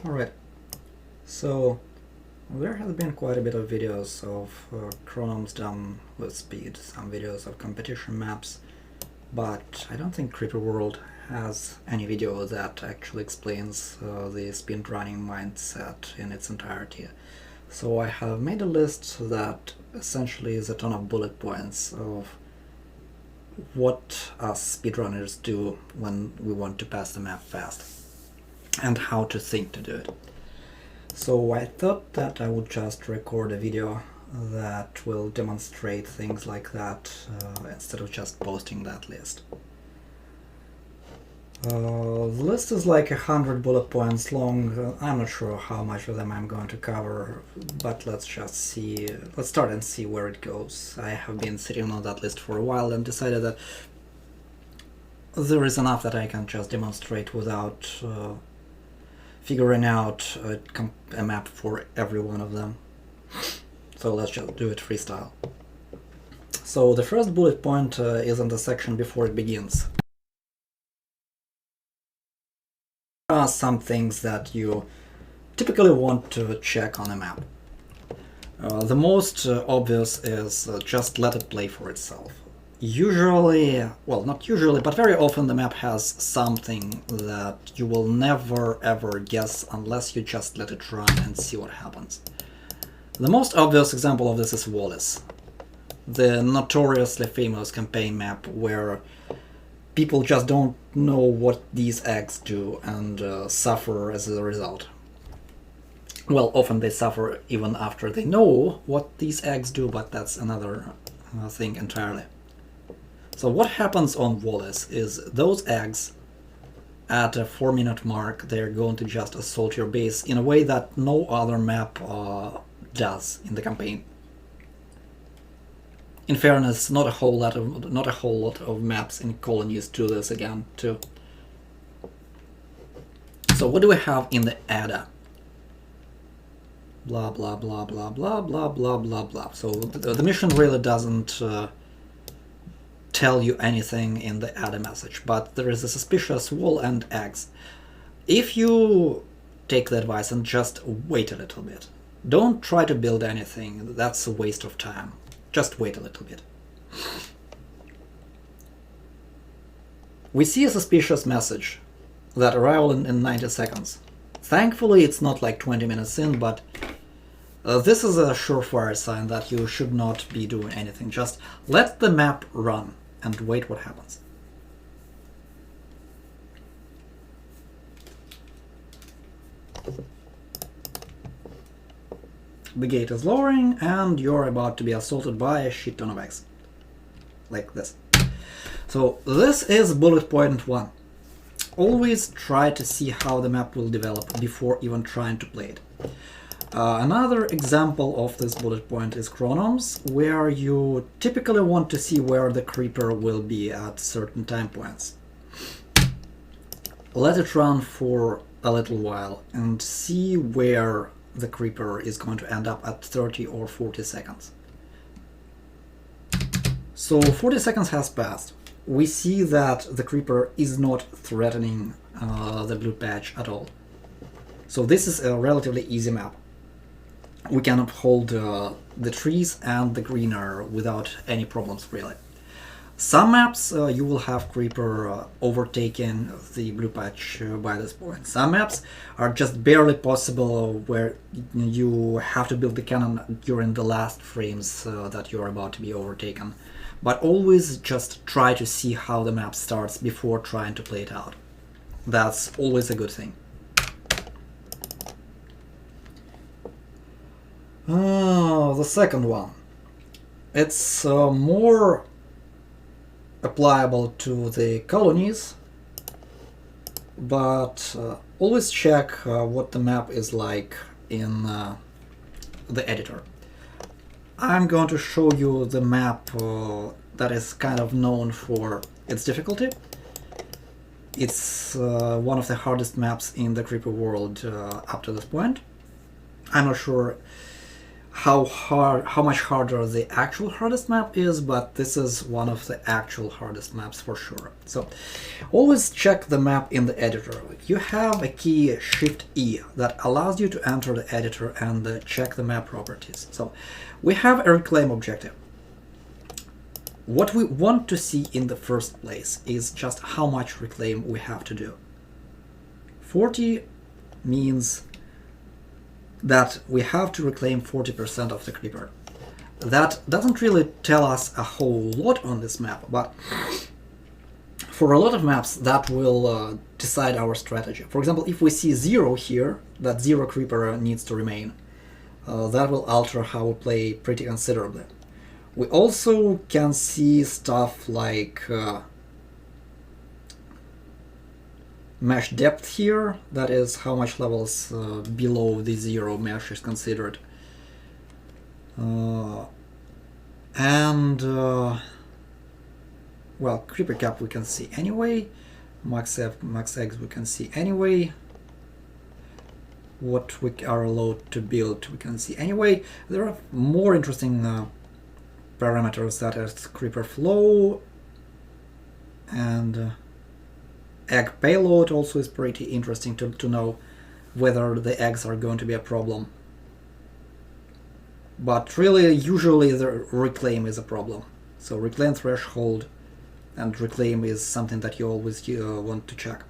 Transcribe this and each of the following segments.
Alright, so there has been quite a bit of videos of chronomes done with speed, some videos of competition maps, but I don't think Creeper World has any video that actually explains the speedrunning mindset in its entirety. So I have made a list that essentially is a ton of bullet points of what us speedrunners do when we want to pass the map fast, and how to think to do it. So I thought that I would just record a video that will demonstrate things like that instead of just posting that list. The list is like 100 bullet points long. I'm not sure how much of them I'm going to cover, but let's start and see where it goes. I have been sitting on that list for a while and decided that there is enough that I can just demonstrate without figuring out a map for every one of them. So let's just do it freestyle. So the first bullet point is in the section before it begins. There are some things that you typically want to check on a map. The most obvious is just let it play for itself. Usually, well, not usually, but very often the map has something that you will never ever guess unless you just let it run and see what happens. The most obvious example of this is Wallace, the notoriously famous campaign map where people just don't know what these eggs do and suffer as a result. Well, often they suffer even after they know what these eggs do, but that's another thing entirely. So what happens on Wallace is those eggs, at a 4-minute mark, they're going to just assault your base in a way that no other map does in the campaign. In fairness, not a whole lot of maps in colonies do this again too. So what do we have in the ADA? Blah blah blah blah blah blah blah blah blah. So the mission really doesn't tell you anything in the ADA message, but there is a suspicious wall and eggs. If you take the advice and just wait a little bit, don't try to build anything, that's a waste of time. Just wait a little bit. We see a suspicious message that arrives in 90 seconds. Thankfully it's not like 20 minutes in, but this is a surefire sign that you should not be doing anything. Just let the map run and wait what happens. The gate is lowering and you're about to be assaulted by a shit ton of eggs. Like this. So this is bullet point 1. Always try to see how the map will develop before even trying to play it. Another example of this bullet point is chronomes, where you typically want to see where the creeper will be at certain time points. Let it run for a little while and see where the creeper is going to end up at 30 or 40 seconds. So 40 seconds has passed. We see that the creeper is not threatening the blue patch at all. So this is a relatively easy map. We can uphold the trees and the greener without any problems, really. Some maps you will have creeper overtaking the blue patch by this point. Some maps are just barely possible where you have to build the cannon during the last frames that you're about to be overtaken. But always just try to see how the map starts before trying to play it out. That's always a good thing. The second one. It's more applicable to the colonies, but always check what the map is like in the editor. I'm going to show you the map that is kind of known for its difficulty. It's one of the hardest maps in the Creeper world up to this point. I'm not sure how much harder the actual hardest map is, but this is one of the actual hardest maps for sure. So always check the map in the editor. You have a key Shift E that allows you to enter the editor and check the map properties. So we have a reclaim objective. What we want to see in the first place is just how much reclaim we have to do. 40 means that we have to reclaim 40% of the creeper. That doesn't really tell us a whole lot on this map, but for a lot of maps that will decide our strategy. For example, if we see 0 here, that 0 creeper needs to remain. That will alter how we play pretty considerably. We also can see stuff like mesh depth here, that is how much levels below the 0 mesh is considered. Well, creeper cap we can see anyway, max F, max X we can see anyway, what we are allowed to build we can see anyway. There are more interesting parameters, that is creeper flow, and egg payload also is pretty interesting to know whether the eggs are going to be a problem. But really, usually the reclaim is a problem. So reclaim threshold and reclaim is something that you always want to check.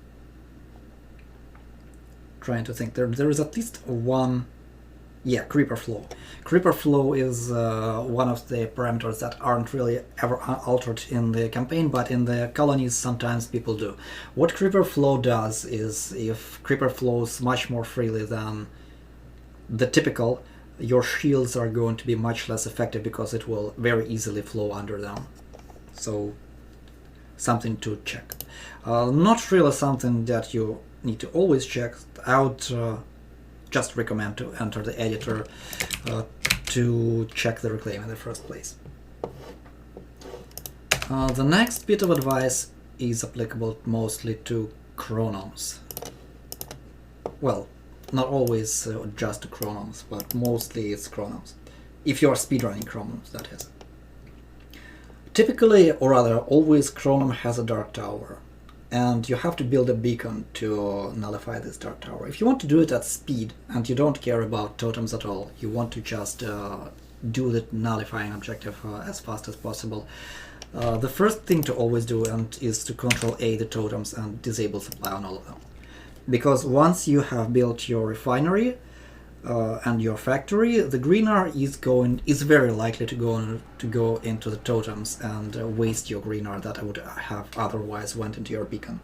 Trying to think, there is at least one. Yeah, creeper flow. Creeper flow is one of the parameters that aren't really ever altered in the campaign, but in the colonies sometimes people do. What creeper flow does is, if creeper flows much more freely than the typical, your shields are going to be much less effective because it will very easily flow under them. So something to check. Not really something that you need to always check. I would just recommend to enter the editor to check the reclaim in the first place. The next bit of advice is applicable mostly to chronomes. Well, not always just to chronomes, but mostly it's chronomes. If you're speedrunning chronomes, that is. Typically, or rather always, chronom has a dark tower, and you have to build a beacon to nullify this dark tower. If you want to do it at speed and you don't care about totems at all, you want to just do the nullifying objective as fast as possible, the first thing to always do is to Control A the totems and disable supply on all of them. Because once you have built your refinery and your factory, the greener is very likely to go into the totems and waste your greener that would have otherwise went into your beacon.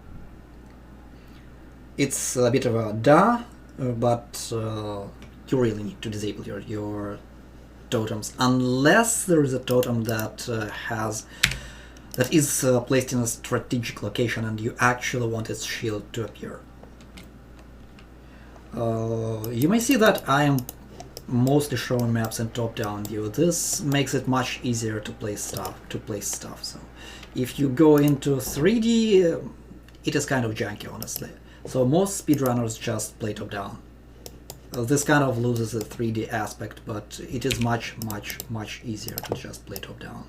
It's a bit of a duh, but you really need to disable your totems unless there is a totem that is placed in a strategic location and you actually want its shield to appear. You may see that I am mostly showing maps in top-down view. This makes it much easier to place stuff. So if you go into 3D, it is kind of janky, honestly. So most speedrunners just play top-down. This kind of loses the 3D aspect, but it is much easier to just play top-down.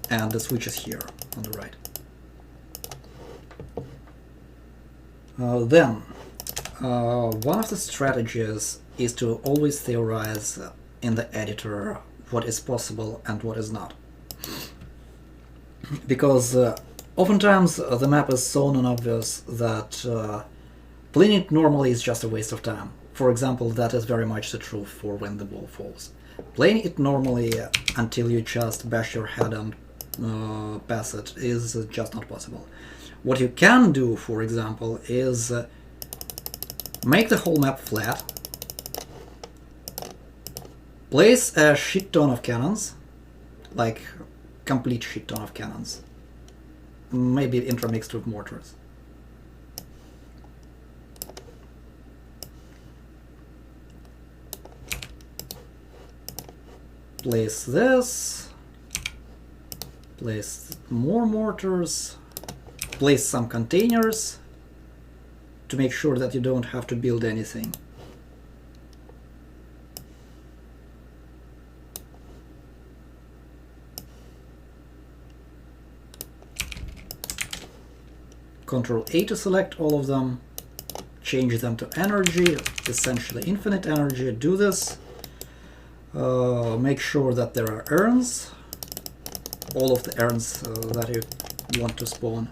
And the switch is here on the right. Then, one of the strategies is to always theorize in the editor what is possible and what is not. Because oftentimes the map is so non-obvious that playing it normally is just a waste of time. For example, that is very much the truth for When the Ball Falls. Playing it normally until you just bash your head and pass it is just not possible. What you can do, for example, is make the whole map flat, place a shit ton of cannons, like complete shit ton of cannons, maybe intermixed with mortars. Place this, place more mortars, place some containers to make sure that you don't have to build anything. Control A to select all of them, change them to energy, essentially infinite energy. Do this. Make sure that there are urns, all of the urns that you want to spawn.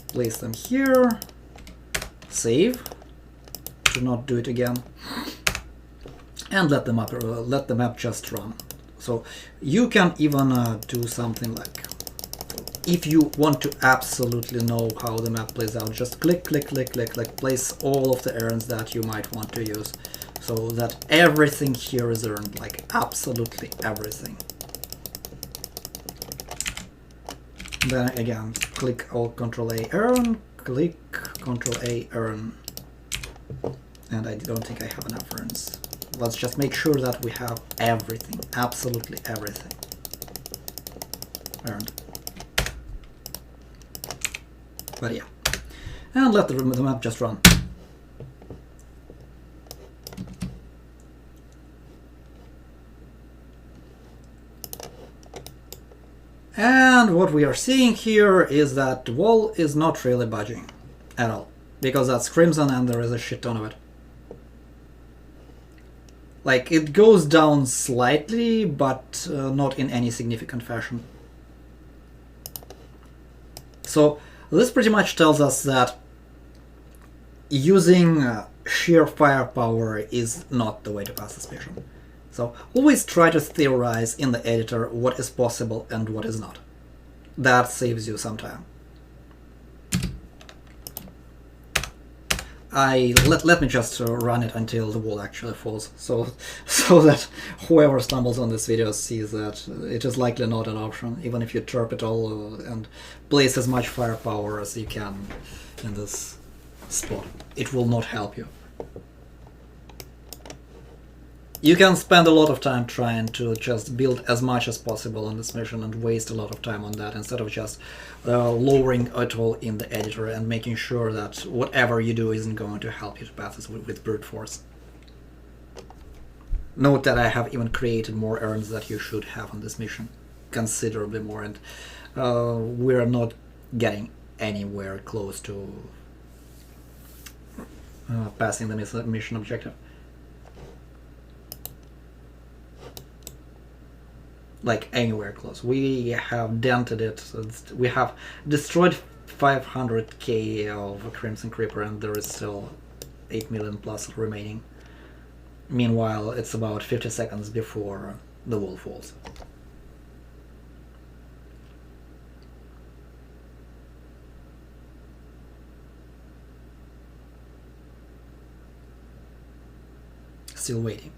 Place them here, save, to not do it again, and let the map just run. So you can even do something like, if you want to absolutely know how the map plays out, just click, place all of the errands that you might want to use, so that everything here is earned, like absolutely everything. Then again, click Control A earn, click Control A earn. And I don't think I have enough earns. Let's just make sure that we have everything, absolutely everything earned. But yeah, and let the map just run. And what we are seeing here is that the wall is not really budging at all, because that's crimson and there is a shit ton of it. Like, it goes down slightly, but not in any significant fashion. So this pretty much tells us that using sheer firepower is not the way to pass this mission. So always try to theorize in the editor what is possible and what is not. That saves you some time. Let me just run it until the wall actually falls, so that whoever stumbles on this video sees that it is likely not an option, even if you chirp it all and place as much firepower as you can in this spot. It will not help you. You can spend a lot of time trying to just build as much as possible on this mission and waste a lot of time on that, instead of just lowering it all in the editor and making sure that whatever you do isn't going to help you to pass this with brute force. Note that I have even created more urns that you should have on this mission, considerably more, and we're not getting anywhere close to passing the mission objective. Like, anywhere close. We have dented it. We have destroyed 500k of Crimson Creeper, and there is still 8 million plus remaining. Meanwhile, it's about 50 seconds before the wall falls. Still waiting.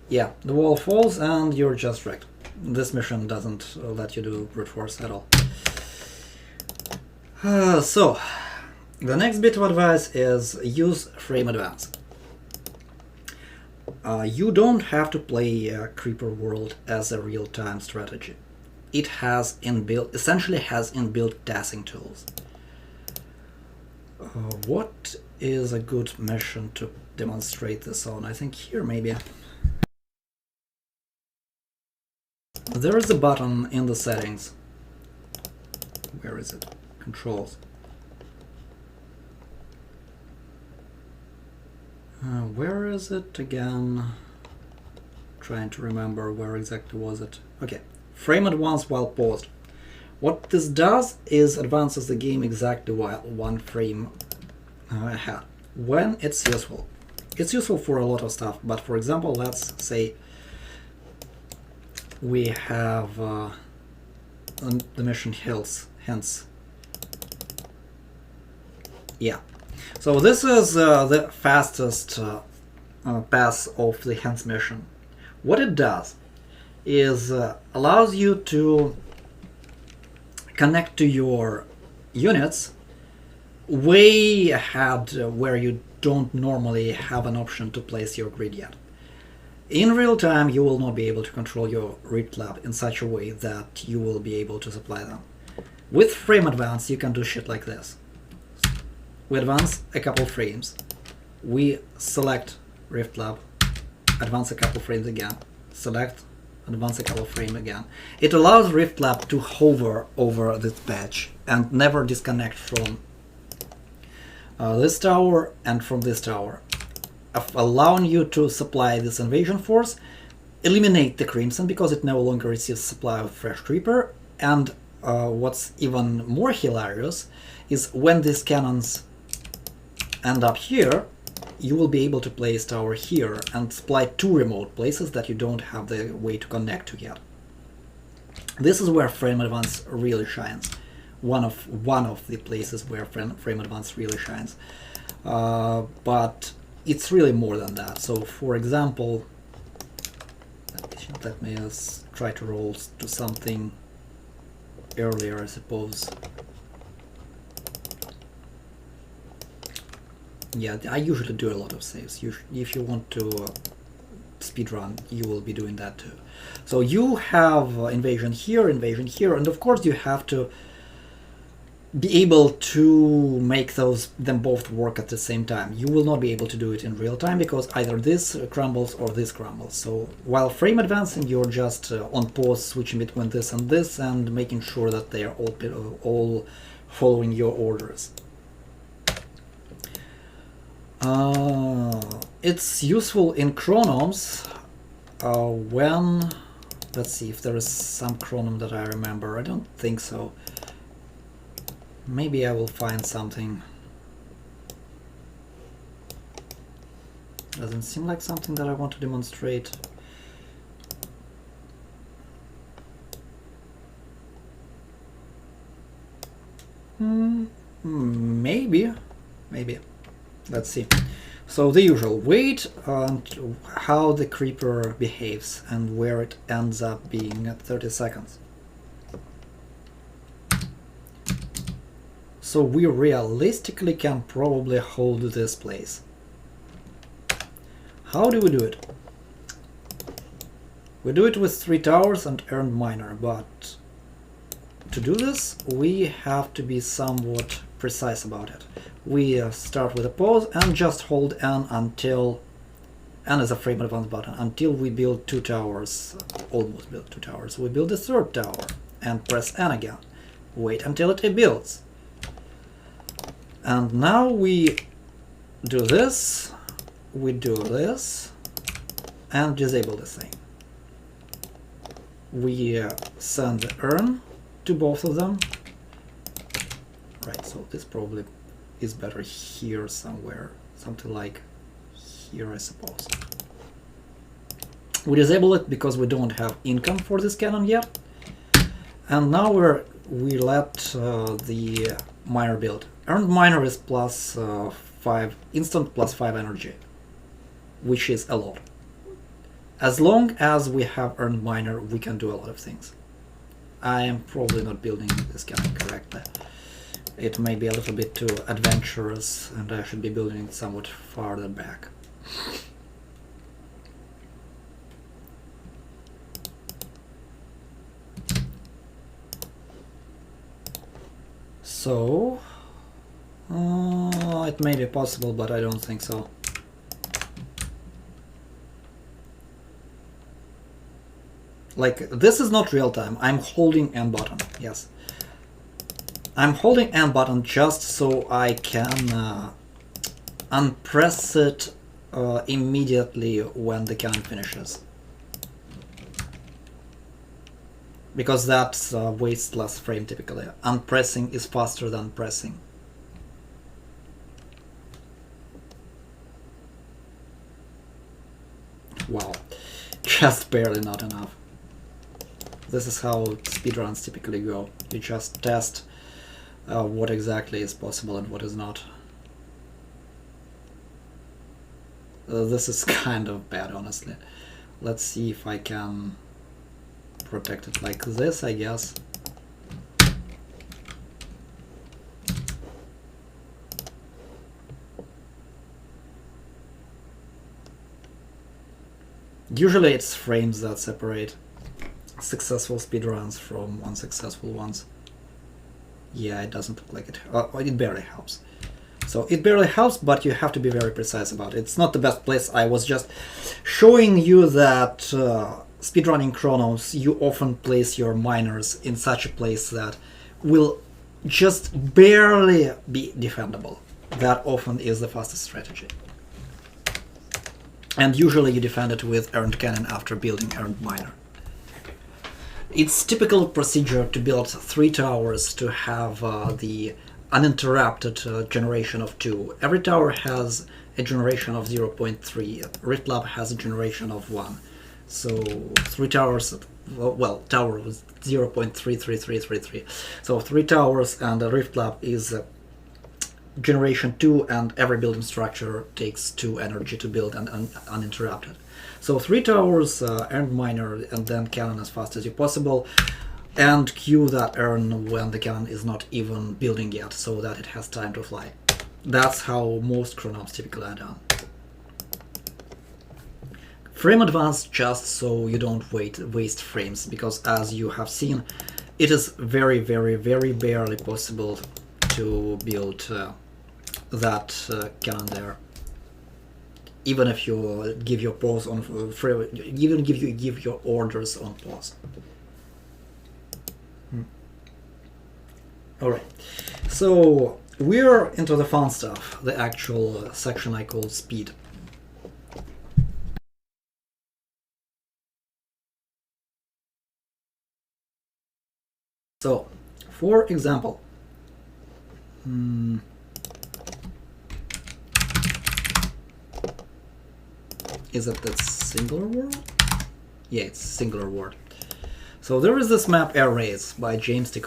Yeah, the wall falls and you're just wrecked. This mission doesn't let you do brute force at all. So, the next bit of advice is use frame advance. You don't have to play Creeper World as a real-time strategy. It has essentially has inbuilt tassing tools. What is a good mission to demonstrate this on? I think here maybe. There is a button in the settings. Where is it? Controls. Where is it again? Trying to remember where exactly was it. Okay, frame advance while paused. What this does is advances the game exactly while one frame ahead, when it's useful. It's useful for a lot of stuff, but for example, let's say we have the mission hills, hence. Yeah. So this is the fastest pass of the hence mission. What it does is allows you to connect to your units way ahead where you don't normally have an option to place your grid yet. In real time, you will not be able to control your grid lab in such a way that you will be able to supply them. With frame advance, you can do shit like this. We advance a couple frames. we select Rift Lab, advance a couple frames again, select, advance a couple frames again. It allows Rift Lab to hover over this patch and never disconnect from this tower and from this tower, allowing you to supply this invasion force, eliminate the Crimson because it no longer receives supply of fresh creeper, and what's even more hilarious is when these cannons end up here, you will be able to place tower here and supply two remote places that you don't have the way to connect to yet. This is where frame advance really shines. One of the places where frame advance really shines. But it's really more than that. So for example, let me try to roll to something earlier, I suppose. Yeah, I usually do a lot of saves. If you want to speedrun, you will be doing that too. So you have invasion here, and of course you have to be able to make them both work at the same time. You will not be able to do it in real time because either this crumbles or this crumbles. So while frame advancing, you're just on pause, switching between this and making sure that they are all following your orders. It's useful in chronomes when, let's see if there is some chronom that I remember. I don't think so. Maybe I will find something. Doesn't seem like something that I want to demonstrate. Maybe. Let's see. So the usual, wait and how the creeper behaves and where it ends up being at 30 seconds. So we realistically can probably hold this place. How do we do it? We do it with 3 towers and earned miner, but to do this we have to be somewhat precise about it. We start with a pause and just hold N until N is a frame advance button until we build 2 towers, almost build 2 towers. We build a 3rd tower and press N again. Wait until it builds. And now we do this, and disable this thing. We send the earn to both of them. Right, so this probably is better here somewhere, something like here, I suppose. We disable it because we don't have income for this cannon yet. And now we let the miner build. Earned miner is plus 5, instant plus 5 energy, which is a lot. As long as we have earned miner, we can do a lot of things. I am probably not building this cannon correctly. It may be a little bit too adventurous, and I should be building it somewhat farther back. So, it may be possible, but I don't think so. Like, this is not real time. I'm holding N button, yes. I'm holding N button just so I can unpress it immediately when the cannon finishes. Because that wastes less frame typically. Unpressing is faster than pressing. Wow, just barely not enough. This is how speedruns typically go. You just test what exactly is possible and what is not. This is kind of bad, honestly. Let's see if I can protect it like this, I guess. Usually it's frames that separate successful speedruns from unsuccessful ones. Yeah, it doesn't look like it. It barely helps. So it barely helps, but you have to be very precise about it. It's not the best place. I was just showing you that speedrunning chronos, you often place your miners in such a place that will just barely be defendable. That often is the fastest strategy. And usually you defend it with earned cannon after building earned miner. It's typical procedure to build 3 towers to have the uninterrupted generation of 2. Every tower has a generation of 0.3. Rift Lab has a generation of 1. So 3 towers, well, tower was 0.33333. So 3 towers and a Rift Lab is generation 2, and every building structure takes 2 energy to build and uninterrupted. So 3 towers, earned miner, and then cannon as fast as you possible, and queue that earn when the cannon is not even building yet, so that it has time to fly. That's how most chronops typically are done. Frame advance just so you don't waste frames, because as you have seen, it is very, very, very barely possible to build that cannon there. Even if you give your pause on frame, even if you give your orders on pause. Alright, so we're into the fun stuff, the actual section I call speed. So, for example, is it that singular world? Yeah, it's singular world. So there is this map Air Raids by James T.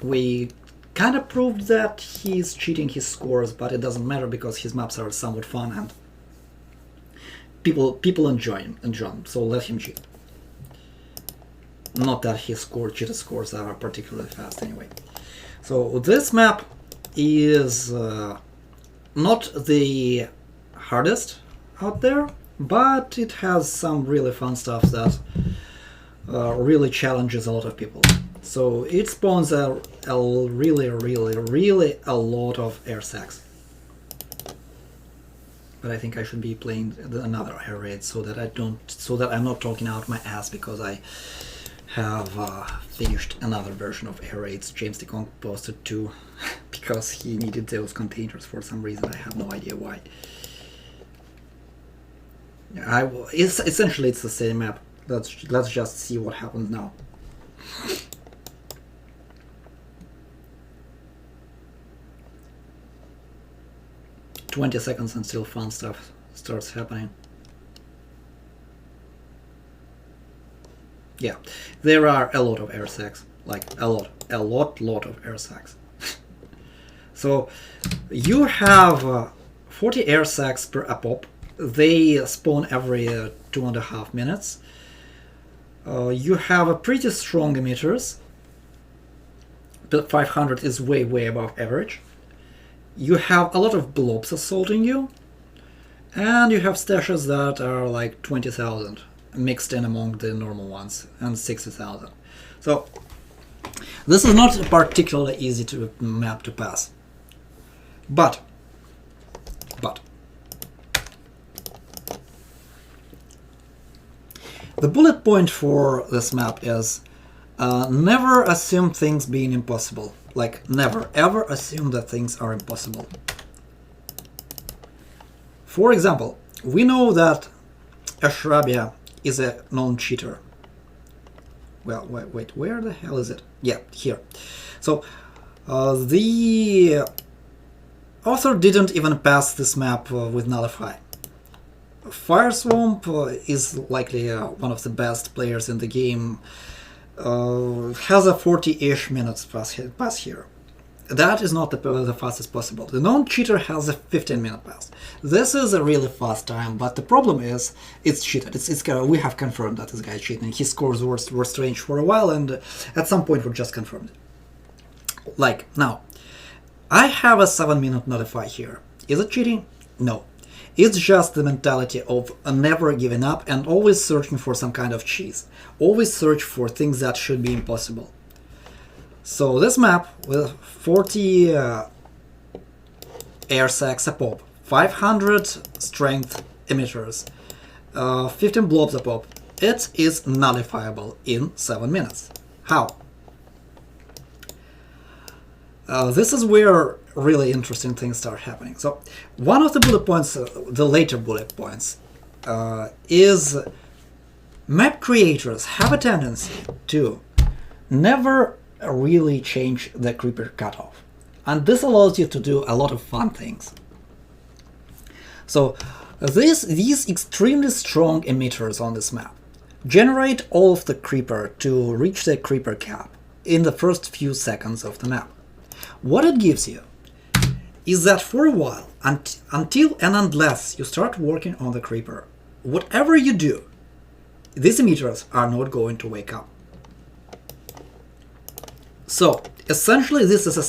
We kind of proved that he's cheating his scores, but it doesn't matter because his maps are somewhat fun and people enjoy them, so let him cheat. Not that his cheated scores are particularly fast anyway. So this map is not the hardest out there, but it has some really fun stuff that really challenges a lot of people. So it spawns a really a lot of air sacs. But I think I should be playing another air raid so that I'm not talking out my ass because I have finished another version of air raids. James T. posted too because he needed those containers for some reason. I have no idea why. Essentially it's the same map. Let's just see what happens now. "20 seconds until fun stuff starts happening." Yeah, there are a lot of air sacs, like a lot of air sacs. So you have 40 air sacs per a pop. They spawn every 2.5 minutes. You have a pretty strong emitters. But 500 is way above average. You have a lot of blobs assaulting you, and you have stashes that are like 20,000 mixed in among the normal ones, and 60,000. So this is not particularly easy to map to pass. But the bullet point for this map is never assume things being impossible. Like, never ever assume that things are impossible. For example, we know that Ashrabia is a known cheater. Well, wait, where the hell is it? Yeah, here. So the author didn't even pass this map with Nullify. Fireswamp is likely one of the best players in the game. Has a 40-ish minutes pass here. That is not the fastest possible. The known cheater has a 15-minute pass. This is a really fast time, but the problem is it's cheated. We have confirmed that this guy is cheating. His scores were strange for a while, and at some point we just confirmed it. Like, now, I have a 7-minute notify here. Is it cheating? No. It's just the mentality of never giving up and always searching for some kind of cheese. Always search for things that should be impossible. So this map with 40 air sacs a pop, 500 strength emitters, 15 blobs a pop. It is nullifiable in 7 minutes. How? This is where really interesting things start happening. So one of the bullet points, the later bullet points, is map creators have a tendency to never really change the creeper cutoff. And this allows you to do a lot of fun things. So these extremely strong emitters on this map generate all of the creeper to reach the creeper cap in the first few seconds of the map. What it gives you is that for a while, until and unless you start working on the creeper, whatever you do, these emitters are not going to wake up. So essentially this is a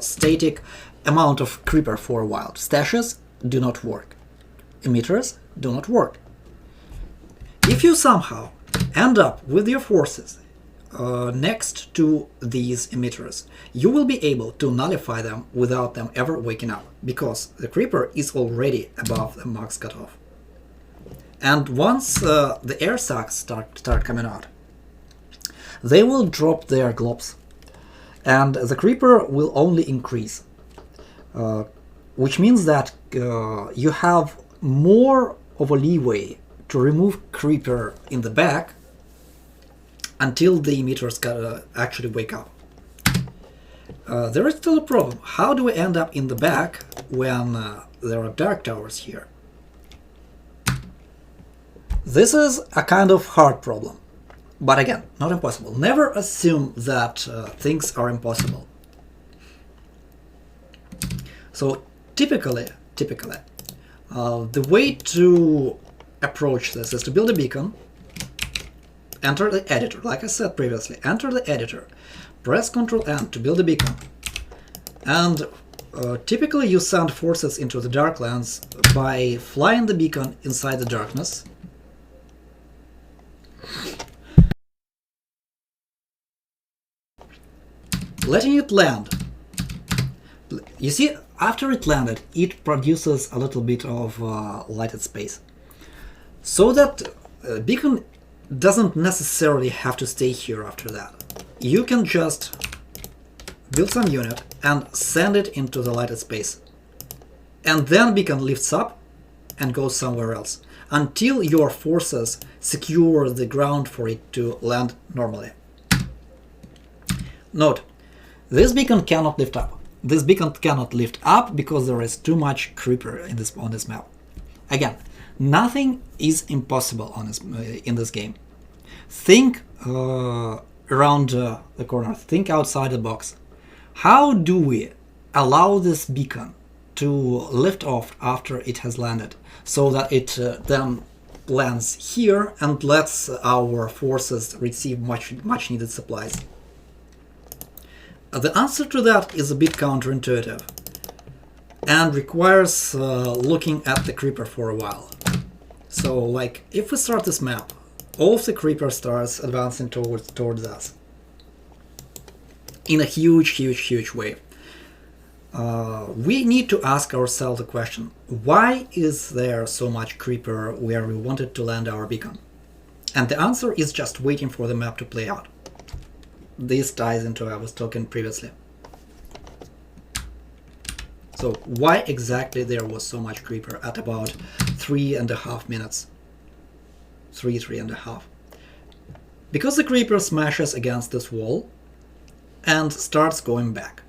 static amount of creeper for a while. Stashes do not work. Emitters do not work. If you somehow end up with your forces next to these emitters, you will be able to nullify them without them ever waking up, because the creeper is already above the max cutoff. And once the air sacs start coming out, they will drop their globs, and the creeper will only increase, which means that you have more of a leeway to remove creeper in the back until the emitters actually wake up. There is still a problem. How do we end up in the back when there are dark towers here? This is a kind of hard problem, but again, not impossible. Never assume that things are impossible. So typically, the way to approach this is to build a beacon, enter the editor, like I said previously, enter the editor, press Ctrl N to build a beacon, and typically you send forces into the Darklands by flying the beacon inside the darkness, letting it land. You see, after it landed, it produces a little bit of lighted space, so that beacon doesn't necessarily have to stay here after that. You can just build some unit and send it into the lighted space, and then beacon lifts up and goes somewhere else until your forces secure the ground for it to land normally. Note, this beacon cannot lift up. This beacon cannot lift up because there is too much creeper on this map. Again, nothing is impossible in this game. Think around the corner. Think outside the box. How do we allow this beacon to lift off after it has landed, so that it then lands here and lets our forces receive much needed supplies? The answer to that is a bit counterintuitive and requires looking at the creeper for a while. So, like, if we start this map, all of the creeper starts advancing towards us in a huge way. We need to ask ourselves the question, why is there so much creeper where we wanted to land our beacon? And the answer is just waiting for the map to play out. This ties into what I was talking previously. So why exactly there was so much creeper at about 3.5 minutes? 3.5. Because the creeper smashes against this wall and starts going back.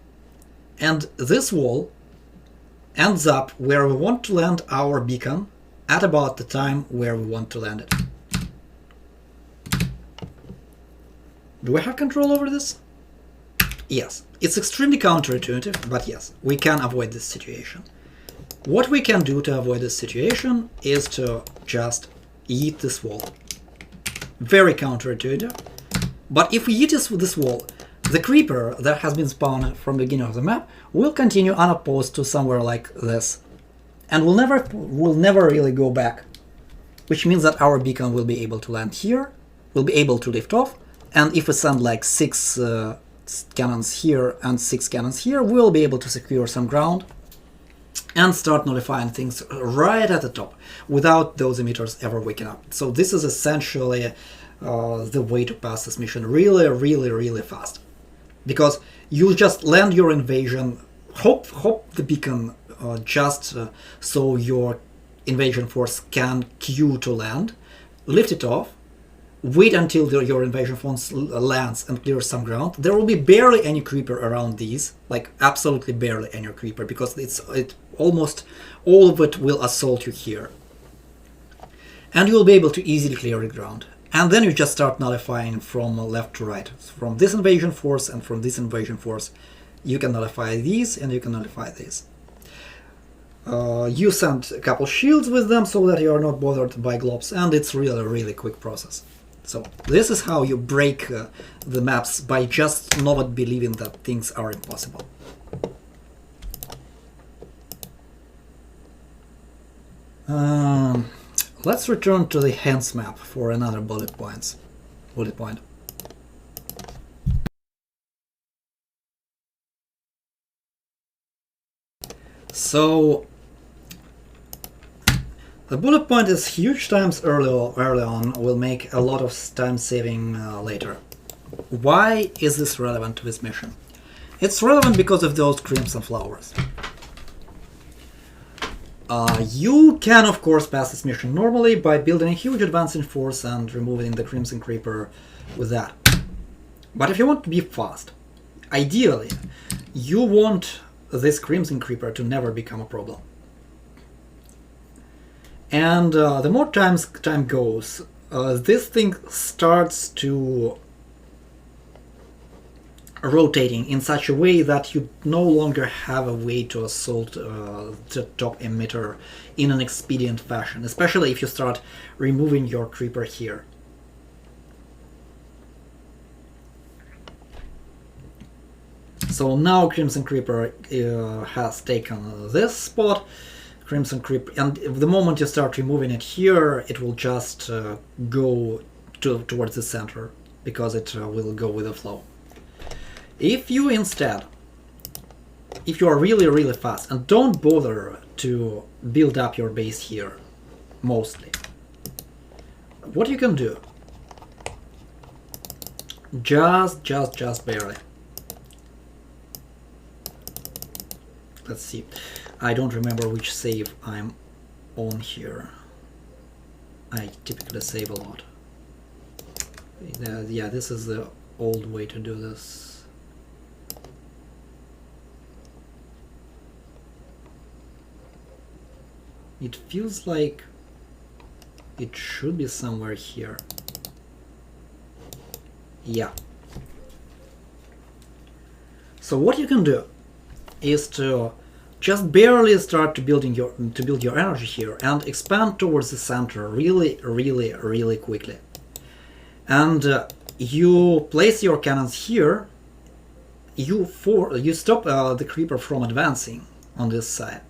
And this wall ends up where we want to land our beacon at about the time where we want to land it. Do we have control over this? Yes. It's extremely counterintuitive, but yes, we can avoid this situation. What we can do to avoid this situation is to just eat this wall. Very counterintuitive. But if we eat this wall, the creeper that has been spawned from the beginning of the map will continue unopposed to somewhere like this, and will never really go back. Which means that our beacon will be able to land here, will be able to lift off, and if we send like 6 cannons here and 6 cannons here, we'll be able to secure some ground and start nullifying things right at the top without those emitters ever waking up. So this is essentially the way to pass this mission really, really, really fast. Because you just land your invasion, hope the beacon so your invasion force can queue to land, lift it off, wait until your invasion force lands and clears some ground. There will be barely any creeper around these, like absolutely barely any creeper, because it almost all of it will assault you here. And you will be able to easily clear the ground. And then you just start nullifying from left to right. From this invasion force and from this invasion force, you can nullify these and you can nullify these. You send a couple shields with them so that you are not bothered by globs, and it's really, really quick process. So this is how you break the maps, by just not believing that things are impossible. Let's return to the hands map for another bullet point. So the bullet point is huge times early on, will make a lot of time saving later. Why is this relevant to this mission? It's relevant because of those crimson flowers. You can of course pass this mission normally by building a huge advancing force and removing the Crimson Creeper with that. But if you want to be fast, ideally you want this Crimson Creeper to never become a problem. And the more time goes, this thing starts to rotating in such a way that you no longer have a way to assault the top emitter in an expedient fashion, especially if you start removing your creeper here. So now Crimson Creeper has taken this spot. Crimson Creeper, and the moment you start removing it here, it will just go towards the center, because it will go with the flow. If you instead, if you are really, really fast and don't bother to build up your base here, mostly, what you can do, just barely. Let's see. I don't remember which save I'm on here. I typically save a lot. Yeah, this is the old way to do this. It feels like it should be somewhere here. Yeah. So what you can do is to just barely start to build your energy here and expand towards the center really quickly. And you place your cannons here. You stop the creeper from advancing on this side.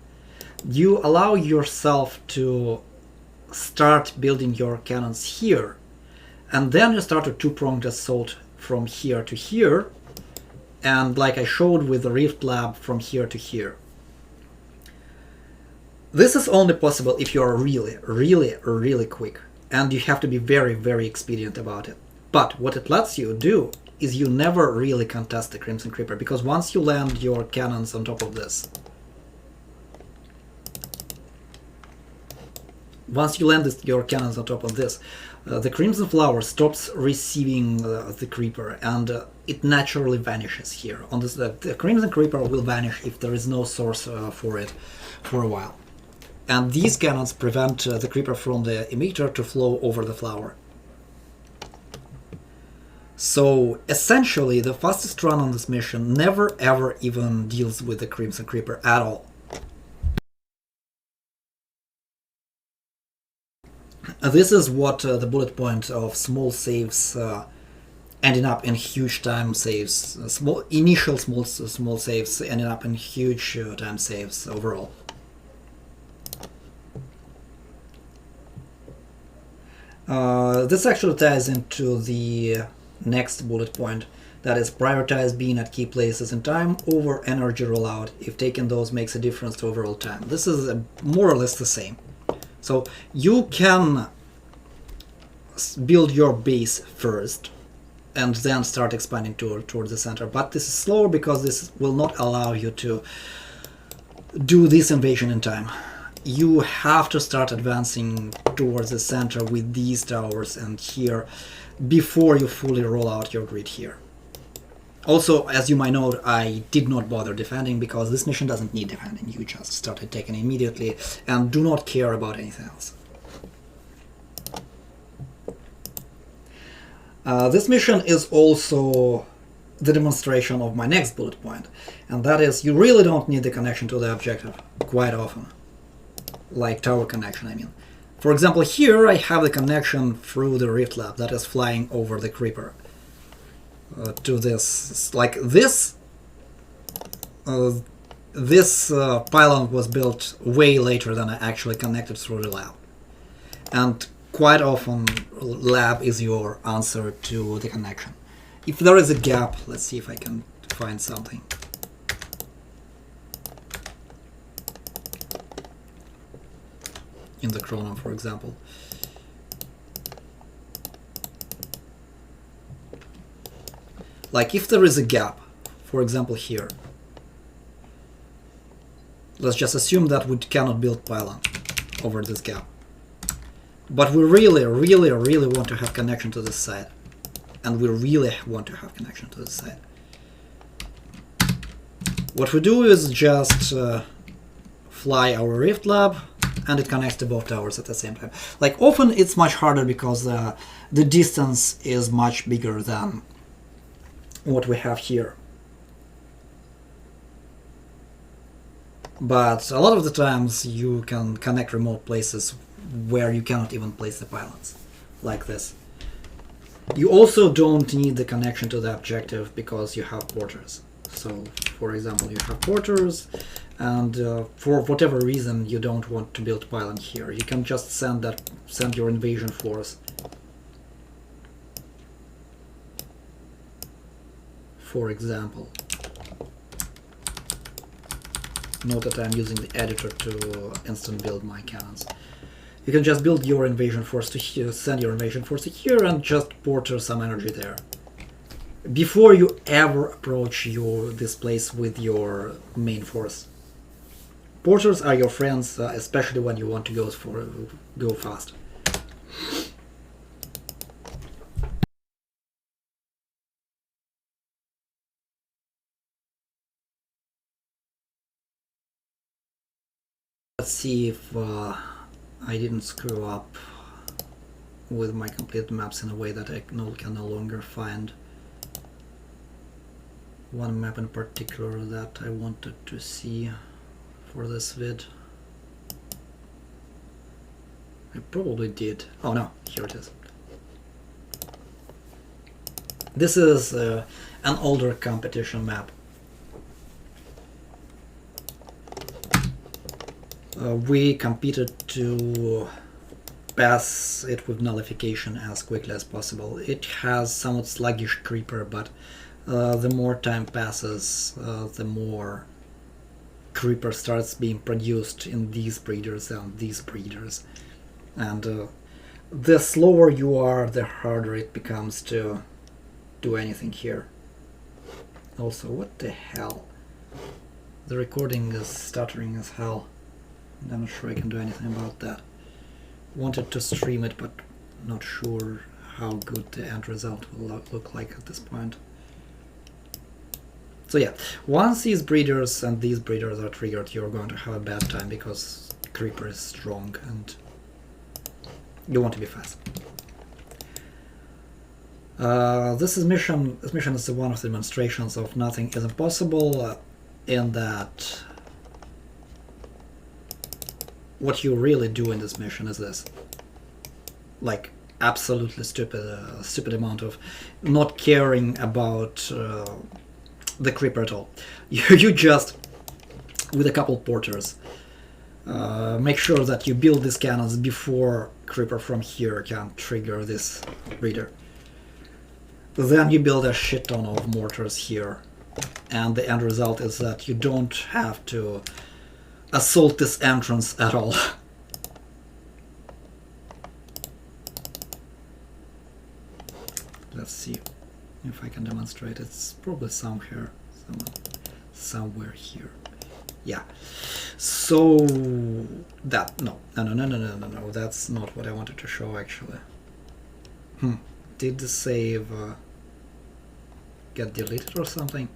You allow yourself to start building your cannons here, and then you start a two-pronged assault from here to here, and like I showed with the Rift Lab, from here to here. This is only possible if you are really quick, and you have to be very expedient about it. But what it lets you do is you never really contest the Crimson Creeper, because once you land your cannons on top of this, the Crimson Flower stops receiving the Creeper, and it naturally vanishes here. On this, the Crimson Creeper will vanish if there is no source for it for a while. And these cannons prevent the Creeper from the emitter to flow over the flower. So essentially the fastest run on this mission never ever even deals with the Crimson Creeper at all. This is what the bullet point of small saves ending up in huge time saves, initial small saves ending up in huge time saves overall. This actually ties into the next bullet point. That is, prioritize being at key places in time over energy rollout if taking those makes a difference to overall time. This is more or less the same. So you can build your base first and then start expanding towards the center, but this is slower because this will not allow you to do this invasion in time. You have to start advancing towards the center with these towers and here before you fully roll out your grid here. Also, as you might note, I did not bother defending because this mission doesn't need defending. You just start attacking immediately and do not care about anything else. This mission is also the demonstration of my next bullet point, and that is you really don't need the connection to the objective quite often. Like tower connection, I mean. For example, here I have the connection through the rift lab that is flying over the creeper. To this, like this pylon was built way later than I actually connected through the lab, and quite often lab is your answer to the connection. If there is a gap, let's see if I can find something. In the chrono, for example. Like if there is a gap, for example here, let's just assume that we cannot build pylon over this gap. But we really want to have connection to this side. And we really want to have connection to this side. What we do is just fly our rift lab, and it connects to both towers at the same time. Like often it's much harder because the distance is much bigger than what we have here. But a lot of the times you can connect remote places where you cannot even place the pylons, like this. You also don't need the connection to the objective because you have porters. So, for example, you have porters, and for whatever reason you don't want to build pylon here. You can just send your invasion force. For example, note that I'm using the editor to instant build my cannons. You can just build your invasion force to here, send your invasion force to here, and just porter some energy there. Before you ever approach this place with your main force. Porters are your friends, especially when you want to go fast. Let's see if I didn't screw up with my complete maps in a way that I can no longer find one map in particular that I wanted to see for this vid. I probably did. Oh no, here it is. This is an older competition map. We competed to pass it with nullification as quickly as possible. It has somewhat sluggish creeper, but the more time passes, the more creeper starts being produced in these breeders and these breeders. And the slower you are, the harder it becomes to do anything here. Also, what the hell? The recording is stuttering as hell. I'm not sure I can do anything about that. Wanted to stream it, but not sure how good the end result will look like at this point. So yeah, once these breeders and these breeders are triggered, you're going to have a bad time because creeper is strong and you want to be fast. This mission is one of the demonstrations of nothing is impossible, in that what you really do in this mission is this. Like, absolutely stupid amount of not caring about the creeper at all. You just, with a couple porters, make sure that you build these cannons before creeper from here can trigger this breeder. Then you build a shit ton of mortars here, and the end result is that you don't have to assault this entrance at all. Let's see if I can demonstrate. It's probably somewhere here. Yeah. So that no, that's not what I wanted to show actually. Did the save get deleted or something?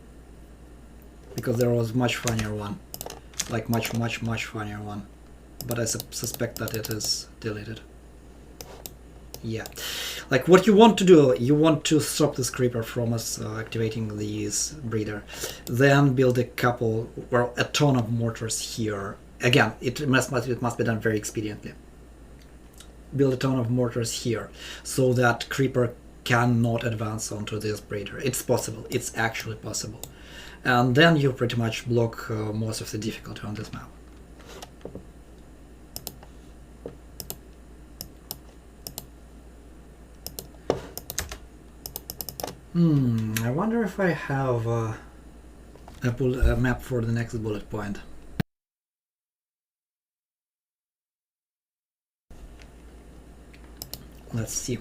Because there was much funnier one, like much funnier one, but I suspect that it is deleted. Yeah, like what you want to do, you want to stop this creeper from us activating this breeder, then build a couple, well, a ton of mortars here. Again, it must be done very expediently. Build a ton of mortars here, so that creeper cannot advance onto this breeder. It's possible. It's actually possible. And then you pretty much block most of the difficulty on this map. I wonder if I have a map for the next bullet point. Let's see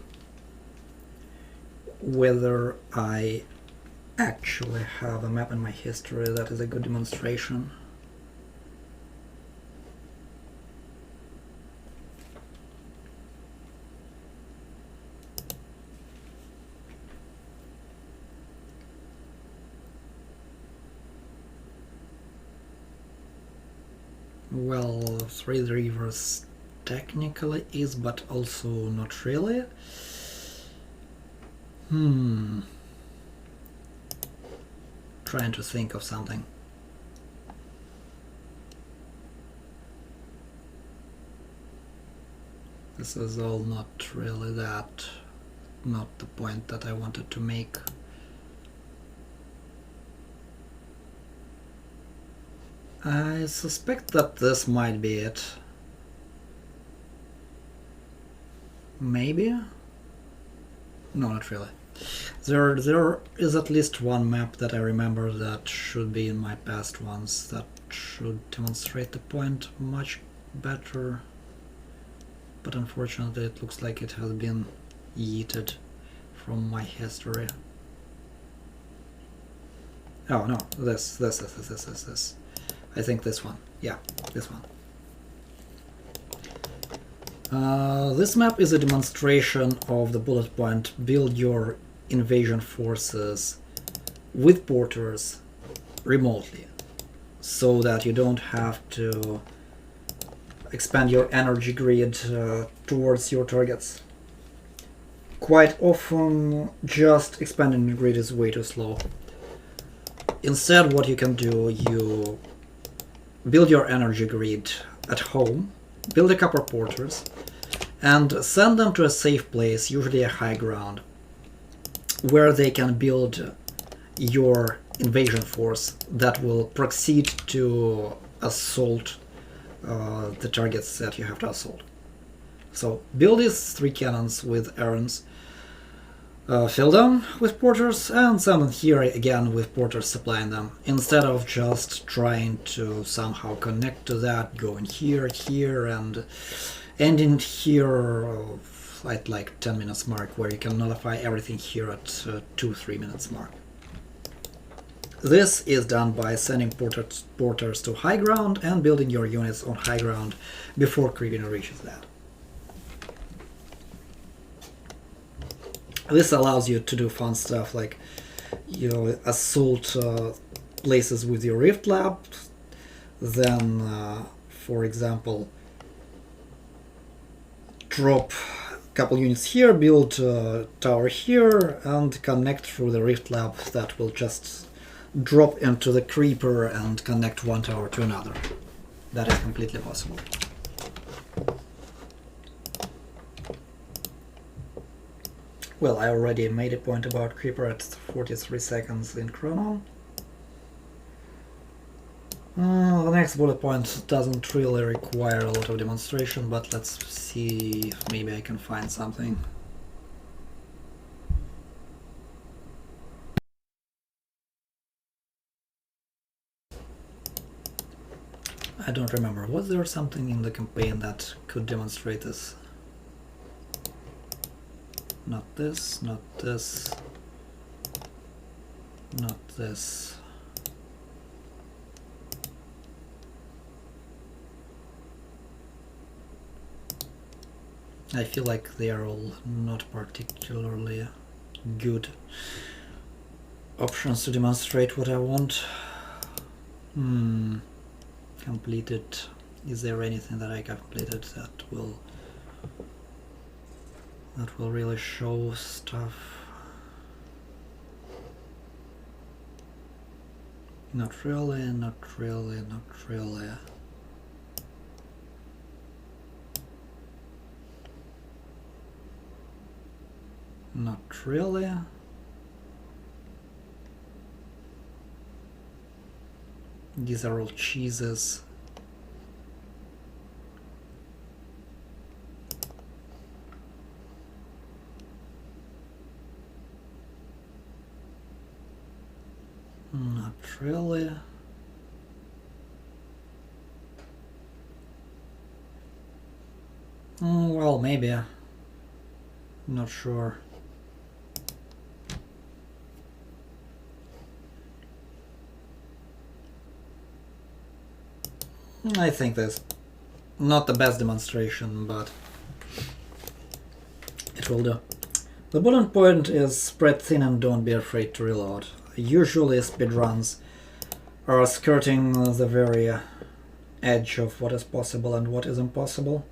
whether I actually have a map in my history that is a good demonstration. Well, Three Rivers technically is, but also not really. Trying to think of something. This is all not really not the point that I wanted to make. I suspect that this might be it. Maybe? No, not really. There is at least one map that I remember that should be in my past ones that should demonstrate the point much better. But unfortunately it looks like it has been yeeted from my history. Oh no, this. I think this one. Yeah, this one. This map is a demonstration of the bullet point: build your invasion forces with porters remotely, so that you don't have to expand your energy grid towards your targets. Quite often, just expanding the grid is way too slow. Instead, what you can do, you build your energy grid at home, build a couple of porters, and send them to a safe place, usually a high ground, where they can build your invasion force that will proceed to assault the targets that you have to assault. So build these 3 cannons with errands, fill them with porters, and send them here again with porters supplying them, instead of just trying to somehow connect to that, going here, and ending here at like 10 minutes mark, where you can nullify everything here at 2-3 minutes mark. This is done by sending porters to high ground and building your units on high ground before creeping reaches that. This allows you to do fun stuff like, you know, assault places with your Rift Lab, then, for example, drop a couple units here, build a tower here, and connect through the Rift Lab that will just drop into the creeper and connect one tower to another. That is completely possible. Well, I already made a point about creeper at 43 seconds in chrono. The next bullet point doesn't really require a lot of demonstration, but let's see if maybe I can find something. I don't remember. Was there something in the campaign that could demonstrate this? Not this, not this, not this. I feel like they are all not particularly good options to demonstrate what I want. Completed. Is there anything that I completed that will really show stuff? Not really, not really, not really. Not really. These are all cheeses. Not really. Well, maybe. Not sure. I think that's not the best demonstration, but it will do. The bullet point is spread thin and don't be afraid to reload. Usually speedruns are skirting the very edge of what is possible and what is impossible,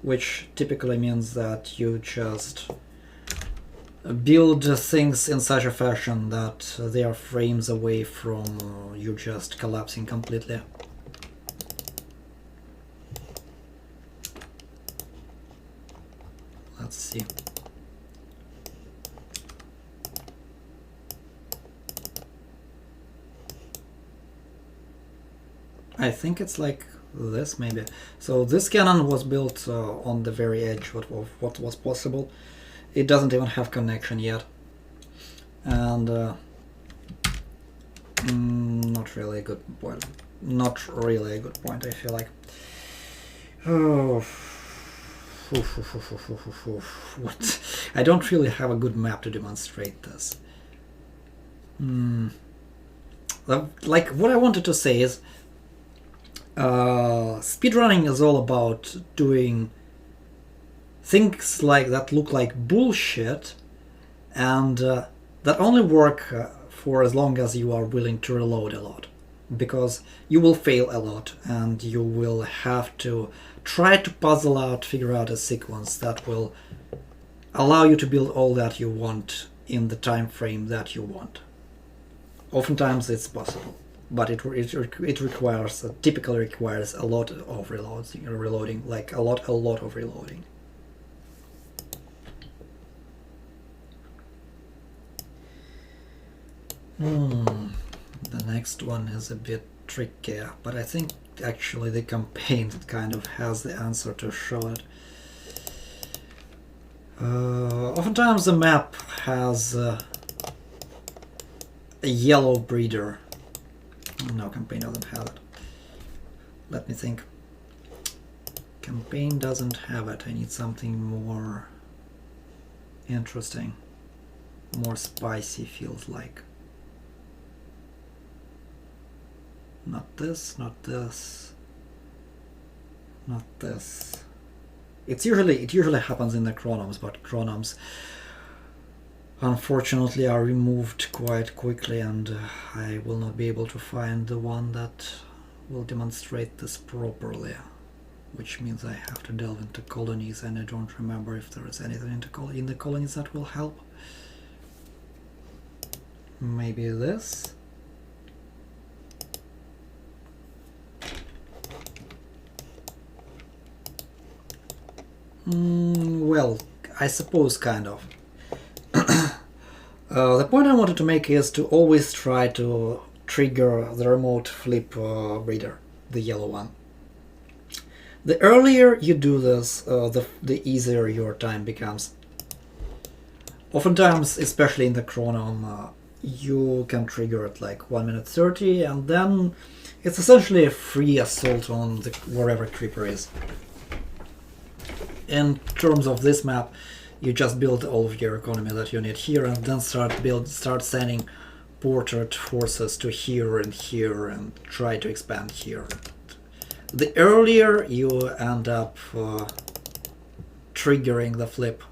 which typically means that you just build things in such a fashion that they are frames away from you just collapsing completely. Let's see. I think it's like this, maybe. So this cannon was built on the very edge of what was possible. It doesn't even have connection yet. And not really a good point. Not really a good point, I feel like. Oh. What? I don't really have a good map to demonstrate this. Like, what I wanted to say is speedrunning is all about doing things like that look like bullshit and that only work for as long as you are willing to reload a lot, because you will fail a lot and you will have to try to puzzle out, figure out a sequence that will allow you to build all that you want in the time frame that you want. Oftentimes it's possible, but it requires, typically requires a lot of reloading, like a lot of reloading. The next one is a bit trickier, but I think actually the campaign kind of has the answer to show it. Oftentimes the map has a yellow breeder. No, campaign doesn't have it. Let me think. Campaign doesn't have it. I need something more interesting, more spicy, feels like. Not this, not this, not this. It usually happens in the chronomes, but chronomes unfortunately are removed quite quickly, and I will not be able to find the one that will demonstrate this properly, which means I have to delve into colonies, and I don't remember if there is anything in the colonies that will help. Maybe this? Well, I suppose kind of. The point I wanted to make is to always try to trigger the remote flip breeder, the yellow one. The earlier you do this, the easier your time becomes. Oftentimes, especially in the chronome, you can trigger it like 1 minute 30, and then it's essentially a free assault on wherever creeper is. In terms of this map, you just build all of your economy that you need here, and then start sending portrait forces to here and try to expand here. The earlier you end up triggering the flip,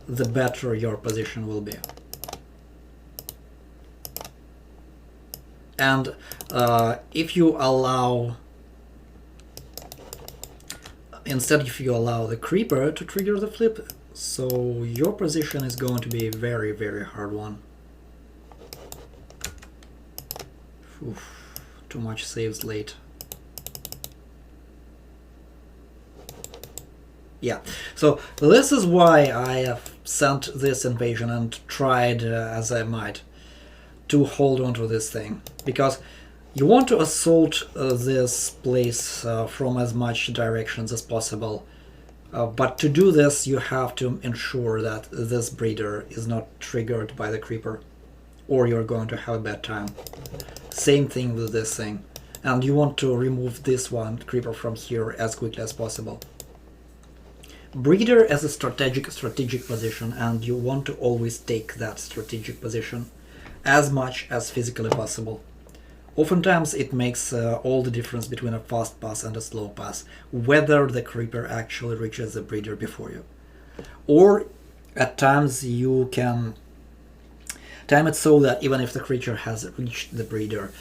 the better your position will be. And if you allow the creeper to trigger the flip, so your position is going to be a very, very hard one. Oof, too much saves late. Yeah, so this is why I have sent this invasion and tried as I might to hold on to this thing, because you want to assault this place from as much directions as possible, but to do this you have to ensure that this breeder is not triggered by the creeper, or you're going to have a bad time. Same thing with this thing, and you want to remove this one creeper from here as quickly as possible. Breeder as a strategic position, and you want to always take that strategic position as much as physically possible. Oftentimes it makes all the difference between a fast pass and a slow pass, whether the creeper actually reaches the breeder before you. Or at times you can time it so that even if the creature has reached the breeder,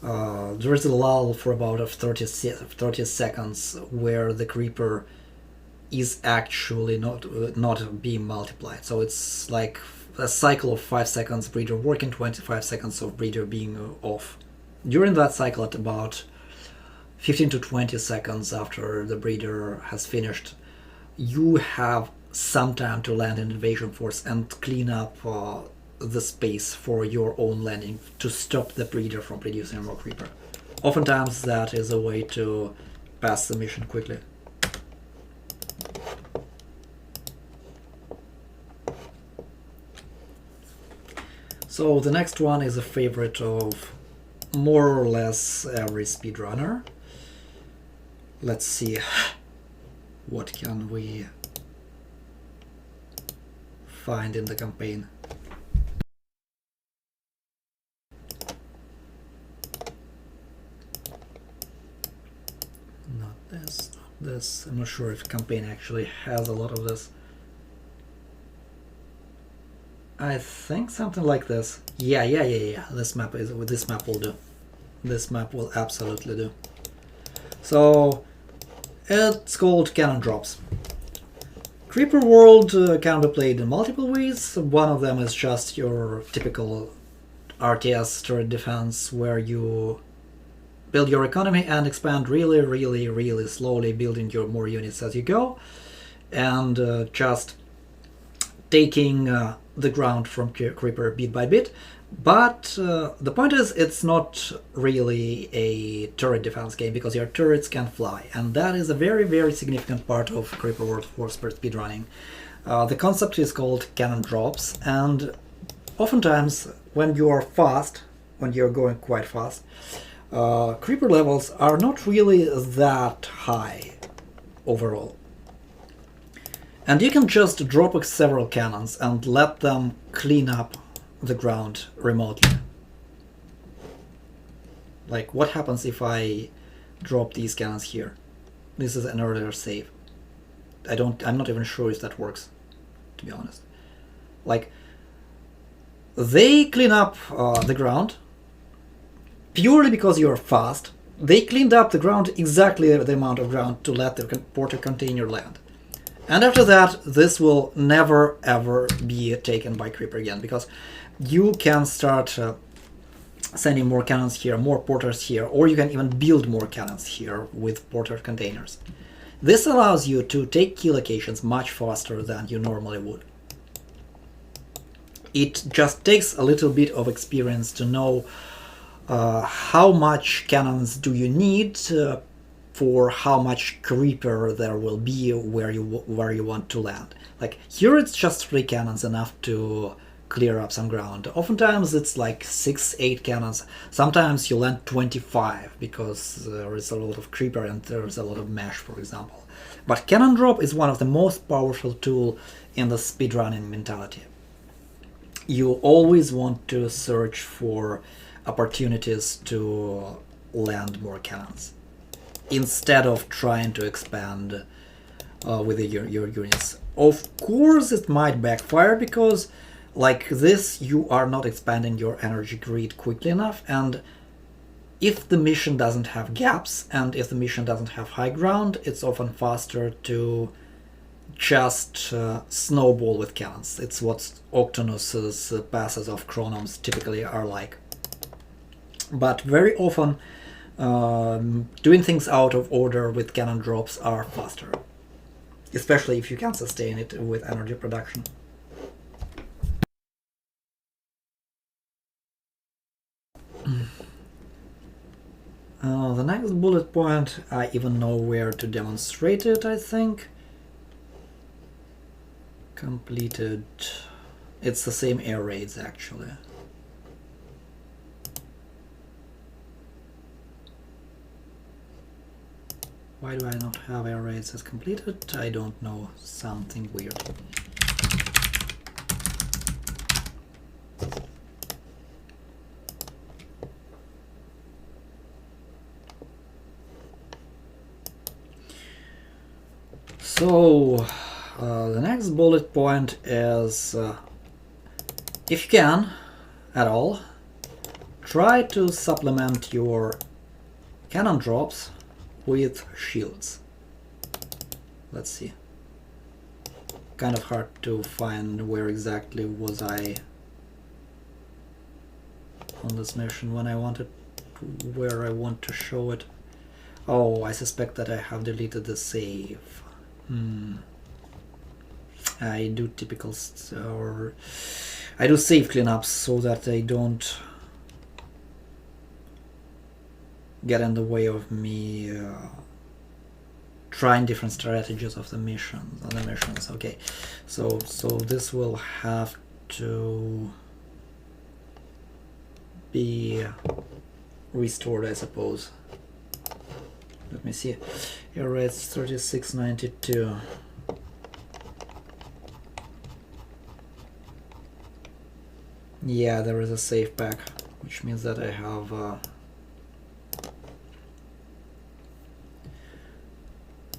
there is a lull for about 30 seconds where the creeper is actually not being multiplied. So it's like a cycle of 5 seconds breeder working, 25 seconds of breeder being off. During that cycle, at about 15 to 20 seconds after the breeder has finished, you have some time to land an invasion force and clean up the space for your own landing to stop the breeder from producing more creeper. Oftentimes that is a way to pass the mission quickly. So the next one is a favorite of more or less every speedrunner. Let's see, what can we find in the campaign? Not this, not this. I'm not sure if campaign actually has a lot of this. I think something like this. Yeah. This map will do. This map will absolutely do. So it's called Cannon Drops. Creeper World can be played in multiple ways. One of them is just your typical RTS turret defense, where you build your economy and expand really slowly, building your more units as you go, and just taking the ground from creeper bit by bit. But the point is, it's not really a turret defense game, because your turrets can fly, and that is a very significant part of Creeper World for speedrunning. The concept is called Cannon Drops, and oftentimes when you are fast, when you're going quite fast, creeper levels are not really that high overall. And you can just drop several cannons and let them clean up the ground remotely. Like, what happens if I drop these cannons here? This is an earlier save. I'm not even sure if that works, to be honest. Like, they clean up the ground purely because you're fast. They cleaned up the ground exactly the amount of ground to let the porter container land. And after that, this will never ever be taken by creeper again, because you can start sending more cannons here, more porters here, or you can even build more cannons here with porter containers. This allows you to take key locations much faster than you normally would. It just takes a little bit of experience to know how much cannons do you need for how much creeper there will be where you want to land. Like here, it's just 3 cannons enough to clear up some ground. Oftentimes it's like 6-8 cannons. Sometimes you land 25 because there is a lot of creeper and there's a lot of mesh, for example. But cannon drop is one of the most powerful tools in the speedrunning mentality. You always want to search for opportunities to land more cannons instead of trying to expand with your units. Of course it might backfire because like this you are not expanding your energy grid quickly enough, and if the mission doesn't have gaps and if the mission doesn't have high ground, it's often faster to just snowball with cannons. It's what Octonus's passes of Chronoms typically are like. But very often doing things out of order with cannon drops are faster, especially if you can sustain it with energy production. The next bullet point, I even know where to demonstrate it, I think. Completed. It's the same air raids actually. Why do I not have air raids as completed? I don't know. Something weird. So, the next bullet point is, if you can, at all, try to supplement your cannon drops with shields. Let's see. Kind of hard to find where exactly was I on this mission when I wanted, where I want to show it. Oh, I suspect that I have deleted the save. I do typical or I do save cleanups so that I don't get in the way of me trying different strategies of the missions. Okay, so this will have to be restored, I suppose. Let me see. Here it's 3692. Yeah, there is a save pack, which means that I have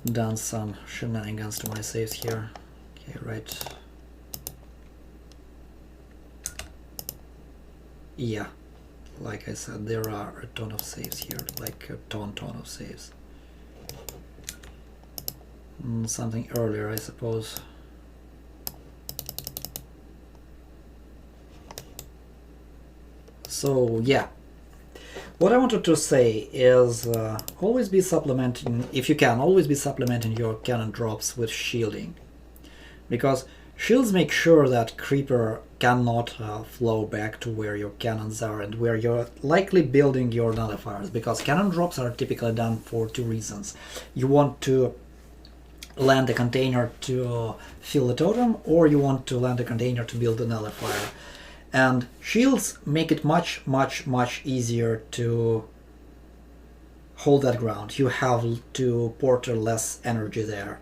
done some shenanigans to my saves here. Okay, right. Yeah, like I said, there are a ton of saves here, like a ton of saves. Something earlier, I suppose. So yeah, what I wanted to say is always be supplementing, if you can, always be supplementing your cannon drops with shielding, because shields make sure that creeper cannot flow back to where your cannons are and where you're likely building your nullifiers, because cannon drops are typically done for two reasons. You want to land a container to fill the totem, or you want to land a container to build a nullifier. And shields make it much easier to hold that ground. You have to porter less energy there.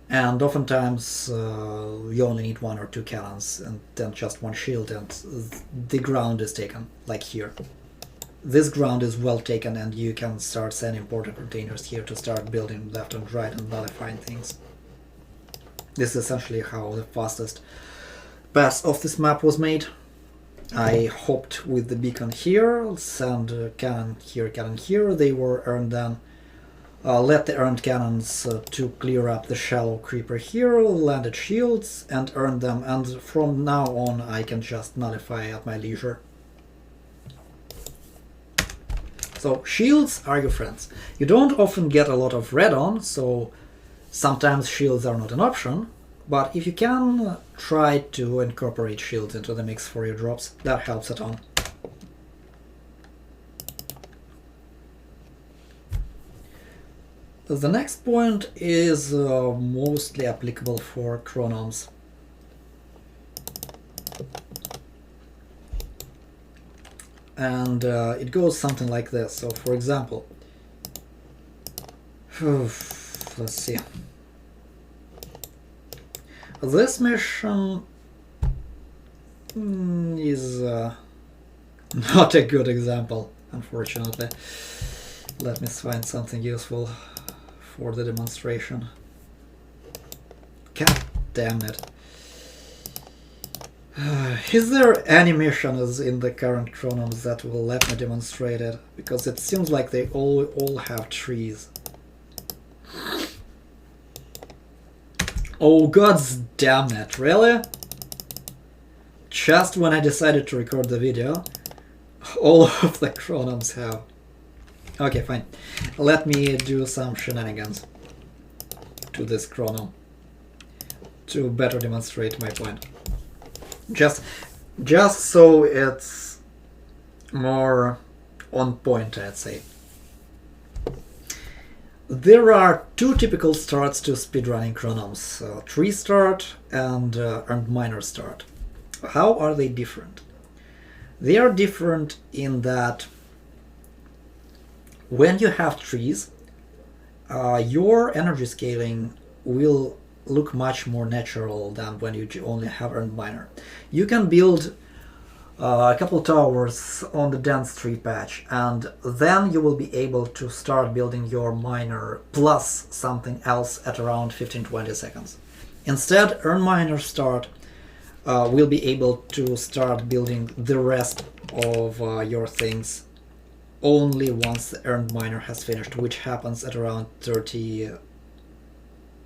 And oftentimes you only need 1 or 2 cannons and then just 1 shield, and the ground is taken, like here. This ground is well taken and you can start sending porter containers here to start building left and right and nullifying things. This is essentially how the fastest pass of this map was made. I hopped with the beacon here, send cannon here, they were earned then. Let the earned cannons to clear up the shallow creeper here, landed shields and earned them, and from now on I can just nullify at my leisure. So shields are your friends. You don't often get a lot of red on, so sometimes shields are not an option, but if you can, try to incorporate shields into the mix for your drops. That helps a ton. The next point is mostly applicable for chronoms. and it goes something like this. So for example, let's see, this mission is not a good example, unfortunately. Let me find something useful for the demonstration. God damn it. Is there any missions in the current chronomes that will let me demonstrate it? Because it seems like they all have trees. Oh god damn it, really? Just when I decided to record the video, all of the chronomes have. Okay, fine. Let me do some shenanigans to this chronome to better demonstrate my point. Just so it's more on point, I'd say. There are two typical starts to speedrunning chronomes, tree start and miner start. How are they different? They are different in that when you have trees, your energy scaling will look much more natural than when you only have earned miner. You can build a couple towers on the dense tree patch, and then you will be able to start building your miner plus something else at around 15-20 seconds. Instead, earn miner start will be able to start building the rest of your things only once the earned miner has finished, which happens at around 30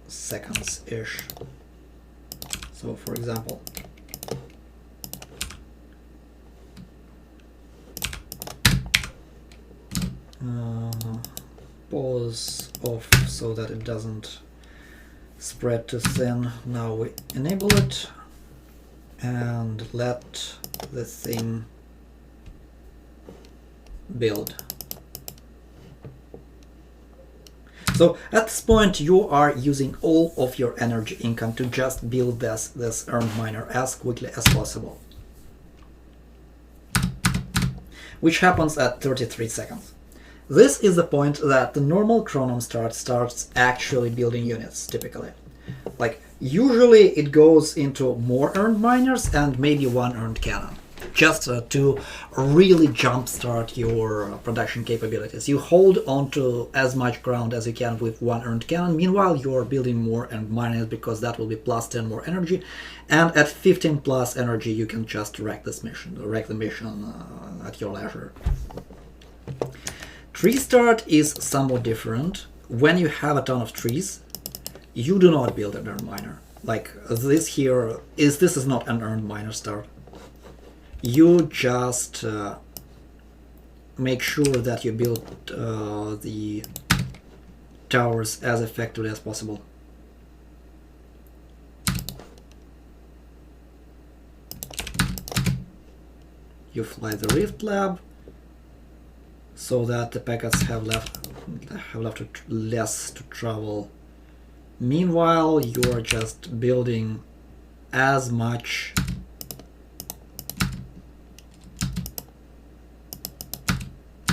seconds-ish. So for example, pause off so that it doesn't spread too thin. Now we enable it and let the thing build. So at this point you are using all of your energy income to just build this earned miner as quickly as possible, which happens at 33 seconds. This is the point that the normal chronome starts actually building units, typically. Like, usually it goes into more earned miners and maybe one earned cannon, just to really jumpstart your production capabilities. You hold on to as much ground as you can with one earned cannon. Meanwhile, you're building more earned miners because that will be plus 10 more energy, and at 15 plus energy you can just wreck the mission at your leisure. Tree start is somewhat different. When you have a ton of trees, you do not build an earned miner. Like this here this is not an earned miner start. You just make sure that you build the towers as effectively as possible. You fly the Rift Lab so that the packets have left less to travel. Meanwhile, you are just building as much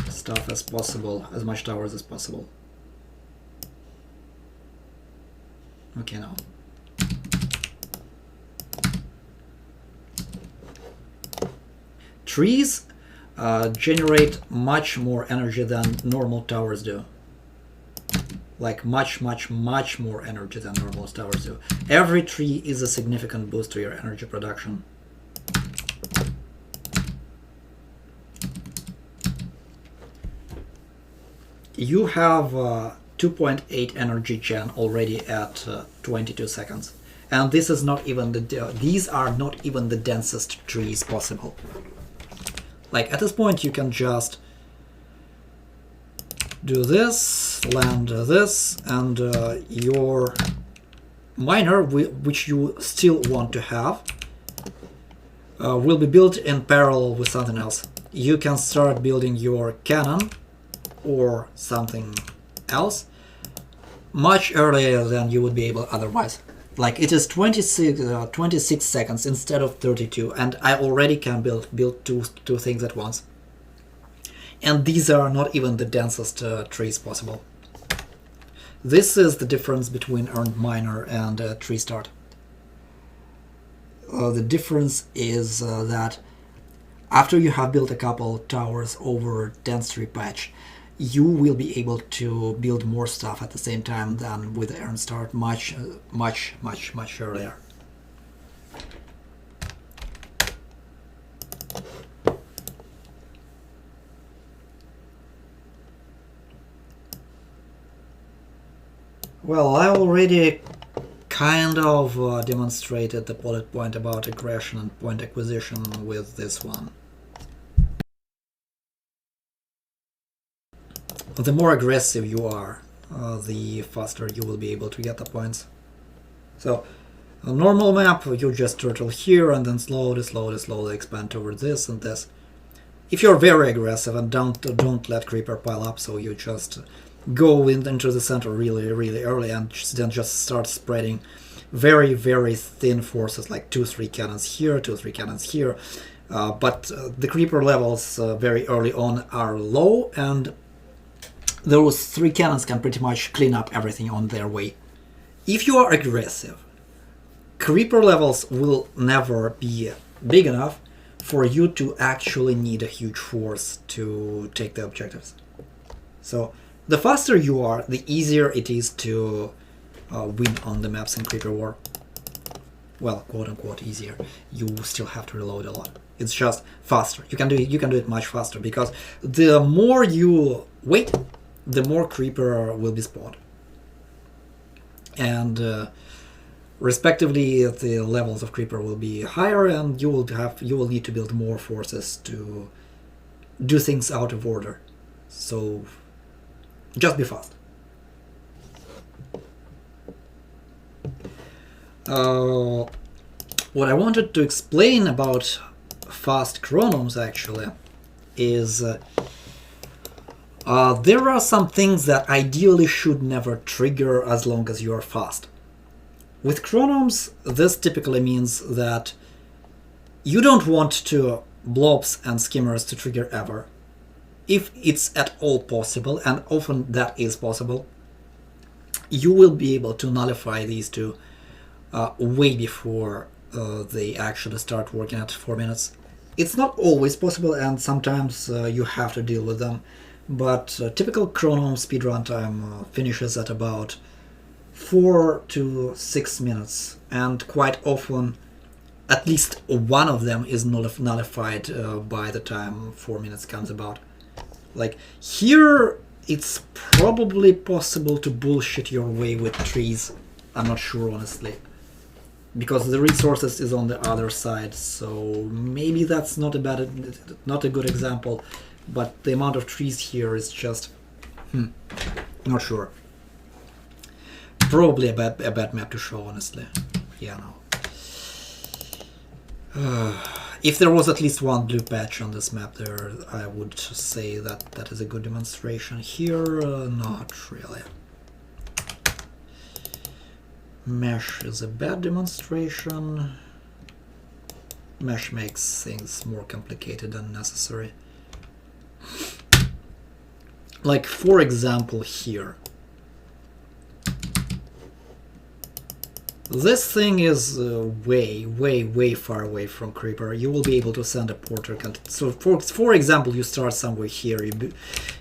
stuff as possible, as much towers as possible. Okay, now. Trees generate much more energy than normal towers do. Like much more energy than normal towers do. Every tree is a significant boost to your energy production. You have 2.8 energy gen already at 22 seconds, and this is not even these are not even the densest trees possible. Like at this point you can just do this, land this, and your miner, which you still want to have, will be built in parallel with something else. You can start building your cannon or something else much earlier than you would be able otherwise. Like it is 26 seconds instead of 32, and I already can build two things at once. And these are not even the densest trees possible. This is the difference between earned miner and tree start. The difference is that after you have built a couple towers over dense tree patch, you will be able to build more stuff at the same time than with the earned start much earlier. Well, I already kind of demonstrated the bullet point about aggression and point acquisition with this one. The more aggressive you are, the faster you will be able to get the points. So, a normal map, you just turtle here and then slowly expand toward this and this. If you're very aggressive and don't let creeper pile up, so you just go into the center really early and then just start spreading very thin forces, like 2-3 cannons here, 2-3 cannons here. But the creeper levels very early on are low, and those 3 cannons can pretty much clean up everything on their way. If you are aggressive, creeper levels will never be big enough for you to actually need a huge force to take the objectives. So the faster you are, the easier it is to win on the maps in Creeper War. Well, quote unquote easier. You still have to reload a lot. It's just faster. You can do it much faster, because the more you wait, the more creeper will be spawned. And respectively, the levels of creeper will be higher, and you will need to build more forces to do things out of order. So just be fast. What I wanted to explain about fast chronomes actually is there are some things that ideally should never trigger as long as you are fast. With chronomes, this typically means that you don't want to blobs and skimmers to trigger ever. If it's at all possible, and often that is possible, you will be able to nullify these two way before they actually start working at 4 minutes. It's not always possible, and sometimes you have to deal with them, but typical chronome speedrun time finishes at about 4 to 6 minutes, and quite often at least one of them is nullified by the time 4 minutes comes about. Like here, it's probably possible to bullshit your way with trees. I'm not sure, honestly, because the resources is on the other side, so maybe that's not a good example. But the amount of trees here is just not sure. Probably a bad map to show, honestly. Yeah, no. If there was at least one blue patch on this map there, I would say that that is a good demonstration. Here, not really. Mesh is a bad demonstration. Mesh makes things more complicated than necessary. Like, for example, here. This thing is way far away from creeper. You will be able to send a porter. So, for example, you start somewhere here.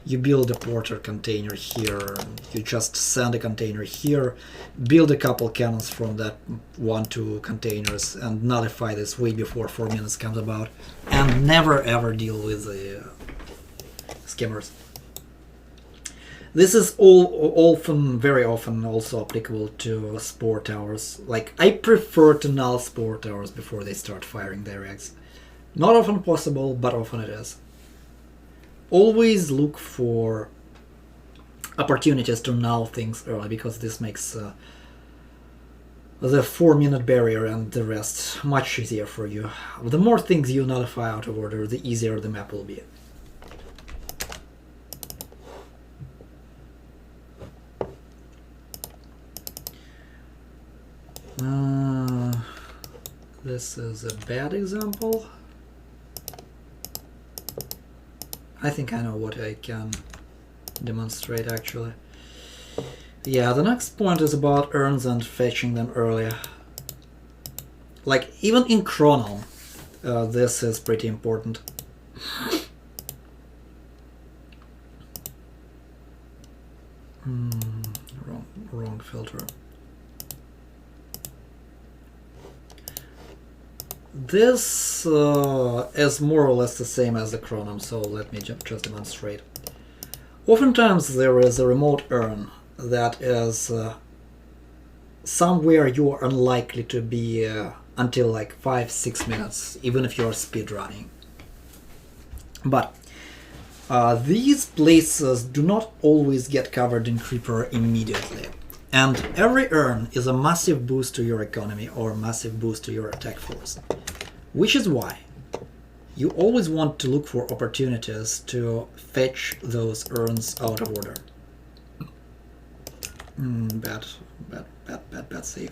You build a porter container here. You just send a container here. Build a couple cannons from that 1-2 containers and nullify this way before 4 minutes comes about. And never ever deal with the skimmers. This is very often also applicable to spore towers. Like, I prefer to null spore towers before they start firing their eggs. Not often possible, but often it is. Always look for opportunities to null things early, because this makes the 4-minute barrier and the rest much easier for you. The more things you nullify out of order, the easier the map will be. This is a bad example. I think I know what I can demonstrate actually. Yeah, the next point is about urns and fetching them earlier. Like, even in Chrono, this is pretty important. Wrong filter. This is more or less the same as the Chronom, so let me just demonstrate. Oftentimes there is a remote urn that is somewhere you are unlikely to be until like 5-6 minutes, even if you're speedrunning. But these places do not always get covered in Creeper immediately. And every urn is a massive boost to your economy or massive boost to your attack force. Which is why you always want to look for opportunities to fetch those urns out of order. Bad save.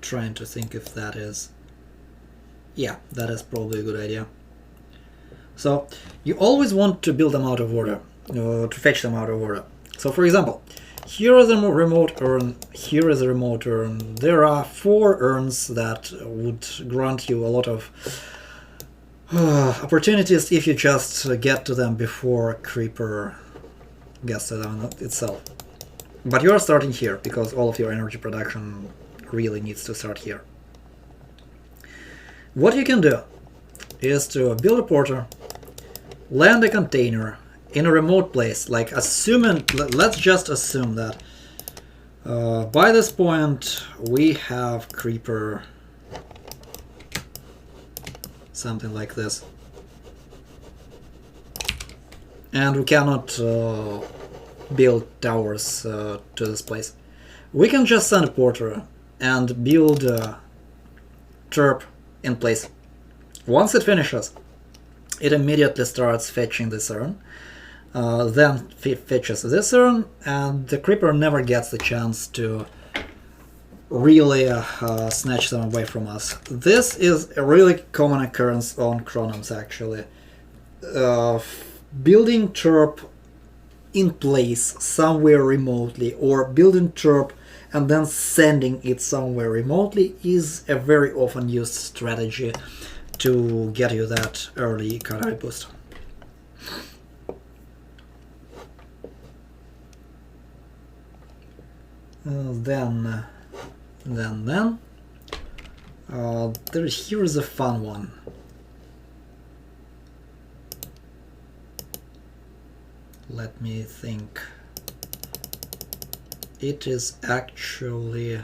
Trying to think if that is... Yeah, that is probably a good idea. So, you always want to build them out of order, to fetch them out of order. So, for example, here is a remote urn, here is a remote urn. There are 4 urns that would grant you a lot of opportunities if you just get to them before Creeper gets to them itself. But you are starting here, because all of your energy production really needs to start here. What you can do is to build a porter, land a container in a remote place, like assuming, let's just assume that by this point we have Creeper, something like this, and we cannot build towers to this place. We can just send a porter and build a Terp in place. Once it finishes, it immediately starts fetching this urn, then fetches this urn, and the Creeper never gets the chance to really snatch them away from us. This is a really common occurrence on Chronoms actually. Building Terp in place somewhere remotely, or building Terp and then sending it somewhere remotely, is a very often used strategy to get you that early economy boost. Here is a fun one. Let me think. It is actually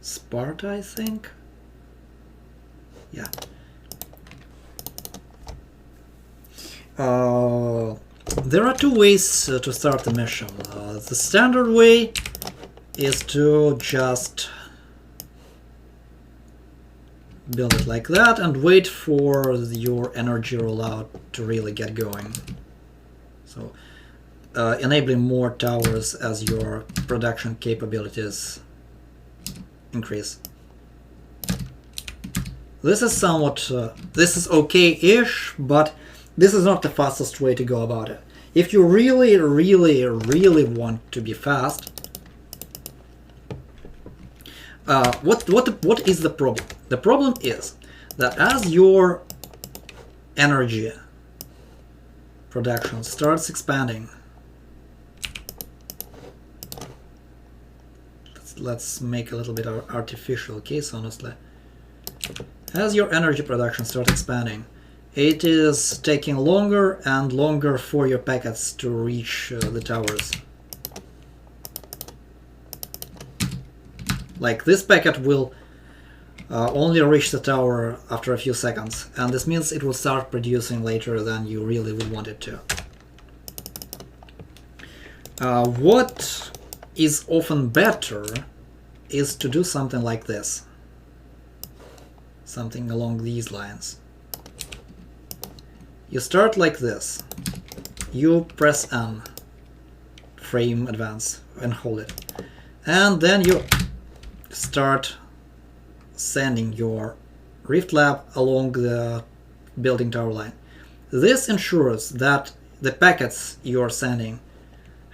Sparta, I think. Yeah. There are 2 ways to start the mission. The standard way is to just build it like that and wait for your energy rollout to really get going. So, enabling more towers as your production capabilities increase. This is somewhat, this is okay-ish, but this is not the fastest way to go about it. If you really, really, really want to be fast, what is the problem? The problem is that as your energy production starts expanding, let's make a little bit of artificial case, honestly. As your energy production starts expanding, it is taking longer and longer for your packets to reach the towers. Like, this packet will only reach the tower after a few seconds, and this means it will start producing later than you really would want it to. What is often better is to do something like this. Something along these lines. You start like this. You press N frame advance and hold it. And then you start sending your Rift Lab along the building tower line. This ensures that the packets you're sending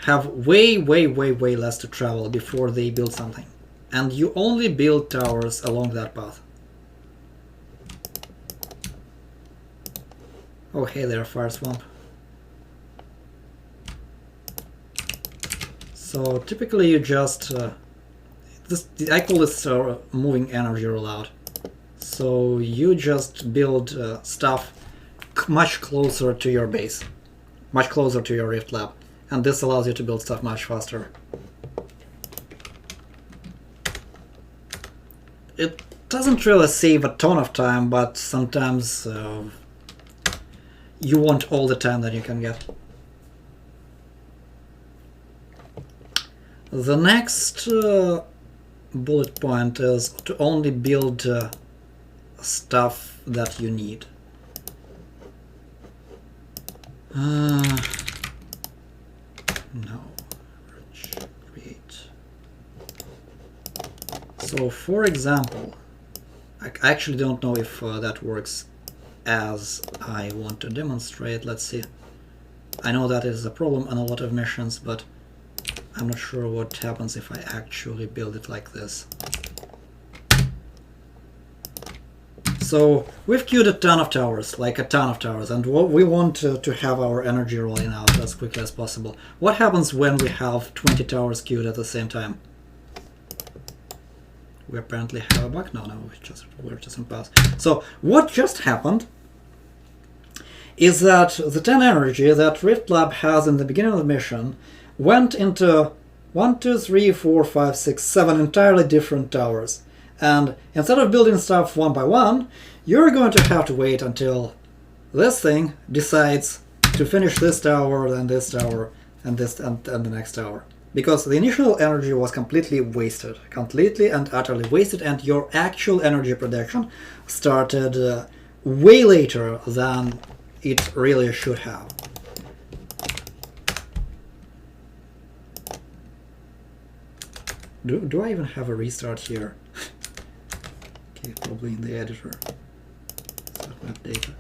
have way less to travel before they build something. And you only build towers along that path. Oh hey there, fireswamp. So typically you just I call this moving energy rollout. So you just build stuff much closer to your base, much closer to your Rift Lab, and this allows you to build stuff much faster. It doesn't really save a ton of time, but sometimes you want all the time that you can get. The next bullet point is to only build stuff that you need. No. Create. So, for example, I actually don't know if that works as I want to demonstrate. Let's see. I know that is a problem on a lot of missions, but I'm not sure what happens if I actually build it like this. So we've queued a ton of towers, like a ton of towers, and we want to have our energy rolling out as quickly as possible. What happens when we have 20 towers queued at the same time? We apparently have a bug. No, we're just in pass. So what just happened is that the 10 energy that Rift Lab has in the beginning of the mission went into 1, 2, 3, 4, 5, 6, 7 entirely different towers. And instead of building stuff one by one, you're going to have to wait until this thing decides to finish this tower, then this tower, and this and the next tower. Because the initial energy was completely wasted, completely and utterly wasted, and your actual energy production started way later than it really should have. Do I even have a restart here? Okay, probably in the editor. Start map data.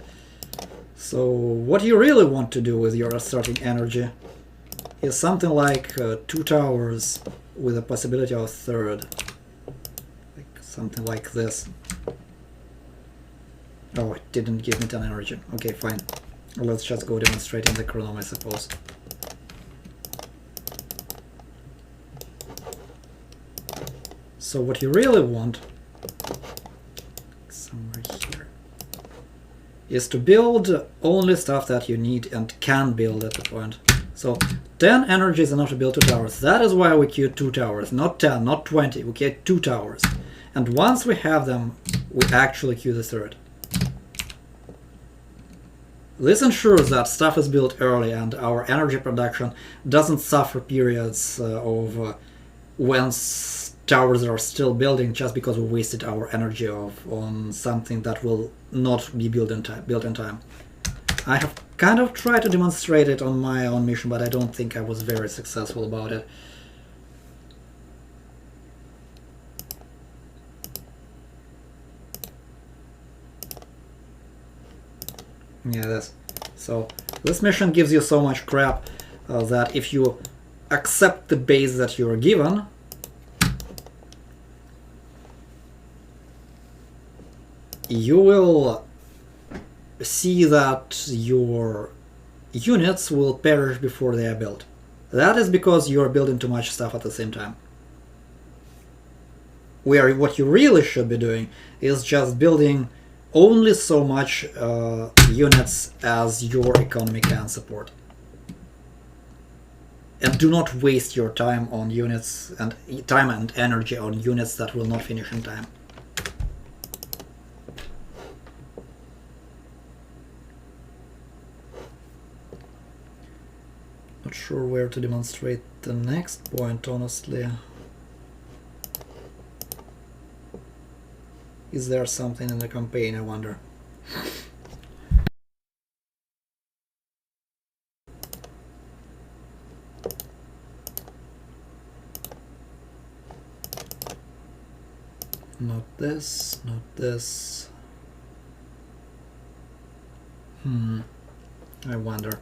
So what you really want to do with your starting energy is something like 2 towers with a possibility of a third. Like something like this. Oh, it didn't give me 10 energy. Okay, fine. Let's just go demonstrate in the chronom, I suppose. So what you really want, somewhere here, is to build only stuff that you need and can build at the point. So 10 energy is enough to build 2 towers. That is why we queued 2 towers, not 10, not 20. We queued 2 towers. And once we have them, we actually queue the third. This ensures that stuff is built early and our energy production doesn't suffer periods of when towers are still building just because we wasted our energy on something that will not be built in time. I have kind of tried to demonstrate it on my own mission, but I don't think I was very successful about it. Yeah, so this mission gives you so much crap that if you accept the base that you're given, you will see that your units will perish before they are built. That is because you are building too much stuff at the same time. What you really should be doing is just building only so much units as your economy can support. And do not waste your time on units and time and energy on units that will not finish in time. Not sure where to demonstrate the next point, honestly. Is there something in the campaign, I wonder? Not this, not this. I wonder.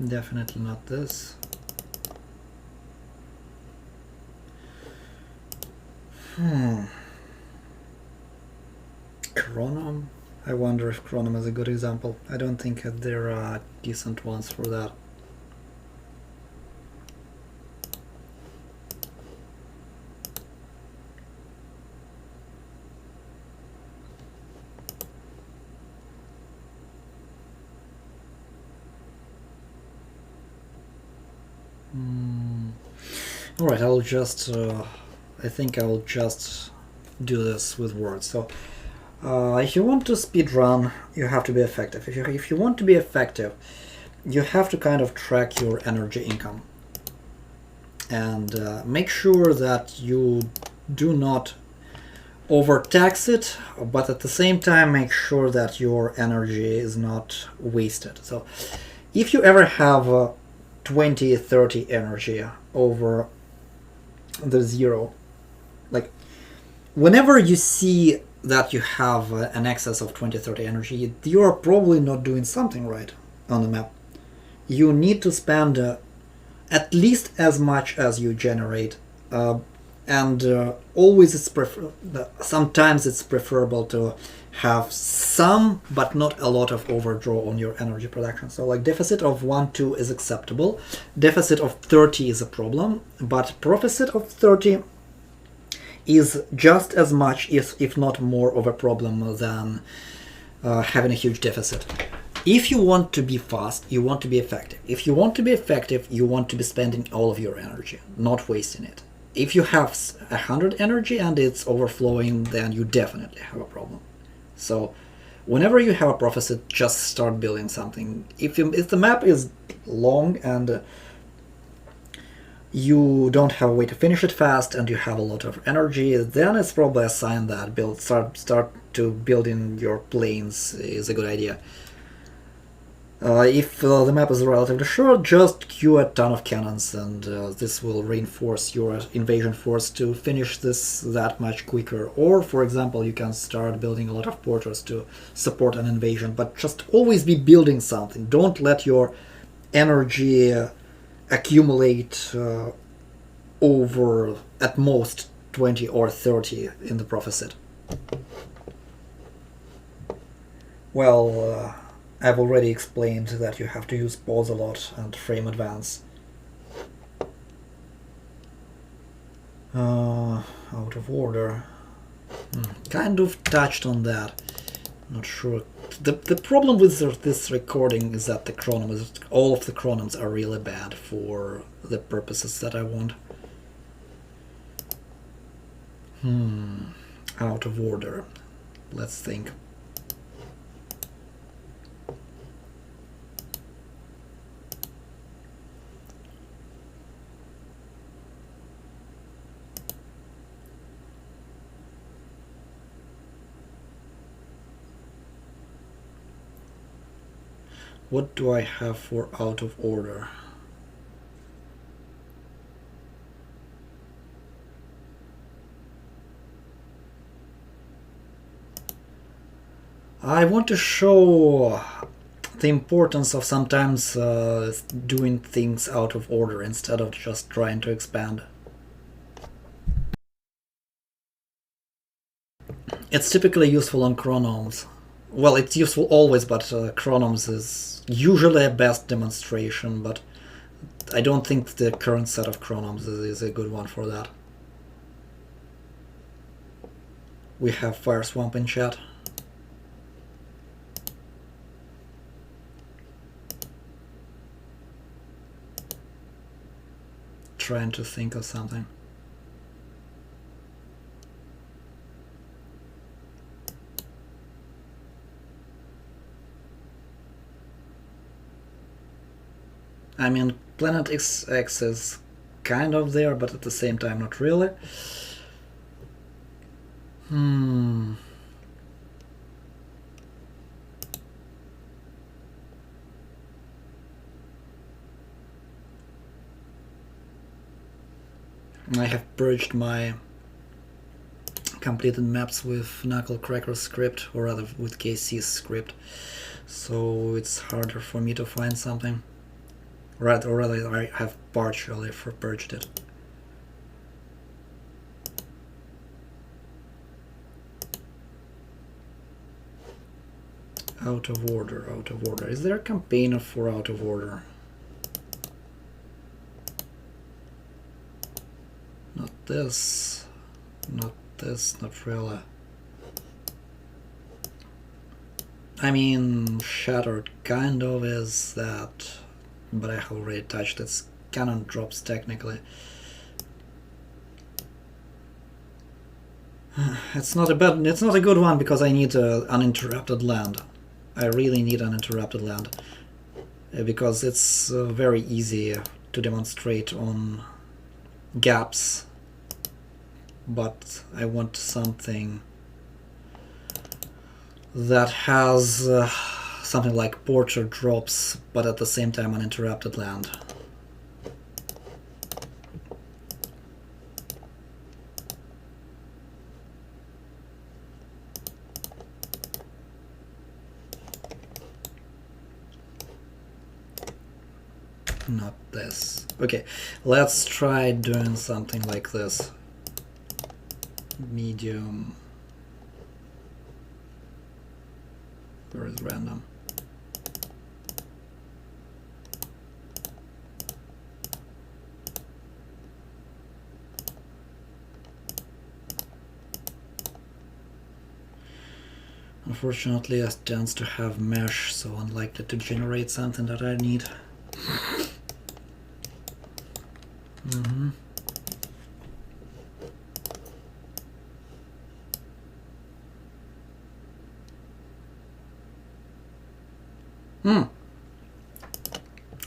Definitely not this. Chronom? I wonder if Chronom is a good example. I don't think there are decent ones for that. Alright, I'll just, I think I'll just do this with words. So, if you want to speedrun, you have to be effective. If you want to be effective, you have to kind of track your energy income. And make sure that you do not overtax it, but at the same time make sure that your energy is not wasted. So, if you ever have 20, 30 energy over the zero, like whenever you see that you have an excess of 20, 30 energy, you are probably not doing something right on the map. You need to spend at least as much as you generate, and always sometimes it's preferable to have some but not a lot of overdraw on your energy production. So like deficit of 1, 2 is acceptable, deficit of 30 is a problem, but profit of 30 is just as much, if not more of a problem than having a huge deficit. If you want to be fast, you want to be effective. If you want to be effective, you want to be spending all of your energy, not wasting it. If you have 100 energy and it's overflowing, then you definitely have a problem. So whenever you have a profit, just start building something. If the map is long and you don't have a way to finish it fast and you have a lot of energy, then it's probably a sign that start to building your planes is a good idea. If the map is relatively short, just queue a ton of cannons, and this will reinforce your invasion force to finish this that much quicker. Or, for example, you can start building a lot of porters to support an invasion, but just always be building something. Don't let your energy accumulate over at most 20 or 30 in the profit. Well, I've already explained that you have to use pause a lot and frame advance. Out of order. Kind of touched on that. Not sure. The problem with this recording is that all of the chronoms are really bad for the purposes that I want. Out of order. Let's think. What do I have for out of order? I want to show the importance of sometimes doing things out of order instead of just trying to expand. It's typically useful on chronomes. Well, it's useful always, but chronomes is usually a best demonstration, but I don't think the current set of chronomes is a good one for that. We have fireswamp in chat. Trying to think of something. I mean, Planet X is kind of there, but at the same time not really. I have purged my completed maps with Knucklecracker's script, or rather with KC's script, so it's harder for me to find something. Right, or rather I have partially purged it. Out of order, out of order. Is there a campaigner for out of order? Not this, not this, not really. I mean, Shattered kind of is that, but I have already touched its cannon drops technically. It's not a good one because I need uninterrupted land. I really need uninterrupted land because it's very easy to demonstrate on gaps, but I want something that has something like portrait drops, but at the same time uninterrupted land. Not this. Okay, let's try doing something like this. Medium. Where is random? Unfortunately, it tends to have mesh, so unlikely to generate something that I need.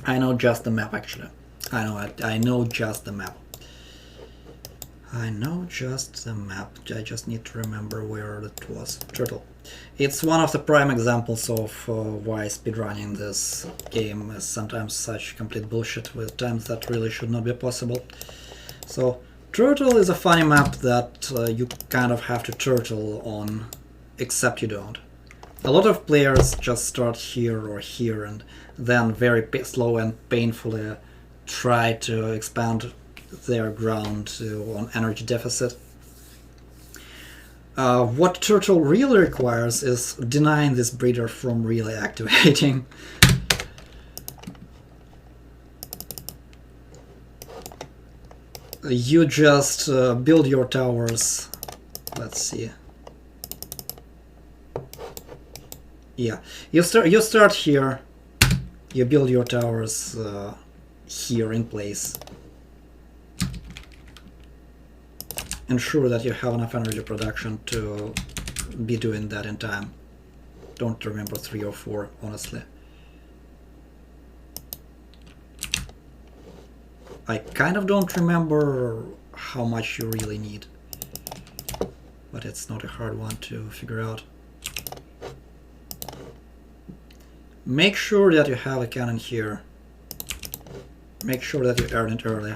I know just the map actually. I know just the map. I know just the map. I just need to remember where it was. Turtle. It's one of the prime examples of why speedrunning this game is sometimes such complete bullshit with times that really should not be possible. So, Turtle is a funny map that you kind of have to turtle on, except you don't. A lot of players just start here or here and then very slow and painfully try to expand their ground on energy deficit. What Turtle really requires is denying this breeder from really activating. You just build your towers. Let's see. Yeah, you start here. You build your towers here in place. Ensure that you have enough energy production to be doing that in time. Don't remember 3 or 4, honestly. I kind of don't remember how much you really need, but it's not a hard one to figure out. Make sure that you have a cannon here. Make sure that you earn it early.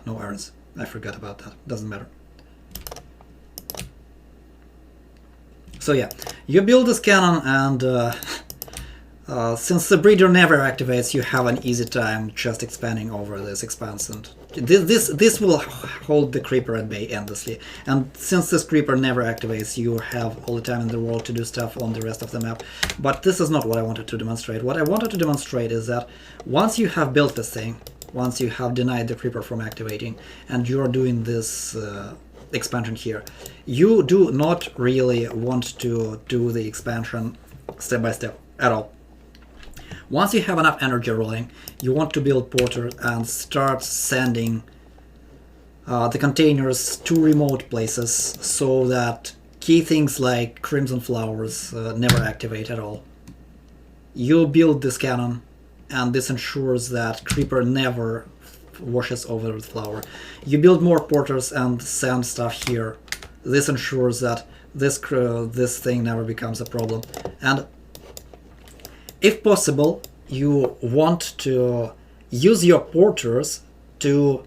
No errands. I forgot about that. Doesn't matter. So yeah, you build this cannon and since the breeder never activates, you have an easy time just expanding over this expansion. This will hold the creeper at bay endlessly, and since this creeper never activates, you have all the time in the world to do stuff on the rest of the map. But this is not what I wanted to demonstrate. What I wanted to demonstrate is that once you have built this thing, once you have denied the creeper from activating, and you're doing this expansion here, you do not really want to do the expansion step by step at all. Once you have enough energy rolling, you want to build porter and start sending the containers to remote places so that key things like crimson flowers never activate at all. You build this cannon, and this ensures that creeper never washes over the flower. You build more porters and send stuff here. This ensures that this thing never becomes a problem. And if possible, you want to use your porters to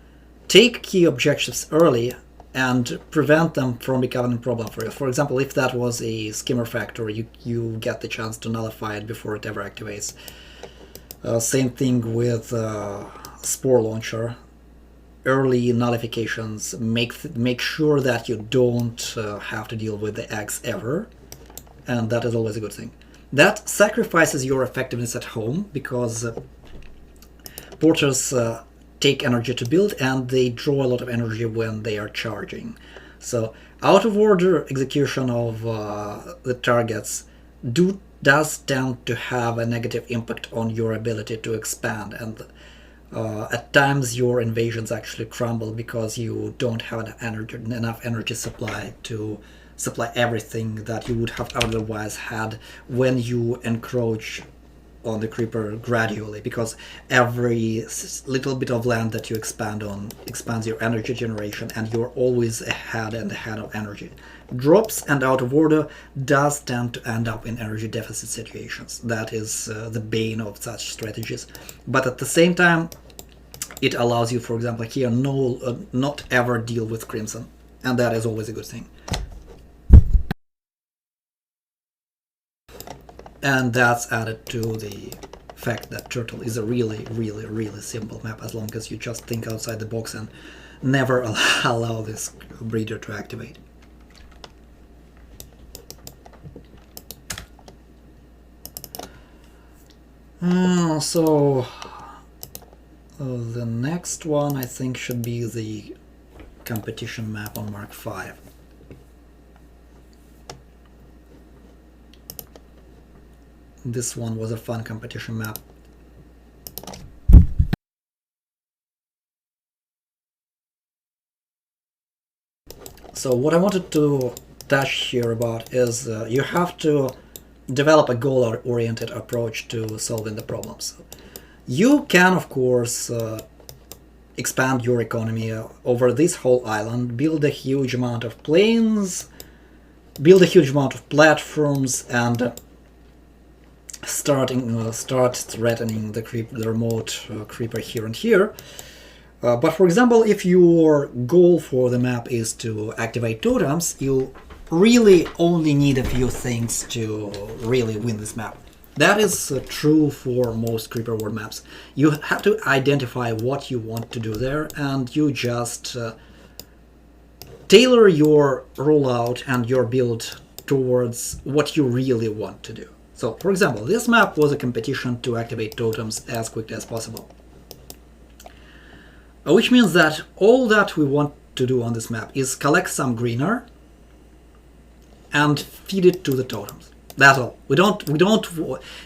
take key objectives early and prevent them from becoming a problem for you. For example, if that was a skimmer factory, you get the chance to nullify it before it ever activates. Same thing with Spore Launcher. Early nullifications make sure that you don't have to deal with the eggs ever, and that is always a good thing. That sacrifices your effectiveness at home, because porters take energy to build and they draw a lot of energy when they are charging. So out of order execution of the targets does tend to have a negative impact on your ability to expand, and at times your invasions actually crumble because you don't have enough energy supply to supply everything that you would have otherwise had when you encroach on the creeper gradually, because every little bit of land that you expand on expands your energy generation, and you're always ahead of energy. Drops and out of order does tend to end up in energy deficit situations. That is the bane of such strategies. But at the same time, it allows you, for example, here, not ever deal with Crimson, and that is always a good thing. And that's added to the fact that Turtle is a really, really, really simple map, as long as you just think outside the box and never allow this breeder to activate. The next one I think should be the competition map on Mark V. This one was a fun competition map. So what I wanted to touch here about is you have to develop a goal-oriented approach to solving the problems. You can, of course, expand your economy over this whole island, build a huge amount of planes, build a huge amount of platforms, and start threatening the remote creeper here and here. But for example, if your goal for the map is to activate totems, you really only need a few things to really win this map. That is true for most creeper world maps. You have to identify what you want to do there, and you just tailor your rollout and your build towards what you really want to do. So, for example, this map was a competition to activate totems as quickly as possible. Which means that all that we want to do on this map is collect some greener and feed it to the totems. That's all.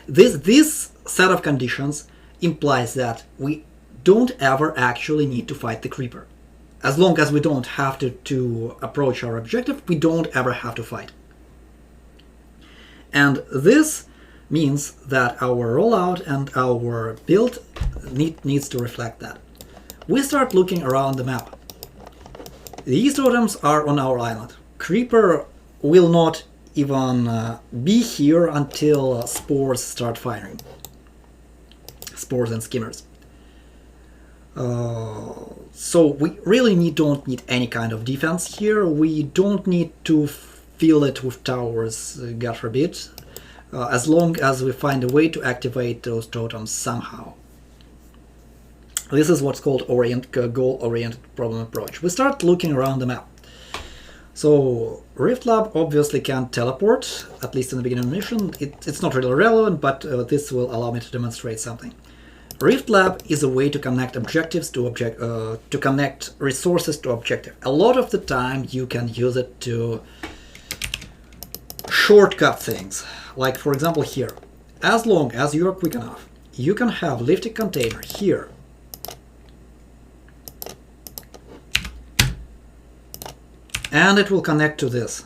This set of conditions implies that we don't ever actually need to fight the creeper. As long as we don't have to approach our objective, we don't ever have to fight. And this means that our rollout and our build needs to reflect that. We start looking around the map. These totems are on our island. Creeper will not even be here until spores start firing. Spores and skimmers. So we really don't need any kind of defense here. We don't need to fill it with towers, God forbid, as long as we find a way to activate those totems somehow. This is what's called goal-oriented problem approach. We start looking around the map. So Rift Lab obviously can teleport, at least in the beginning of the mission. It's not really relevant, but this will allow me to demonstrate something. Rift Lab is a way to connect objectives to connect resources to objective. A lot of the time you can use it to shortcut things. Like for example here, as long as you are quick enough, you can have lifting container here. And it will connect to this.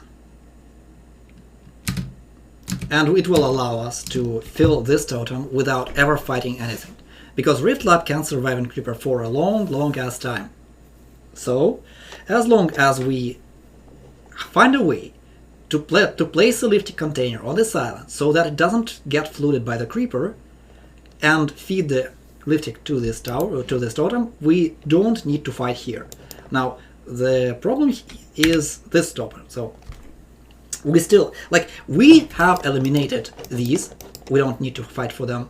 And it will allow us to fill this totem without ever fighting anything. because Rift Lab can survive in Creeper for a long ass time. So, as long as we find a way to place a lifting container on this island so that it doesn't get flooded by the Creeper, and feed the lifting to this tower, to this totem, we don't need to fight here. Now, the problem is this totem. So we still, like, we have eliminated these. We don't need to fight for them.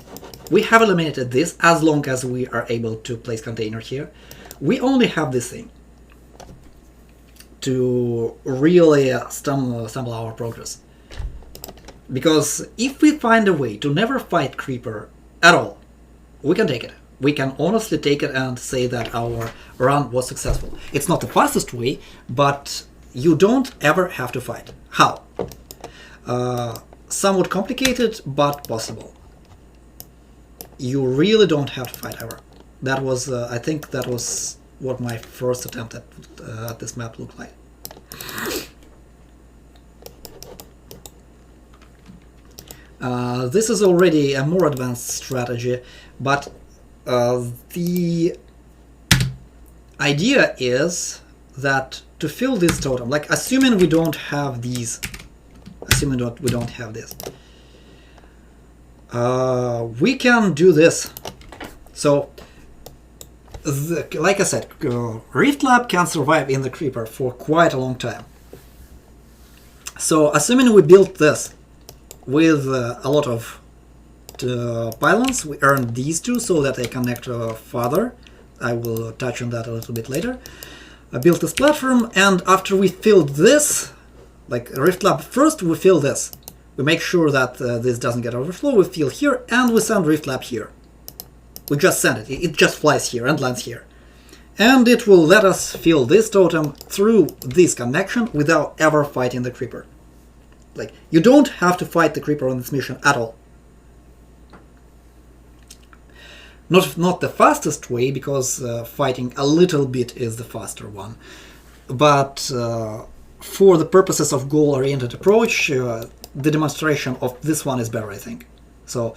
We have eliminated this as long as we are able to place container here. We only have this thing to really stumble our progress. Because if we find a way to never fight Creeper at all, we can take it. We can honestly take it and say that our run was successful. It's not the fastest way, but you don't ever have to fight. How? Somewhat complicated, but possible. You really don't have to fight ever. That was, I think that was what my first attempt at this map looked like. This is already a more advanced strategy, but the idea is that to fill this totem, like assuming we don't have these, we don't have this, we can do this. So, like I said, Rift Lab can survive in the Creeper for quite a long time. So, assuming we built this with a lot of pylons, we earn these two so that they connect further. I will touch on that a little bit later. I built this platform, and after we filled this, like Rift Lab, first we fill this. We make sure that this doesn't get overflow, we fill here, and we send Rift Lab here. We just send it, it just flies here and lands here. And it will let us fill this totem through this connection without ever fighting the Creeper. Like, you don't have to fight the Creeper on this mission at all. Not the fastest way, because fighting a little bit is the faster one. But for the purposes of goal-oriented approach, the demonstration of this one is better, I think. So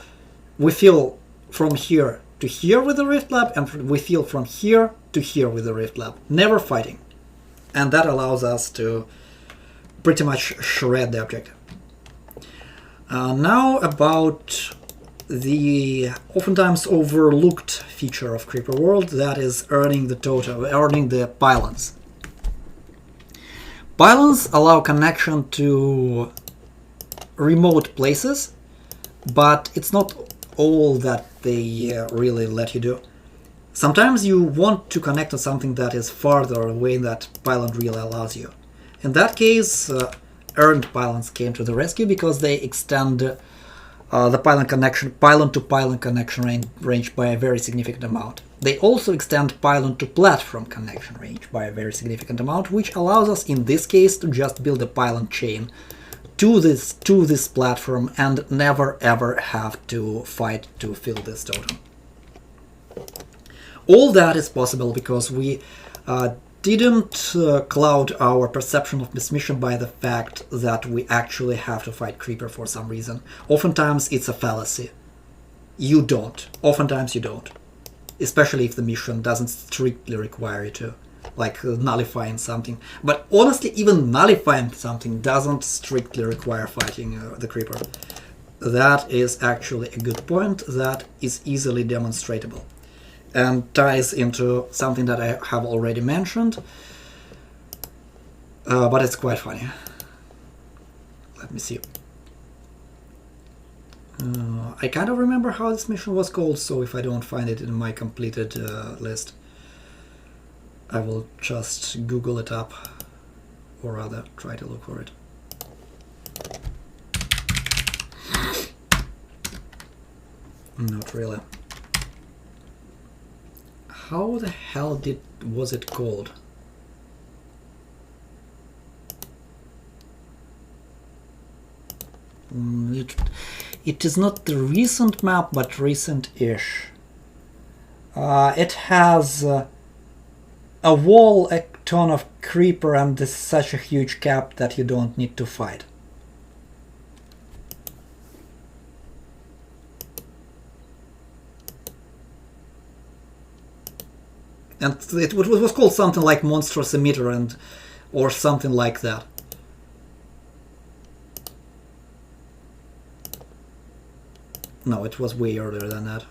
we fill from here to here with the Rift Lab, and we fill from here to here with the Rift Lab, never fighting. And that allows us to pretty much shred the objective. Now about the oftentimes overlooked feature of Creeper World, that is earning the totem, earning the pylons. Pylons allow connection to remote places, but it's not all that they really let you do. Sometimes you want to connect to something that is farther away that pylon really allows you. In that case, earned pylons came to the rescue because they extend the pylon to pylon connection range by a very significant amount. They also extend pylon to platform connection range by a very significant amount, which allows us in this case to just build a pylon chain to this platform and never ever have to fight to fill this totem. All that is possible because we didn't cloud our perception of this mission by the fact that we actually have to fight Creeper for some reason. Oftentimes it's a fallacy. You don't. Oftentimes you don't. Especially if the mission doesn't strictly require you to. Like nullifying something. But honestly, even nullifying something doesn't strictly require fighting the Creeper. That is actually a good point that is easily demonstratable. And ties into something that I have already mentioned, but it's quite funny. Let me see. I kind of remember how this mission was called, so if I don't find it in my completed list, I will just Google it up, or rather try to look for it. Not really. How the hell was it called? It is not the recent map, but recent-ish. It has a wall, a ton of Creeper, and this is such a huge cap that you don't need to fight. And it was called something like monstrous emitter or something like that. No, it was way earlier than that.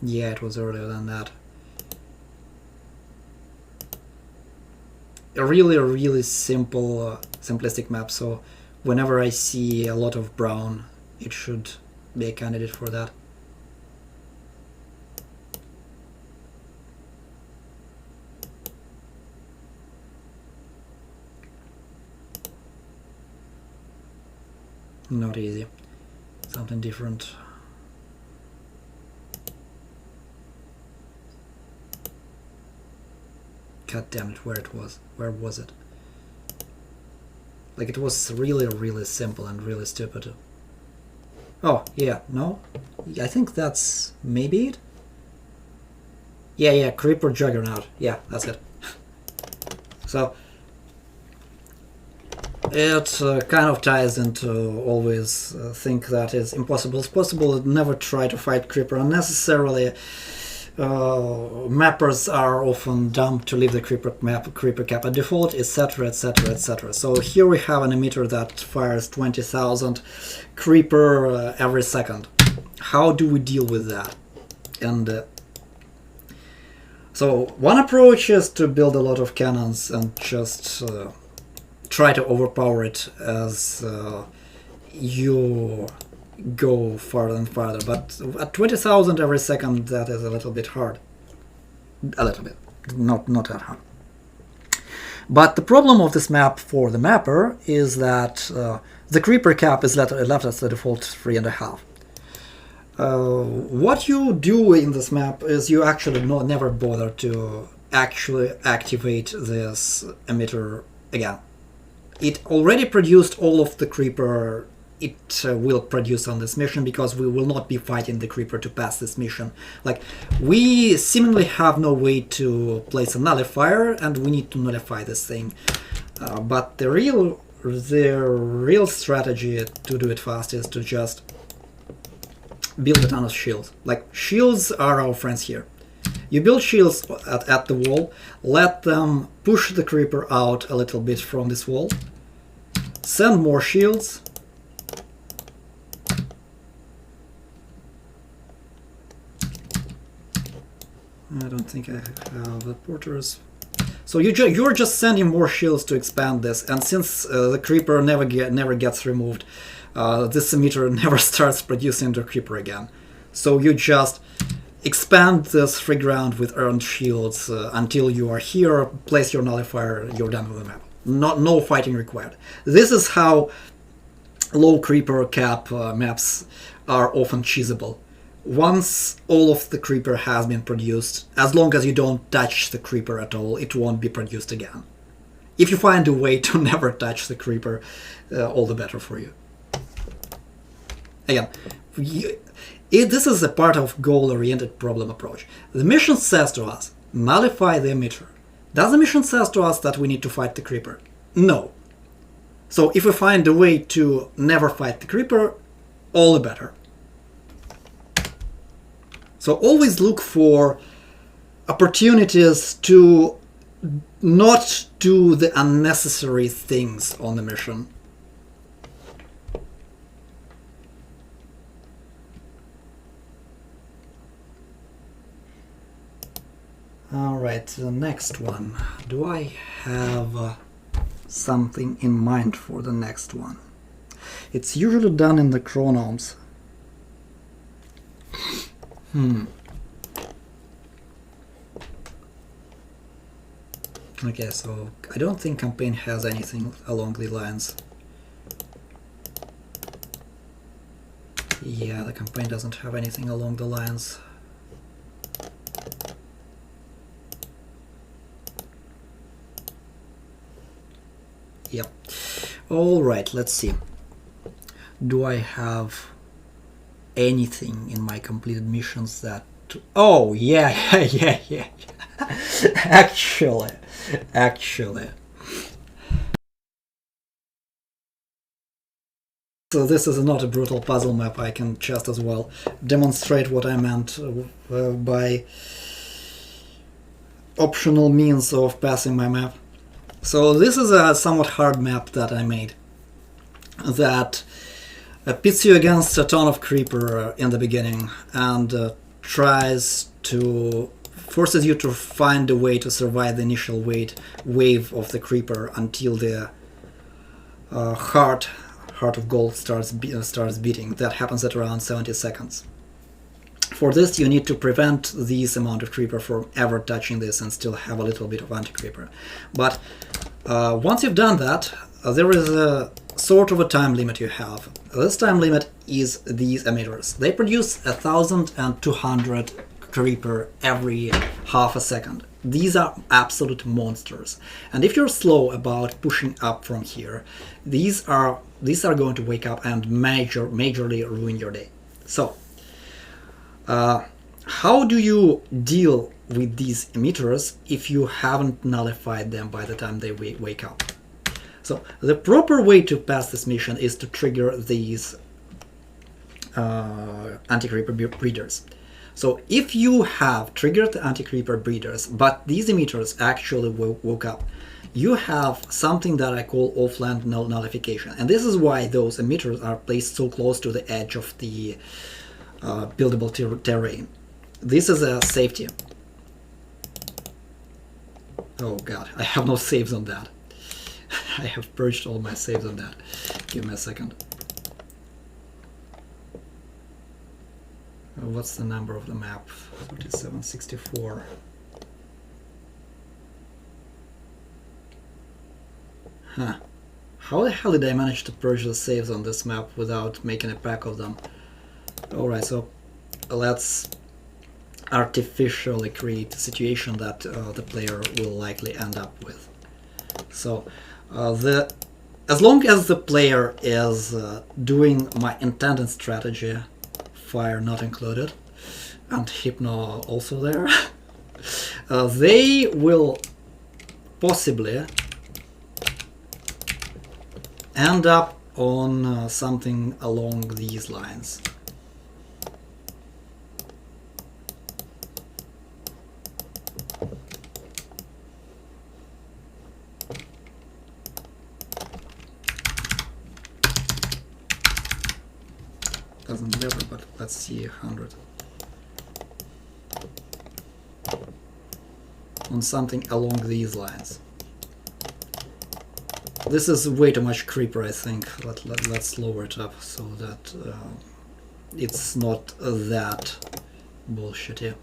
Yeah, it was earlier than that. A really simple, simplistic map, so whenever I see a lot of brown, it should be a candidate for that. Not easy. Something different. God damn it, where it was? Where was it? Like, it was really simple and really stupid. Oh, yeah, no? I think that's maybe it? Yeah, Creeper Juggernaut. Yeah, that's it. So, it kind of ties into always think that it's impossible. It's possible, never try to fight Creeper unnecessarily. Mappers are often dumb to leave the creeper cap at default, etc, etc, etc. So here we have an emitter that fires 20,000 creeper every second. How do we deal with that? And so one approach is to build a lot of cannons and just try to overpower it as you go farther and farther, but at 20,000 every second, that is a little bit hard. A little bit, not that hard. But the problem of this map for the mapper is that the creeper cap is left as the default 3.5. What you do in this map is you actually never bother to actually activate this emitter again. It already produced all of the creeper it will produce on this mission, because we will not be fighting the creeper to pass this mission. Like, we seemingly have no way to place a nullifier, and we need to nullify this thing. But the real strategy to do it fast is to just build a ton of shields. Like, shields are our friends here. You build shields at the wall, let them push the creeper out a little bit from this wall, send more shields. I don't think I have the porters. So you're just sending more shields to expand this, and since the creeper never gets removed, this emitter never starts producing the creeper again. So you just expand this free ground with earned shields until you are here, place your nullifier, you're done with the map. No fighting required. This is how low creeper cap maps are often cheesable. Once all of the creeper has been produced, as long as you don't touch the creeper at all, it won't be produced again. If you find a way to never touch the creeper, all the better for you. Again, this is a part of goal-oriented problem approach. The mission says to us, nullify the emitter. Does the mission says to us that we need to fight the creeper? No. So if we find a way to never fight the creeper, all the better. So always look for opportunities to not do the unnecessary things on the mission. Alright, the next one. Do I have something in mind for the next one? It's usually done in the chronomes. Okay, so I don't think campaign has anything along the lines. Yeah, the campaign doesn't have anything along the lines. Yep. Alright, let's see. Do I have anything in my completed missions that... Oh, yeah. Actually. this is not a brutal puzzle map, I can just as well demonstrate what I meant by optional means of passing my map. So this is a somewhat hard map that I made that pits you against a ton of creeper in the beginning and forces you to find a way to survive the initial wave of the creeper until the heart of gold starts beating. That happens at around 70 seconds. For this, you need to prevent this amount of creeper from ever touching this and still have a little bit of anti-creeper. But once you've done that, there is a sort of a time limit you have. This time limit is these emitters. They produce 1,200 creeper every half a second. These are absolute monsters. And if you're slow about pushing up from here, these are going to wake up and majorly ruin your day. So, how do you deal with these emitters if you haven't nullified them by the time they wake up? So the proper way to pass this mission is to trigger these anti-creeper breeders. So if you have triggered the anti-creeper breeders, but these emitters actually woke up, you have something that I call offland nullification. And this is why those emitters are placed so close to the edge of the buildable terrain. This is a safety. Oh god, I have no saves on that. I have purged all my saves on that. Give me a second. What's the number of the map? 3764. Huh. How the hell did I manage to purge the saves on this map without making a pack of them? Alright, so let's artificially create a situation that the player will likely end up with. So, as long as the player is doing my intended strategy, fire not included, and hypno also there, they will possibly end up on something along these lines. Doesn't matter, but let's see 100 on something along these lines. This is way too much creeper, I think. Let's lower it up so that it's not that bullshitty.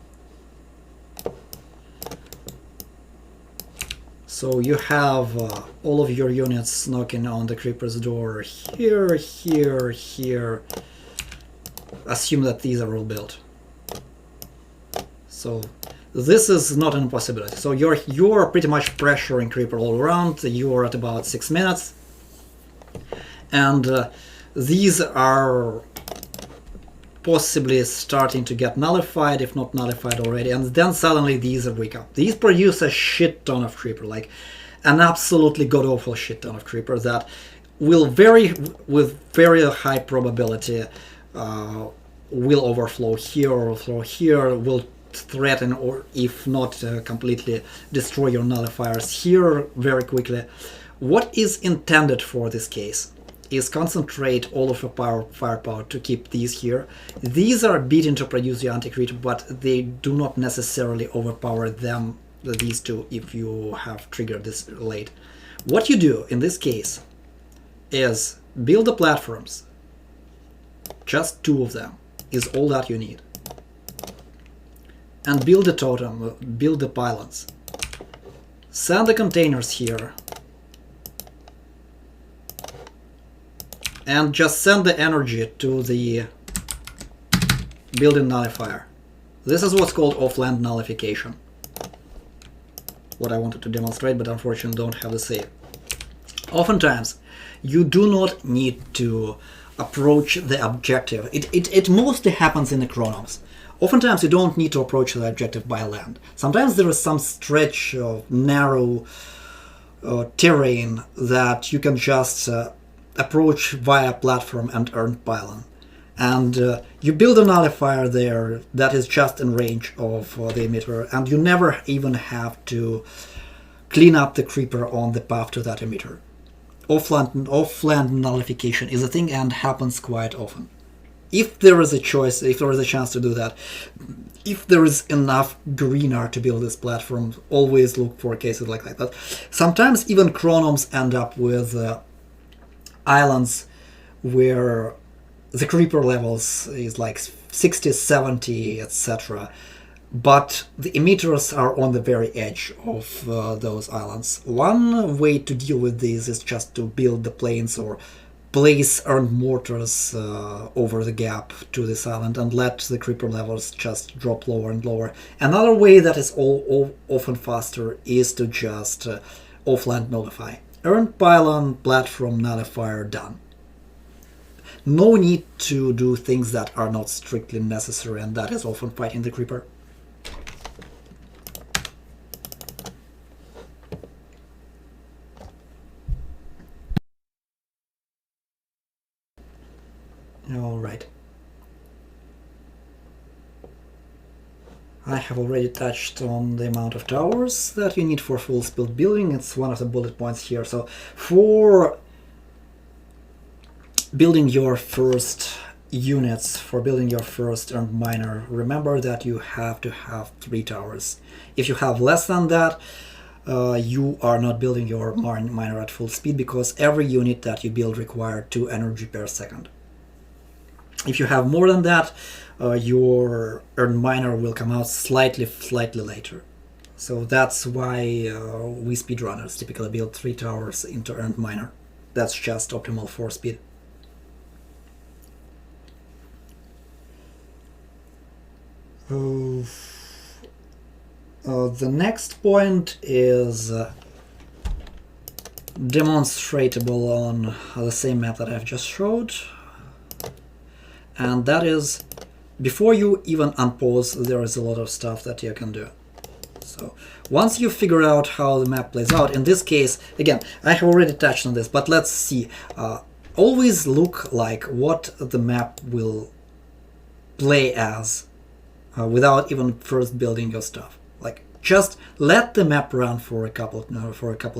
So you have all of your units knocking on the creeper's door here, here, here. Assume that these are all built. So this is not an impossibility. So you're pretty much pressuring creeper all around. You're at about 6 minutes, and these are possibly starting to get nullified, if not nullified already. And then suddenly these wake up. These produce a shit ton of creeper, like an absolutely god awful shit ton of creeper that will with very high probability will overflow here, will threaten or if not completely destroy your nullifiers here very quickly. What is intended for this case is concentrate all of your firepower to keep these here. These are beaten to produce your anti-creep, but they do not necessarily overpower them, these two, if you have triggered this late. What you do in this case is build the platforms. Just 2 of them is all that you need. And build the totem, build the pylons. Send the containers here. And just send the energy to the building nullifier. This is what's called offland nullification. What I wanted to demonstrate, but unfortunately don't have the save. Oftentimes, you do not need to approach the objective. It mostly happens in the chronos. Oftentimes you don't need to approach the objective by land. Sometimes there is some stretch of narrow terrain that you can just approach via platform and earned pylon. And you build a nullifier there that is just in range of the emitter, and you never even have to clean up the creeper on the path to that emitter. Offland nullification is a thing and happens quite often. If there is a choice, if there is a chance to do that, if there is enough greener to build this platform, always look for cases like that. Sometimes even chronomes end up with islands where the creeper levels is like 60, 70, etc. But the emitters are on the very edge of those islands. One way to deal with these is just to build the planes or place earned mortars over the gap to this island and let the creeper levels just drop lower and lower. Another way that is often faster is to just offland nullify. Earned pylon, platform, nullifier, done. No need to do things that are not strictly necessary, and that is often fighting the creeper. Alright. I have already touched on the amount of towers that you need for full speed building. It's one of the bullet points here. So for building your first units, for building your first earned miner, remember that you have to have 3 towers. If you have less than that, you are not building your miner at full speed, because every unit that you build requires 2 energy per second. If you have more than that, your earned miner will come out slightly later. So that's why we speedrunners typically build 3 towers into earned miner. That's just optimal for speed. The next point is demonstratable on the same map that I've just showed, and that is, before you even unpause, there is a lot of stuff that you can do. So once you figure out how the map plays out, in this case, again, I have already touched on this, but let's see. Always look like what the map will play as without even first building your stuff. Like, just let the map run for a couple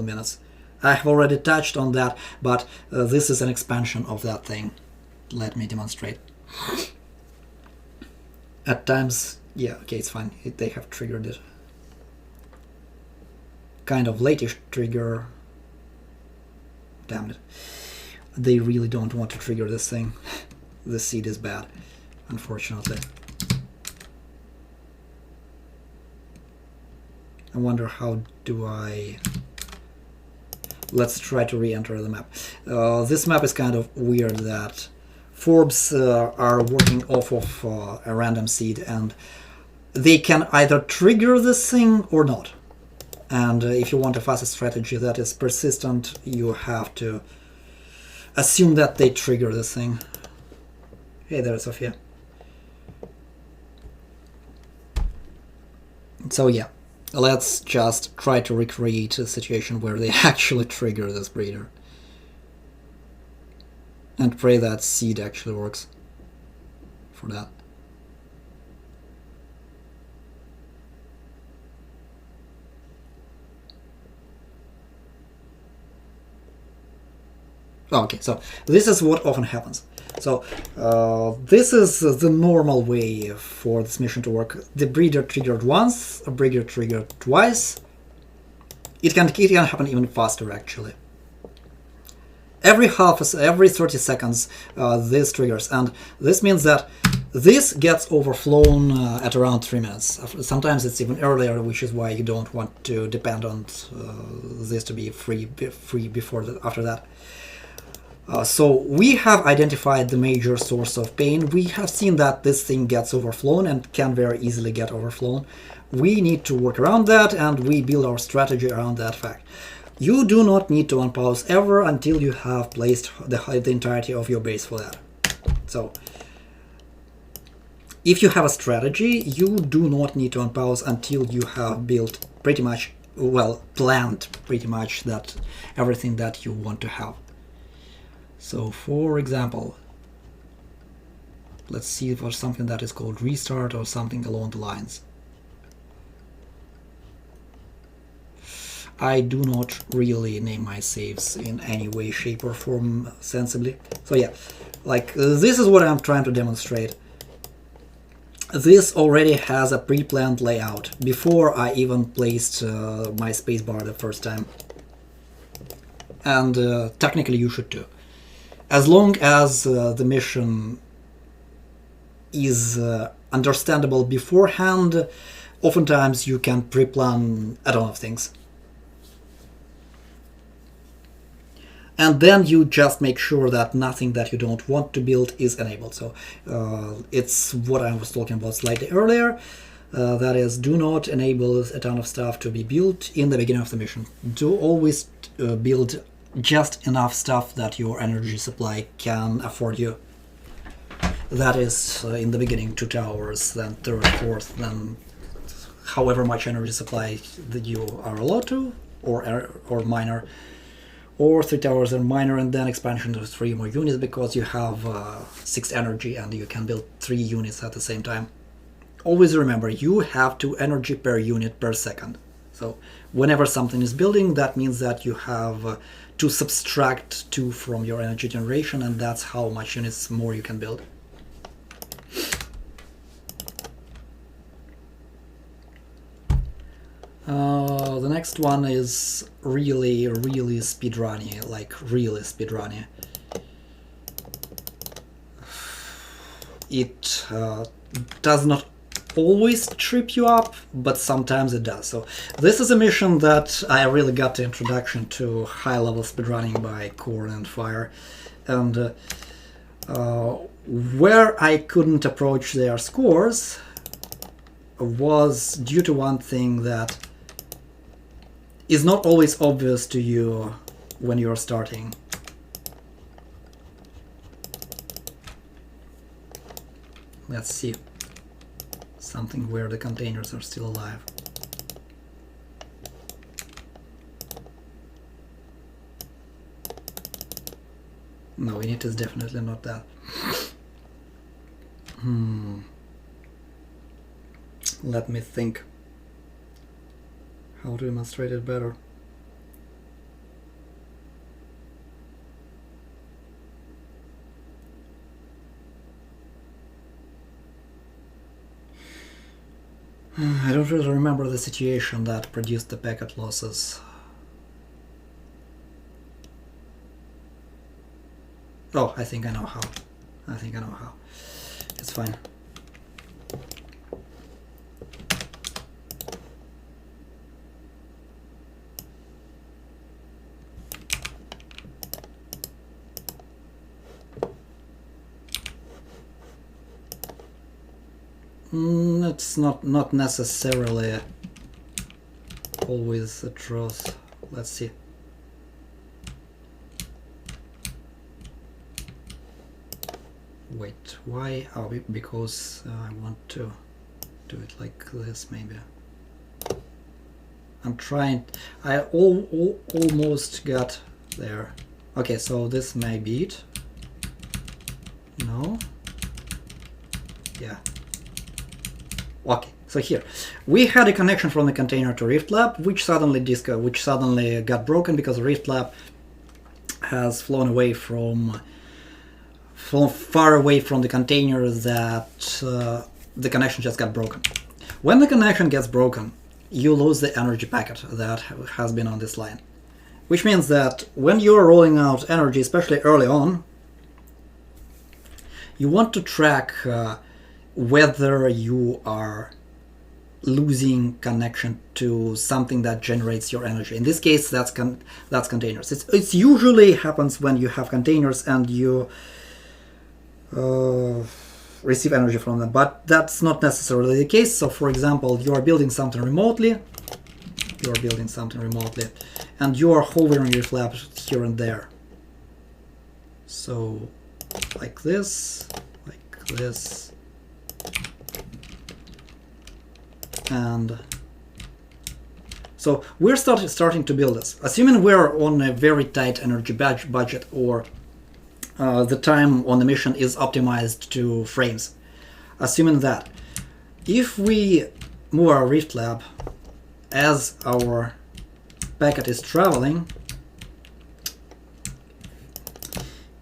minutes. I have already touched on that, but this is an expansion of that thing. Let me demonstrate. At times, yeah, okay, it's fine. They have triggered it. Kind of late-ish trigger. Damn it. They really don't want to trigger this thing. The seed is bad, unfortunately. I wonder how do I... Let's try to re-enter the map. This map is kind of weird that Forbes are working off of a random seed, and they can either trigger this thing or not. And if you want a fast strategy that is persistent, you have to assume that they trigger this thing. Hey there, Sophia. So yeah, let's just try to recreate a situation where they actually trigger this breeder. And pray that seed actually works for that. Okay, so this is what often happens. So this is the normal way for this mission to work. The breeder triggered once, a breeder triggered twice. It can happen even faster, actually. Every 30 seconds this triggers, and this means that this gets overflown at around 3 minutes. Sometimes it's even earlier, which is why you don't want to depend on this to be free after that. So we have identified the major source of pain. We have seen that this thing gets overflown and can very easily get overflown. We need to work around that, and we build our strategy around that fact. You do not need to unpause ever until you have placed the entirety of your base for that. So if you have a strategy, you do not need to unpause until you have built pretty much, well, planned pretty much that everything that you want to have. So for example, let's see for something that is called restart or something along the lines. I do not really name my saves in any way, shape or form sensibly. So yeah, like this is what I'm trying to demonstrate. This already has a pre-planned layout before I even placed my spacebar the first time. And technically you should too. As long as the mission is understandable beforehand, oftentimes you can pre-plan a ton of things. And then you just make sure that nothing that you don't want to build is enabled. So it's what I was talking about slightly earlier. That is, do not enable a ton of stuff to be built in the beginning of the mission. Do always build just enough stuff that your energy supply can afford you. That is, in the beginning, 2 towers, then 3rd, 4th, then however much energy supply that you are allowed to, or minor. Or 3 towers and minor, and then expansion to 3 more units because you have 6 energy and you can build 3 units at the same time. Always remember, you have 2 energy per unit per second. So whenever something is building, that means that you have to subtract 2 from your energy generation, and that's how much units more you can build. The next one is really speedrunny, like really speedrunny. It does not always trip you up, but sometimes it does. So this is a mission that I really got the introduction to high-level speedrunning by Core and Fire, and where I couldn't approach their scores was due to one thing that is not always obvious to you when you're starting. Let's see. Something where the containers are still alive. No, it is definitely not that. Let me think how to demonstrate it better. I don't really remember the situation that produced the packet losses. Oh, I think I know how. It's fine. It's not necessarily always the truth. Let's see. Wait, why? Oh, because I want to do it like this, maybe. I'm trying. I almost got there. Okay, so this may be it. No. Yeah. Okay, so here we had a connection from the container to Rift Lab, which suddenly got broken because Rift Lab has flown away from far away from the container that the connection just got broken. When the connection gets broken, you lose the energy packet that has been on this line, which means that when you're rolling out energy, especially early on, you want to track whether you are losing connection to something that generates your energy. In this case, that's containers. It usually happens when you have containers and you receive energy from them, but that's not necessarily the case. So, for example, you are building something remotely, and you are hovering your flaps here and there. So, like this. And so we're starting to build this. Assuming we're on a very tight energy budget, or the time on the mission is optimized to frames. Assuming that if we move our Rift Lab as our packet is traveling,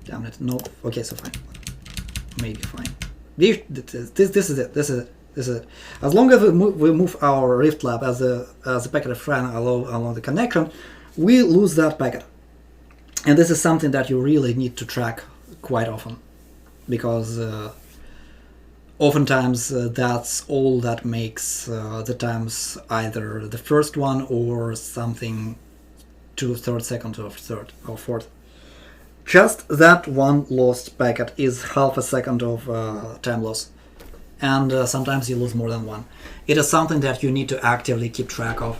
damn it, no, okay, so fine, maybe fine. This is it. As long as we move our Rift Lab as the packet is flying along the connection, we lose that packet. And this is something that you really need to track quite often, because oftentimes that's all that makes the times either the first one or something to third, second, or third or fourth. Just that one lost packet is half a second of time loss, and sometimes you lose more than one. It is something that you need to actively keep track of,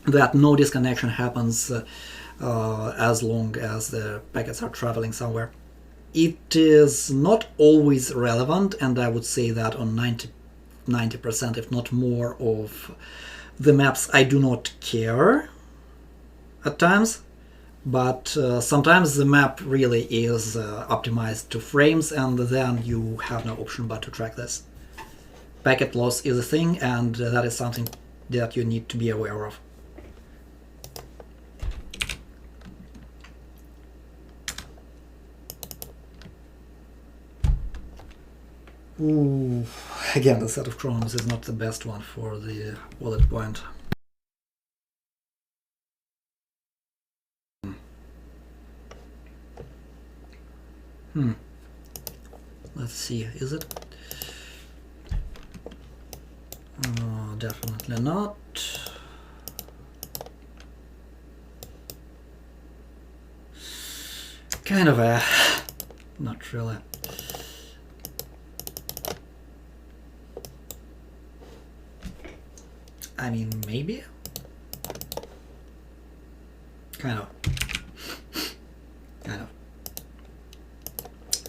that no disconnection happens as long as the packets are traveling somewhere. It is not always relevant, and I would say that on 90%, if not more, of the maps I do not care at times, but sometimes the map really is optimized to frames, and then you have no option but to track this. Packet loss is a thing, and that is something that you need to be aware of. Ooh, again, the set of chromes is not the best one for the bullet point. Let's see, is it? Definitely not. Kind of a... not really. I mean, maybe? Kind of. Kind of.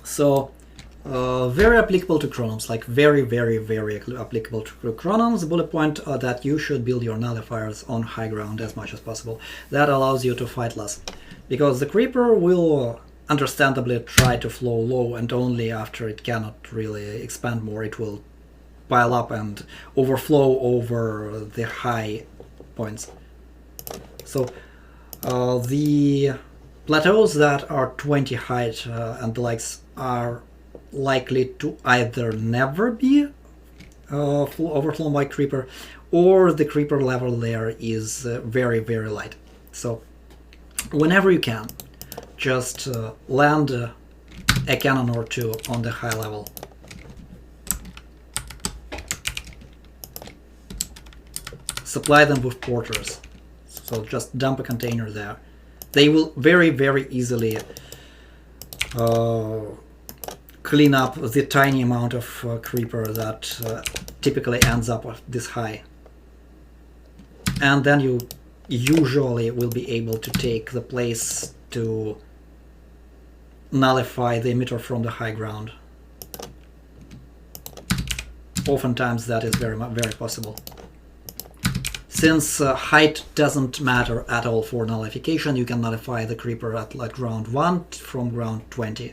So, very applicable to chronomes, like very applicable to chronomes. Bullet point that you should build your nullifiers on high ground as much as possible. That allows you to fight less, because the creeper will understandably try to flow low, and only after it cannot really expand more it will pile up and overflow over the high points. So the plateaus that are 20 height and the likes are likely to either never be overflown by creeper, or the creeper level there is very light. So whenever you can, just land a cannon or two on the high level. Supply them with porters. So just dump a container there. They will very easily clean up the tiny amount of creeper that typically ends up this high. And then you usually will be able to take the place to nullify the emitter from the high ground. Oftentimes that is very possible. Since height doesn't matter at all for nullification, you can nullify the creeper at like ground 1 from ground 20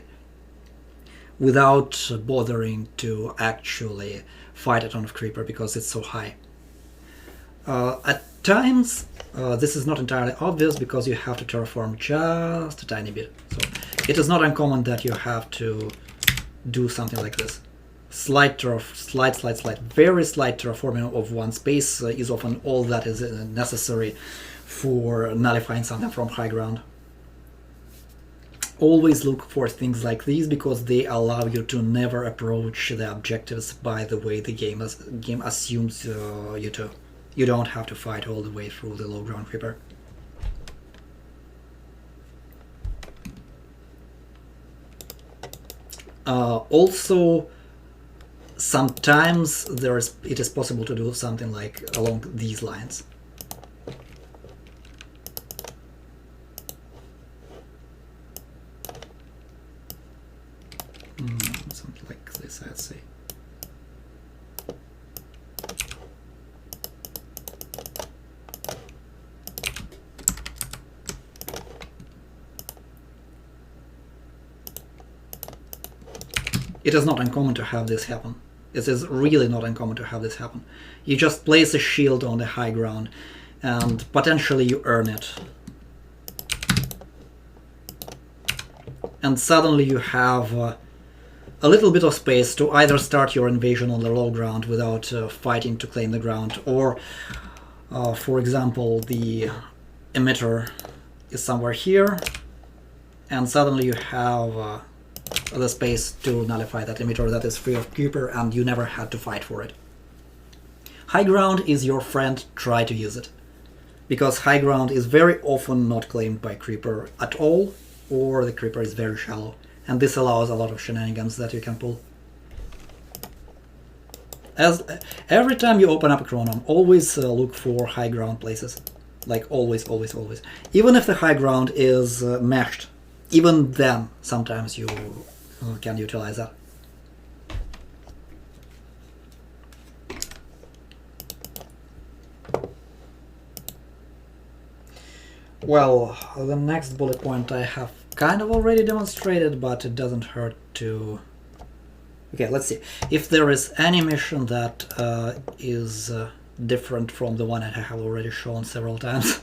without bothering to actually fight a ton of creeper because it's so high. At times, this is not entirely obvious because you have to terraform just a tiny bit. So it is not uncommon that you have to do something like this. Slight, very slight terraforming of one space is often all that is necessary for nullifying something from high ground. Always look for things like these because they allow you to never approach the objectives by the way the game assumes you to. You don't have to fight all the way through the low ground creeper. Also, sometimes it is possible to do something like along these lines. Something like this, I'd say. It is not uncommon to have this happen. It is really not uncommon to have this happen. You just place a shield on the high ground and potentially you earn it. And suddenly you have a little bit of space to either start your invasion on the low ground without fighting to claim the ground, or for example, the emitter is somewhere here, and suddenly you have the space to nullify that emitter that is free of creeper, and you never had to fight for it. High ground is your friend, try to use it. Because high ground is very often not claimed by creeper at all, or the creeper is very shallow. And this allows a lot of shenanigans that you can pull. Every time you open up a chronom, always look for high ground places. Like always, always, always. Even if the high ground is meshed, even then sometimes you can utilize that. Well, the next bullet point I have kind of already demonstrated, but it doesn't hurt to... Okay, let's see. If there is any mission that is different from the one that I have already shown several times.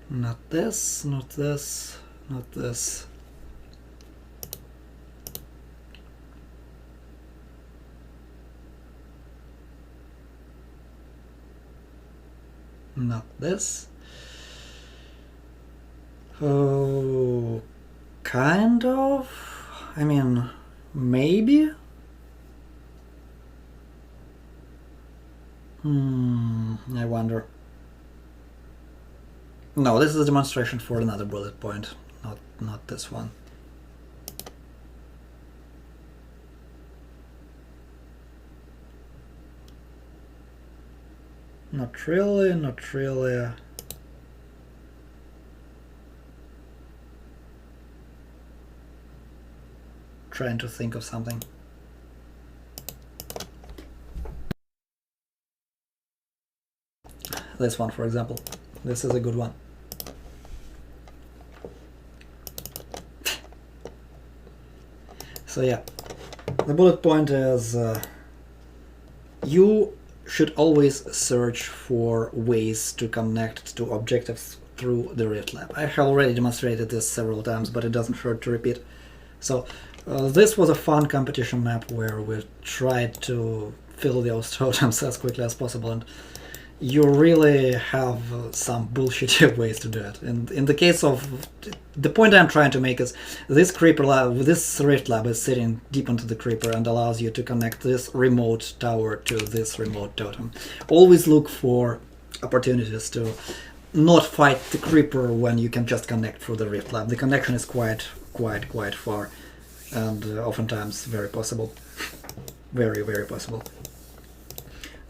Not this, not this, not this. Not this. Oh, kind of. I mean, maybe. I wonder. No, this is a demonstration for another bullet point, not this one. Not really, not really. Trying to think of something. This one, for example. This is a good one. So yeah, the bullet point is you should always search for ways to connect to objectives through the Rift Lab. I have already demonstrated this several times, but it doesn't hurt to repeat. So this was a fun competition map where we tried to fill those totems as quickly as possible, and you really have some bullshit ways to do it. And in the case of the point I'm trying to make is this creeper lab, this Rift Lab is sitting deep into the creeper and allows you to connect this remote tower to this remote totem. Always look for opportunities to not fight the creeper when you can just connect through the Rift Lab. The connection is quite far, and oftentimes very possible. Very, very possible.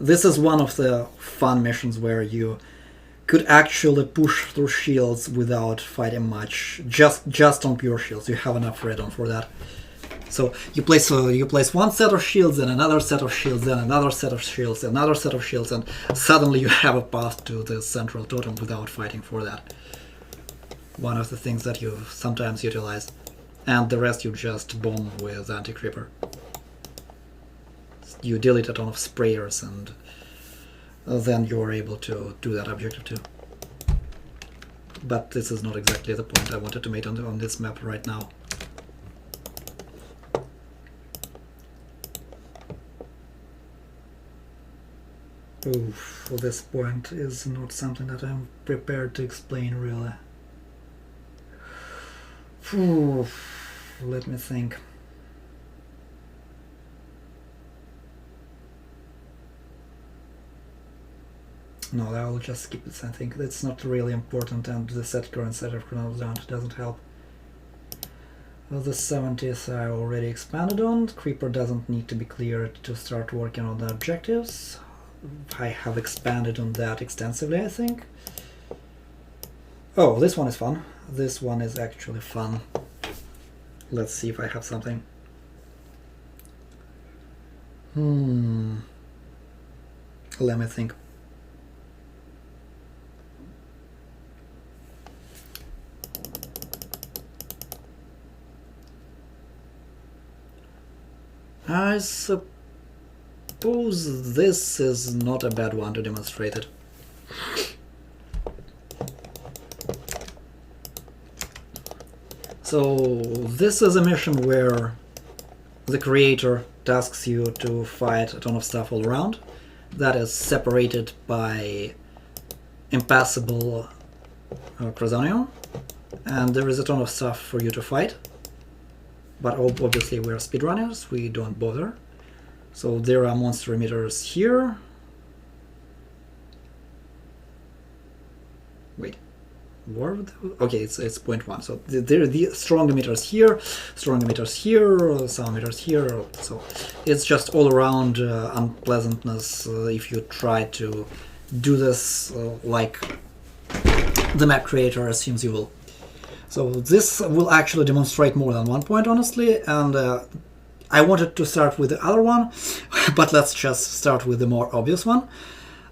This is one of the fun missions where you could actually push through shields without fighting much, just on pure shields. You have enough red-on for that. So you place one set of shields, and another set of shields, then another set of shields, another set of shields, and suddenly you have a path to the central totem without fighting for that. One of the things that you sometimes utilize, and the rest you just bomb with anti-creeper. You delete a ton of sprayers, and then you're able to do that objective too. But this is not exactly the point I wanted to make on this map right now. Oof, this point is not something that I'm prepared to explain really. Oof, let me think. No, I will just skip this. I think it's not really important, and the set current set of chronos down doesn't help. Well, the 70th I already expanded on. Creeper doesn't need to be cleared to start working on the objectives. I have expanded on that extensively, I think. Oh, this one is fun. This one is actually fun. Let's see if I have something. Let me think. I suppose this is not a bad one to demonstrate it. So this is a mission where the creator tasks you to fight a ton of stuff all around that is separated by impassable Crozonium, and there is a ton of stuff for you to fight, but obviously we're speedrunners, we don't bother. So there are monster emitters here. Wait, where would okay, it's 0.1. So there are the strong emitters here, some emitters here. So it's just all around unpleasantness if you try to do this like the map creator assumes you will. So this will actually demonstrate more than one point, honestly, and I wanted to start with the other one, but let's just start with the more obvious one.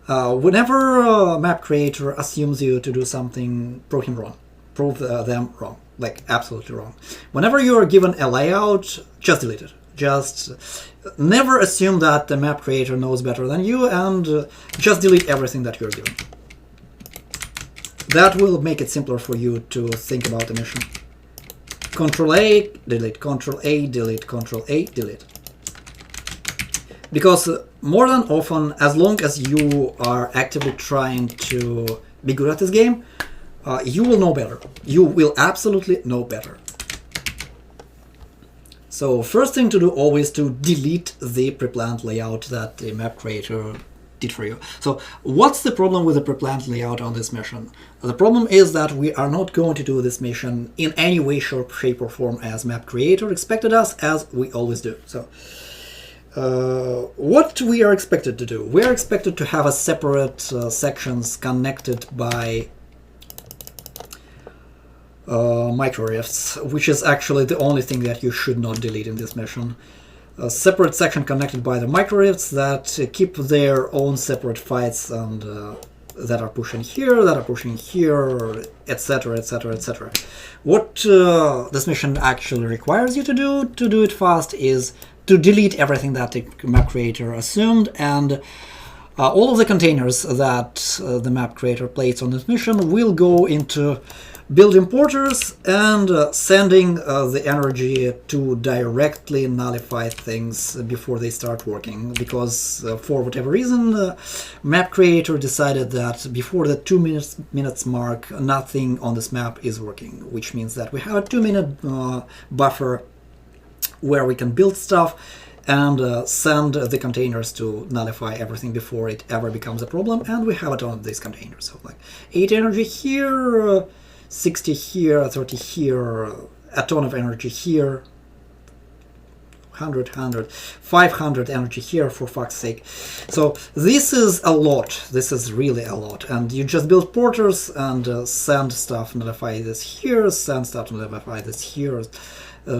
Whenever a map creator assumes you to do something, prove him wrong. Prove them wrong, like absolutely wrong. Whenever you are given a layout, just delete it. Just never assume that the map creator knows better than you, and just delete everything that you're given. That will make it simpler for you to think about the mission. Control A, delete, Control A, delete, Control A, delete. Because more than often, as long as you are actively trying to be good at this game, you will know better. You will absolutely know better. So first thing to do always to delete the pre-planned layout that the map creator did for you. So what's the problem with the pre-planned layout on this mission? The problem is that we are not going to do this mission in any way, shape or form as map creator expected us, as we always do. So what we are expected to do? We are expected to have a separate sections connected by micro-rifts, which is actually the only thing that you should not delete in this mission. A separate section connected by the micro-rifts that keep their own separate fights and that are pushing here, etc, etc, etc. What this mission actually requires you to do it fast, is to delete everything that the map creator assumed, and all of the containers that the map creator placed on this mission will go into build importers and sending the energy to directly nullify things before they start working, because for whatever reason map creator decided that before the 2 minutes mark nothing on this map is working, which means that we have a 2-minute buffer where we can build stuff and send the containers to nullify everything before it ever becomes a problem, and we have a ton of these containers. So like 8 energy here, 60 here, 30 here, a ton of energy here, 100, 500 energy here, for fuck's sake. So this is a lot, this is really a lot, and you just build porters and send stuff, nullify this here, send stuff, nullify this here,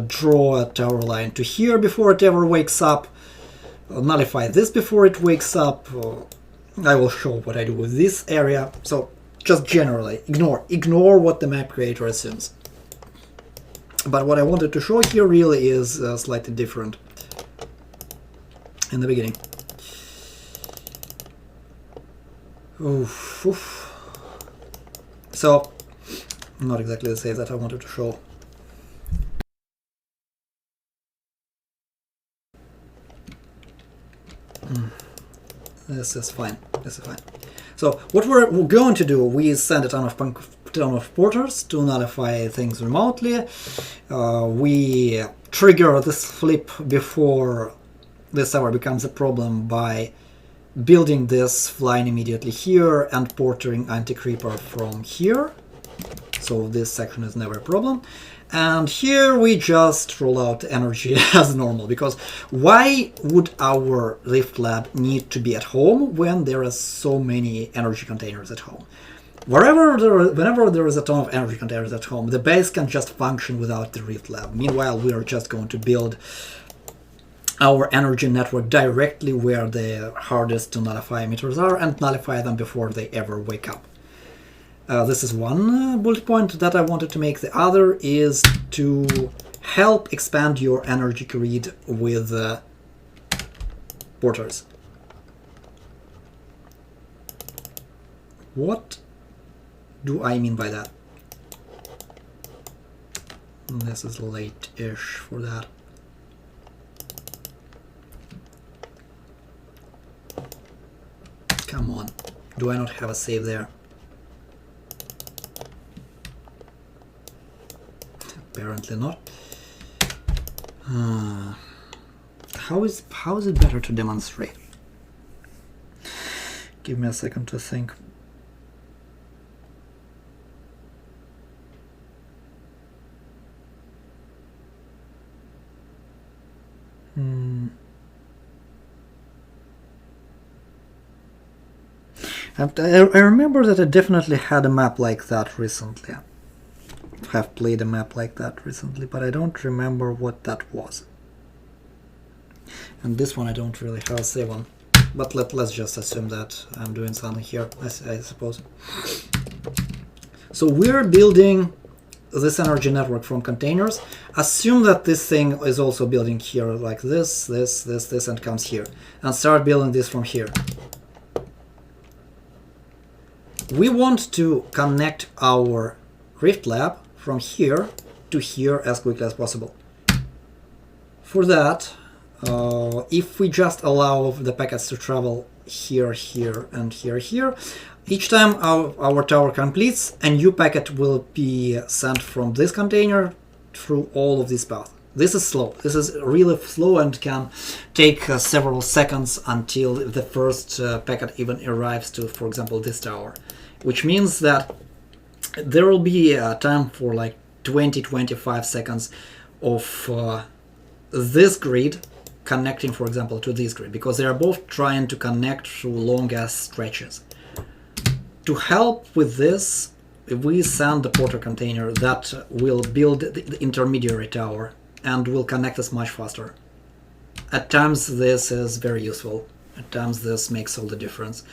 draw a tower line to here before it ever wakes up, nullify this before it wakes up. I will show what I do with this area. So just generally ignore what the map creator assumes. But what I wanted to show here really is slightly different in the beginning. Oof, oof. So not exactly the same that I wanted to show. This is fine. This is fine. So what we're going to do, we send a ton of porters to nullify things remotely. We trigger this flip before this ever becomes a problem by building this line immediately here and portering anti-creeper from here. So this section is never a problem. And here we just roll out energy as normal, because why would our Rift Lab need to be at home when there are so many energy containers at home? Whenever there is a ton of energy containers at home, the base can just function without the Rift Lab. Meanwhile, we are just going to build our energy network directly where the hardest to nullify emitters are and nullify them before they ever wake up. This is one bullet point that I wanted to make. The other is to help expand your energy grid with porters. What do I mean by that? This is late-ish for that. Come on, do I not have a save there? Apparently not. How is it better to demonstrate? Give me a second to think. I remember that I definitely had a map like that recently. I have played a map like that recently, but I don't remember what that was. And this one I don't really have a save on. But let's just assume that I'm doing something here, I suppose. So we're building this energy network from containers. Assume that this thing is also building here like this, and comes here. And start building this from here. We want to connect our Rift Lab from here to here as quickly as possible. For that, if we just allow the packets to travel here, here, and here, here, each time our tower completes, a new packet will be sent from this container through all of these paths. This is slow. This is really slow and can take several seconds until the first packet even arrives to, for example, this tower. Which means that there will be a time for like 20-25 seconds of this grid connecting, for example, to this grid, because they are both trying to connect through long-ass stretches. To help with this, we send the porter container that will build the intermediary tower and will connect us much faster. At times this is very useful. At times this makes all the difference.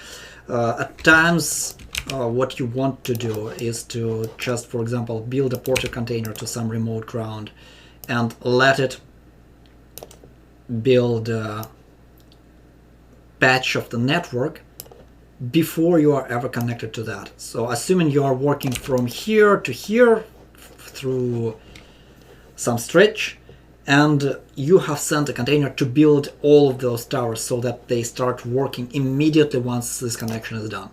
At times what you want to do is to just, for example, build a porter container to some remote ground and let it build a patch of the network before you are ever connected to that. So assuming you are working from here to here through some stretch, and you have sent a container to build all of those towers so that they start working immediately once this connection is done.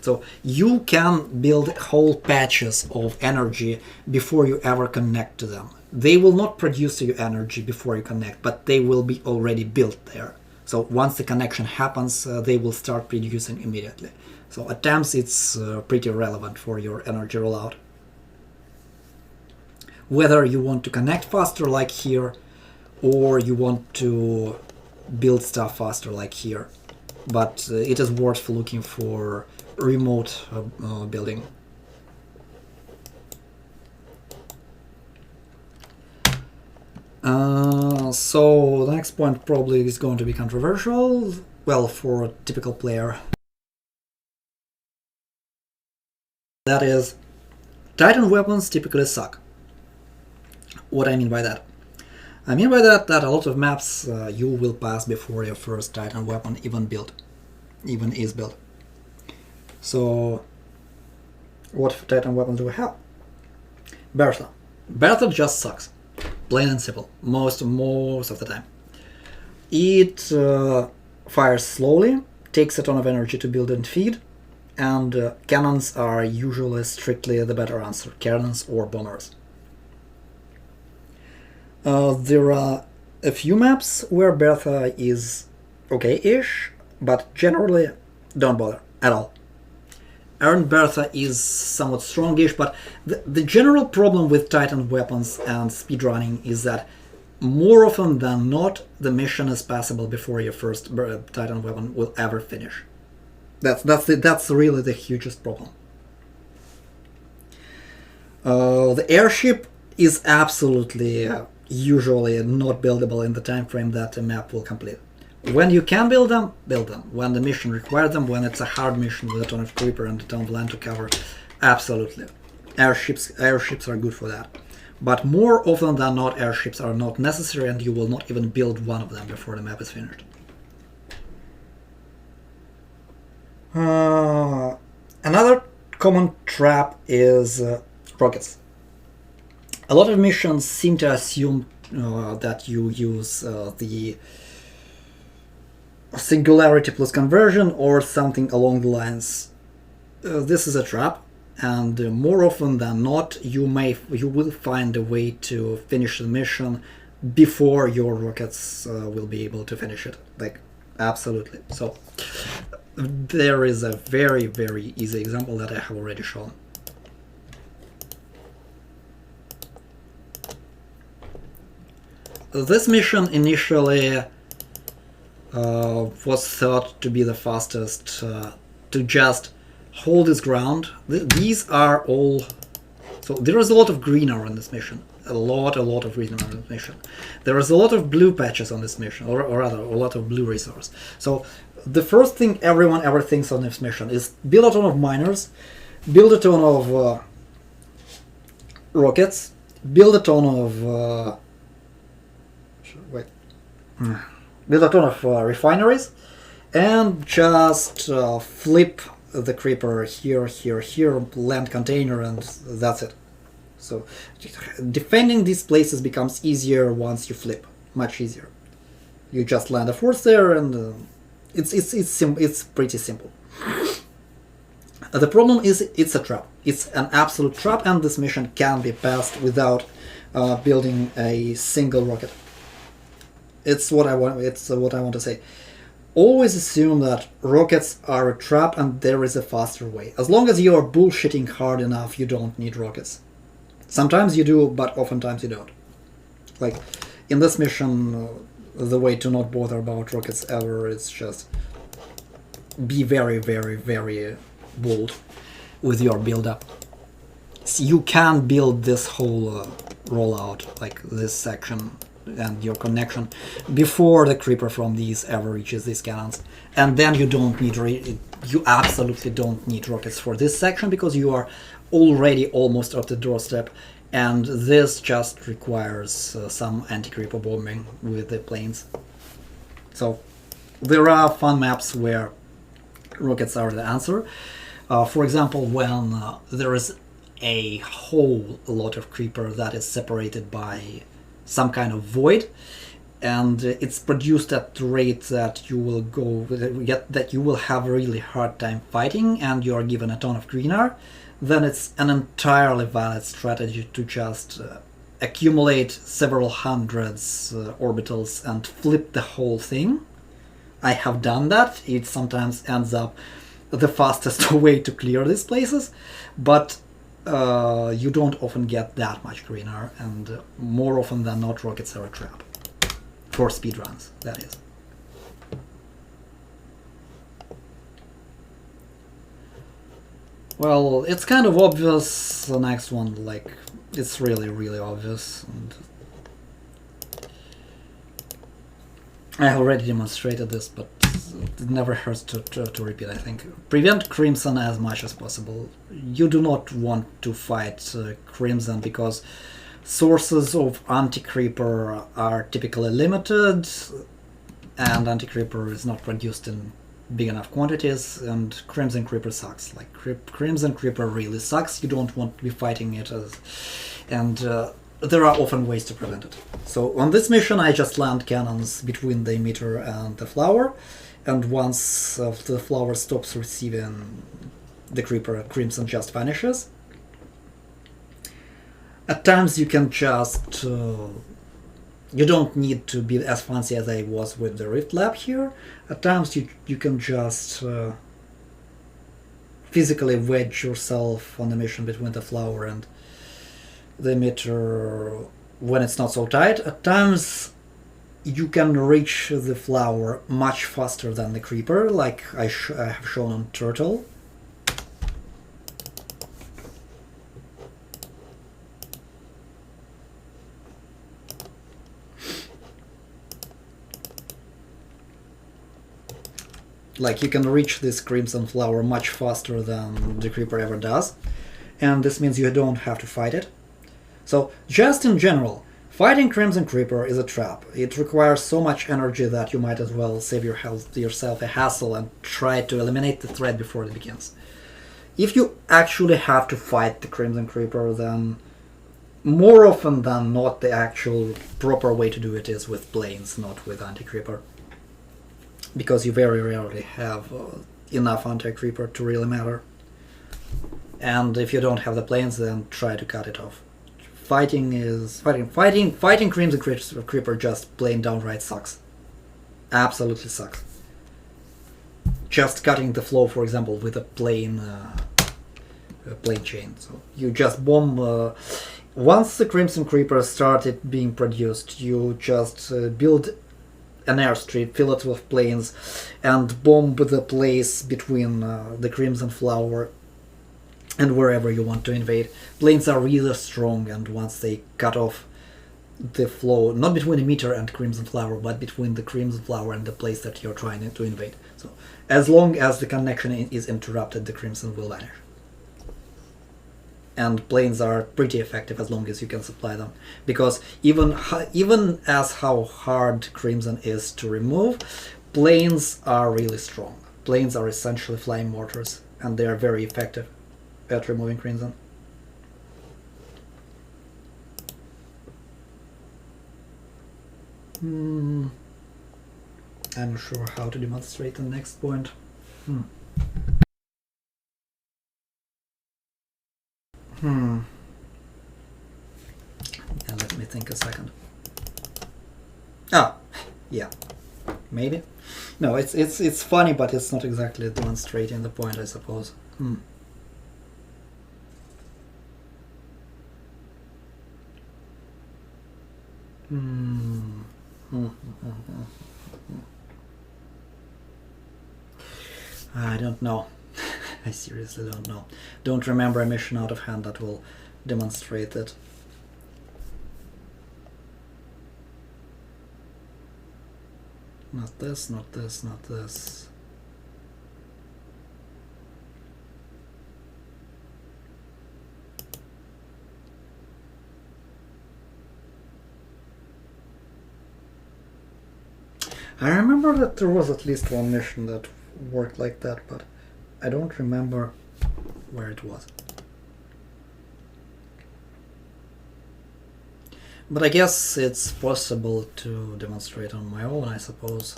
So you can build whole patches of energy before you ever connect to them. They will not produce you energy before you connect, but they will be already built there. So once the connection happens, they will start producing immediately. So at times it's pretty relevant for your energy rollout. Whether you want to connect faster like here, or you want to build stuff faster like here. But it is worth looking for remote building. So the next point probably is going to be controversial, well, for a typical player. That is, Titan weapons typically suck. What I mean by that? I mean by that a lot of maps you will pass before your first Titan weapon even is built. So what Titan weapons do we have? Bertha. Bertha just sucks. Plain and simple. Most of the time. It fires slowly, takes a ton of energy to build and feed, and cannons are usually strictly the better answer. Cannons or bombers. There are a few maps where Bertha is okay-ish, but generally don't bother at all. Iron Bertha is somewhat strongish, but the general problem with Titan weapons and speedrunning is that more often than not, the mission is passable before your first Titan weapon will ever finish. That's really the hugest problem. The airship is absolutely usually not buildable in the time frame that a map will complete. When you can build them, build them. When the mission requires them, when it's a hard mission with a ton of creeper and a ton of land to cover, absolutely. Airships are good for that. But more often than not, airships are not necessary, and you will not even build one of them before the map is finished. Another common trap is rockets. A lot of missions seem to assume that you use the singularity plus conversion or something along the lines. This is a trap, and more often than not, you will find a way to finish the mission before your rockets will be able to finish it. Like, absolutely. So there is a very, very easy example that I have already shown. This mission initially was thought to be the fastest to just hold its ground. These are all... So there is a lot of greener on this mission. A lot of greener on this mission. There is a lot of blue patches on this mission, or rather, a lot of blue resource. So the first thing everyone ever thinks on this mission is build a ton of miners, build a ton of rockets, build a ton of... build a ton of refineries, and just flip the creeper here, land container, and that's it. So defending these places becomes easier once you flip, much easier. You just land a force there, and it's pretty simple. The problem is it's a trap. It's an absolute trap, and this mission can be passed without building a single rocket. It's what I want to say. Always assume that rockets are a trap and there is a faster way. As long as you are bullshitting hard enough, you don't need rockets. Sometimes you do, but oftentimes you don't. Like, in this mission, the way to not bother about rockets ever is just be very, very, very bold with your build-up. So you can build this whole rollout, like this section, and your connection before the creeper from these ever reaches these cannons, and then you don't need you absolutely don't need rockets for this section because you are already almost at the doorstep, and this just requires some anti-creeper bombing with the planes. So there are fun maps where rockets are the answer. For example, when there is a whole lot of creeper that is separated by some kind of void, and it's produced at the rate that you will have a really hard time fighting, and you are given a ton of greener, then it's an entirely valid strategy to just accumulate several hundreds orbitals and flip the whole thing. I have done that. It sometimes ends up the fastest way to clear these places, but you don't often get that much greener, and more often than not, rockets are a trap. For speedruns, that is. Well, it's kind of obvious, the next one, like, it's really, really obvious. And I have already demonstrated this, but it never hurts to repeat, I think. Prevent Crimson as much as possible. You do not want to fight Crimson because sources of anti-creeper are typically limited, and anti-creeper is not produced in big enough quantities, and Crimson Creeper sucks. Like, Crimson Creeper really sucks. You don't want to be fighting it, and there are often ways to prevent it. So on this mission I just land cannons between the emitter and the flower, and once the flower stops receiving the creeper, Crimson just vanishes. At times you can just... you don't need to be as fancy as I was with the Rift Lab here. At times you can just physically wedge yourself on the mission between the flower and the emitter when it's not so tight. At times you can reach the flower much faster than the creeper, like I have shown on Turtle. Like, you can reach this Crimson Flower much faster than the creeper ever does, and this means you don't have to fight it. So just in general, fighting Crimson Creeper is a trap. It requires so much energy that you might as well save yourself a hassle and try to eliminate the threat before it begins. If you actually have to fight the Crimson Creeper, then more often than not the actual proper way to do it is with planes, not with anti-creeper. Because you very rarely have enough anti-creeper to really matter. And if you don't have the planes, then try to cut it off. Fighting Crimson Creeper just plain downright sucks. Absolutely sucks. Just cutting the flow, for example, with a plane chain. So you just bomb. Once the Crimson Creeper started being produced, you just build an airstrip, fill it with planes, and bomb the place between the Crimson Flower and wherever you want to invade. Planes are really strong, and once they cut off the flow, not between Emitter and Crimson Flower, but between the Crimson Flower and the place that you're trying to invade. So as long as the connection is interrupted, the Crimson will vanish. And planes are pretty effective as long as you can supply them, because even as how hard Crimson is to remove, planes are really strong. Planes are essentially flying mortars, and they are very effective at removing Crimson. I'm not sure how to demonstrate the next point. And let me think a second. Yeah, maybe. No, it's funny, but it's not exactly demonstrating the point, I suppose. I don't know. I seriously don't know. Don't remember a mission out of hand that will demonstrate it. Not this, not this, not this. I remember that there was at least one mission that worked like that, but I don't remember where it was. But I guess it's possible to demonstrate on my own, I suppose.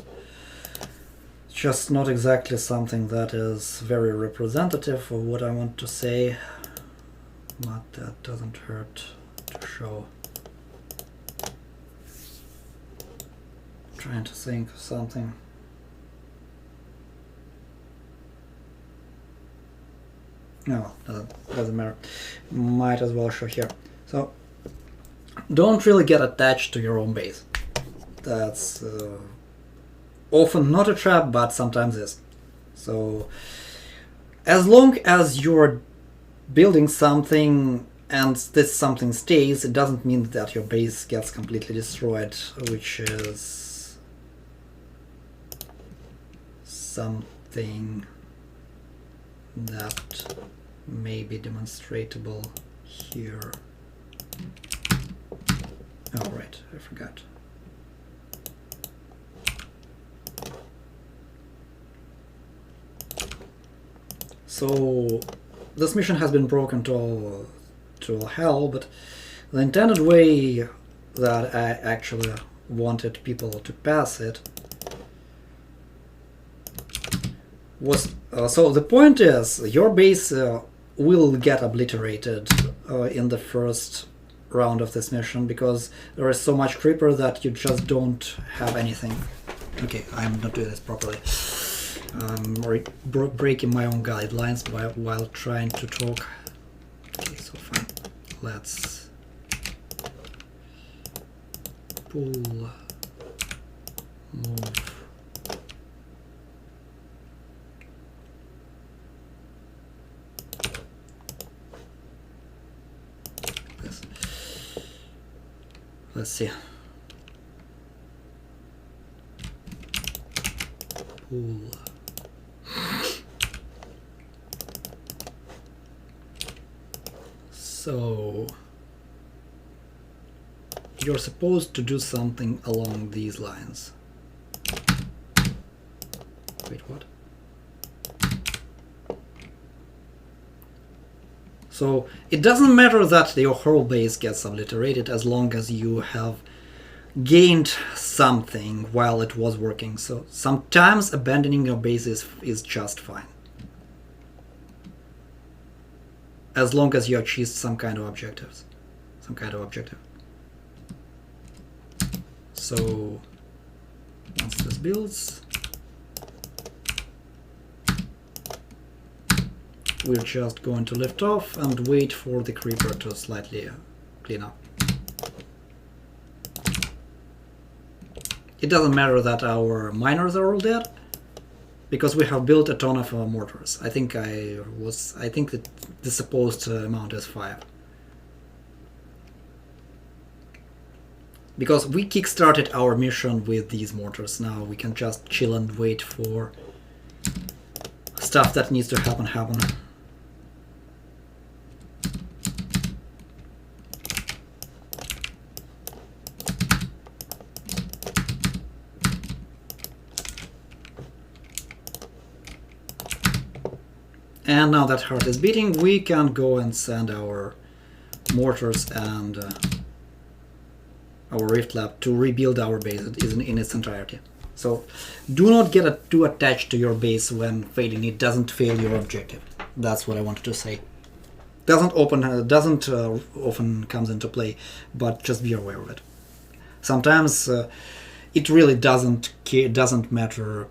It's just not exactly something that is very representative of what I want to say, but that doesn't hurt to show. Trying to think of something. No, doesn't matter. Might as well show here. So, don't really get attached to your own base. That's often not a trap, but sometimes is. So, as long as you're building something and this something stays, it doesn't mean that your base gets completely destroyed, which is something that may be demonstratable here. Oh, right, I forgot. So this mission has been broken to all hell, but the intended way that I actually wanted people to pass it was so the point is your base will get obliterated in the first round of this mission because there is so much creeper that you just don't have anything. Okay, I'm not doing this properly. I'm breaking my own guidelines while trying to talk. Okay, so fine. Let's pull, move. This. Let's see. Pull. So you're supposed to do something along these lines. Wait, what? So it doesn't matter that your whole base gets obliterated as long as you have gained something while it was working. So sometimes abandoning your base is just fine, as long as you achieve some kind of objective. So once this builds, we're just going to lift off and wait for the creeper to slightly clean up. It doesn't matter that our miners are all dead, because we have built a ton of mortars. I think that the supposed amount is 5. Because we kickstarted our mission with these mortars. Now we can just chill and wait for stuff that needs to happen. And now that heart is beating, we can go and send our mortars and our rift lab to rebuild our base in its entirety. So do not get too attached to your base when failing. It doesn't fail your objective. That's what I wanted to say. Doesn't often comes into play, but just be aware of it. Sometimes it really doesn't matter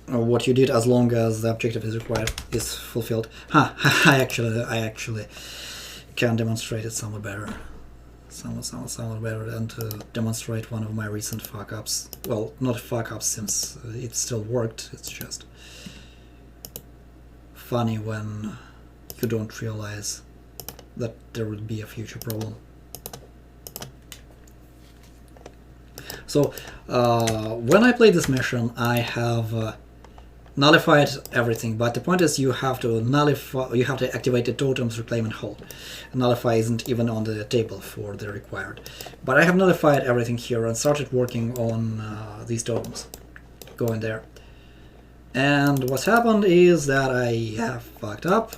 what you did as long as the objective is fulfilled. I actually can demonstrate it somewhat better. Somewhat better than to demonstrate one of my recent fuck-ups. Well, not fuck-ups since it still worked, it's just funny when you don't realize that there would be a future problem. So, when I played this mission, I have nullified everything, but the point is you have to activate the totems, reclaim and hold. Nullify isn't even on the table for the required. But I have nullified everything here and started working on these totems. Go in there. And what's happened is that I have fucked up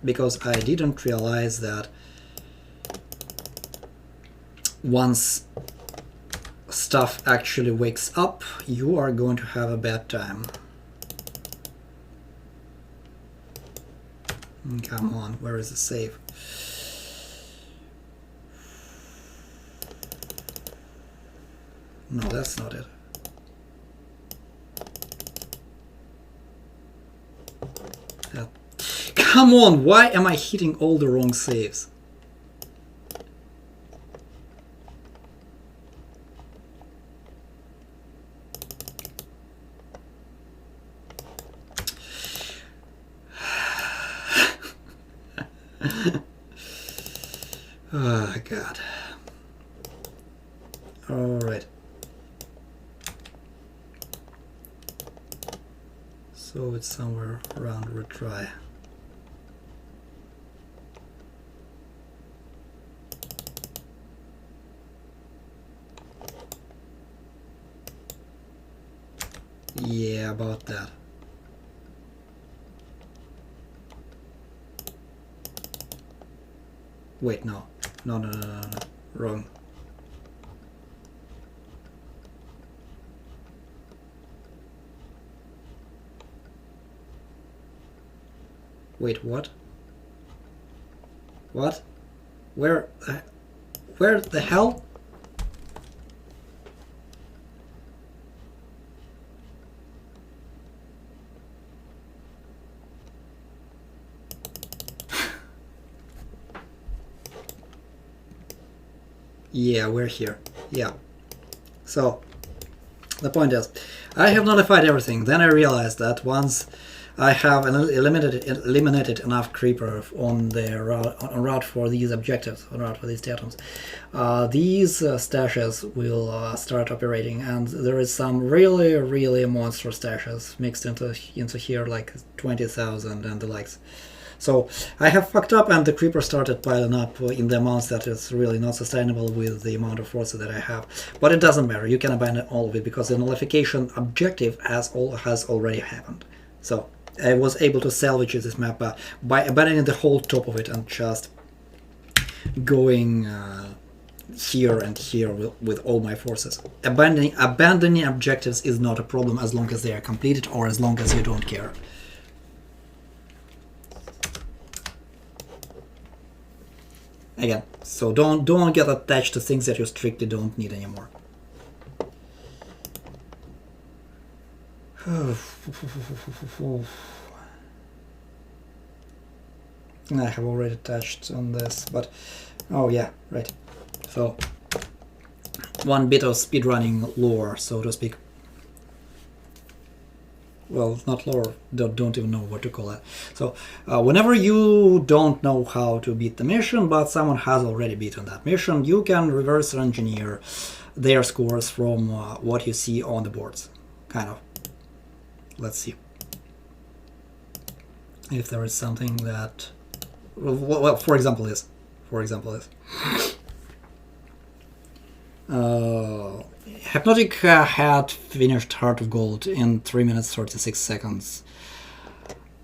because I didn't realize that once stuff actually wakes up, you are going to have a bad time. Come on, where is the save? No, that's not it. Come on, why am I hitting all the wrong saves? Oh, God. All right. So it's somewhere around retry. Yeah, about that. Wait, no. No. Wrong. Wait, what? What? Where the hell? Yeah, we're here. Yeah. So, the point is, I have nullified everything. Then I realized that once I have eliminated enough creeper on the route for these objectives, on route for these totems, these stashes will start operating, and there is some really monster stashes mixed into here, like 20,000 and the likes. So I have fucked up, and the creeper started piling up in the amounts that is really not sustainable with the amount of forces that I have. But it doesn't matter. You can abandon all of it because the nullification objective has already happened. So I was able to salvage this map by abandoning the whole top of it and just going here and here with all my forces. Abandoning objectives is not a problem as long as they are completed or as long as you don't care. Again, so don't get attached to things that you strictly don't need anymore. I have already touched on this, but oh yeah, right. So one bit of speedrunning lore, so to speak. Well, not lore, don't even know what to call it. So whenever you don't know how to beat the mission, but someone has already beaten that mission, you can reverse engineer their scores from what you see on the boards, kind of. Let's see if there is something that, well, for example this. Hypnotic had finished Heart of Gold in 3 minutes 36 seconds.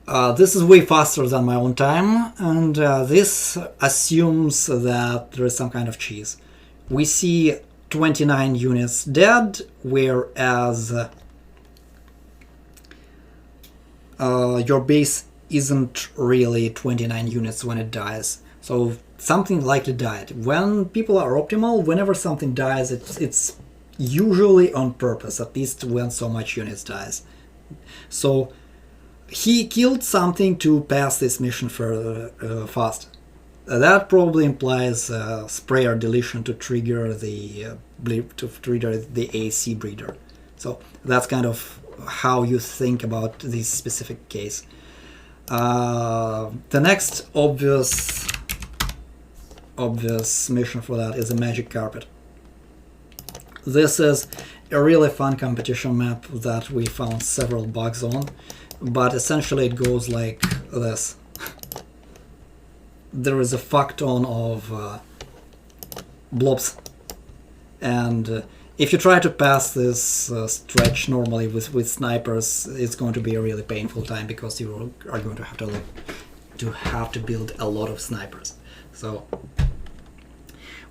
This is way faster than my own time, and this assumes that there is some kind of cheese. We see 29 units dead, whereas your base isn't really 29 units when it dies. So something likely died. When people are optimal, whenever something dies, it's usually on purpose, at least when so much units dies. So he killed something to pass this mission further fast. That probably implies sprayer deletion to trigger the AC breeder. So that's kind of how you think about this specific case. The next obvious mission for that is a magic carpet. This is a really fun competition map that we found several bugs on, but essentially it goes like this. There is a fuck ton of blobs, and if you try to pass this stretch normally with snipers, it's going to be a really painful time because you are going to have to build a lot of snipers. So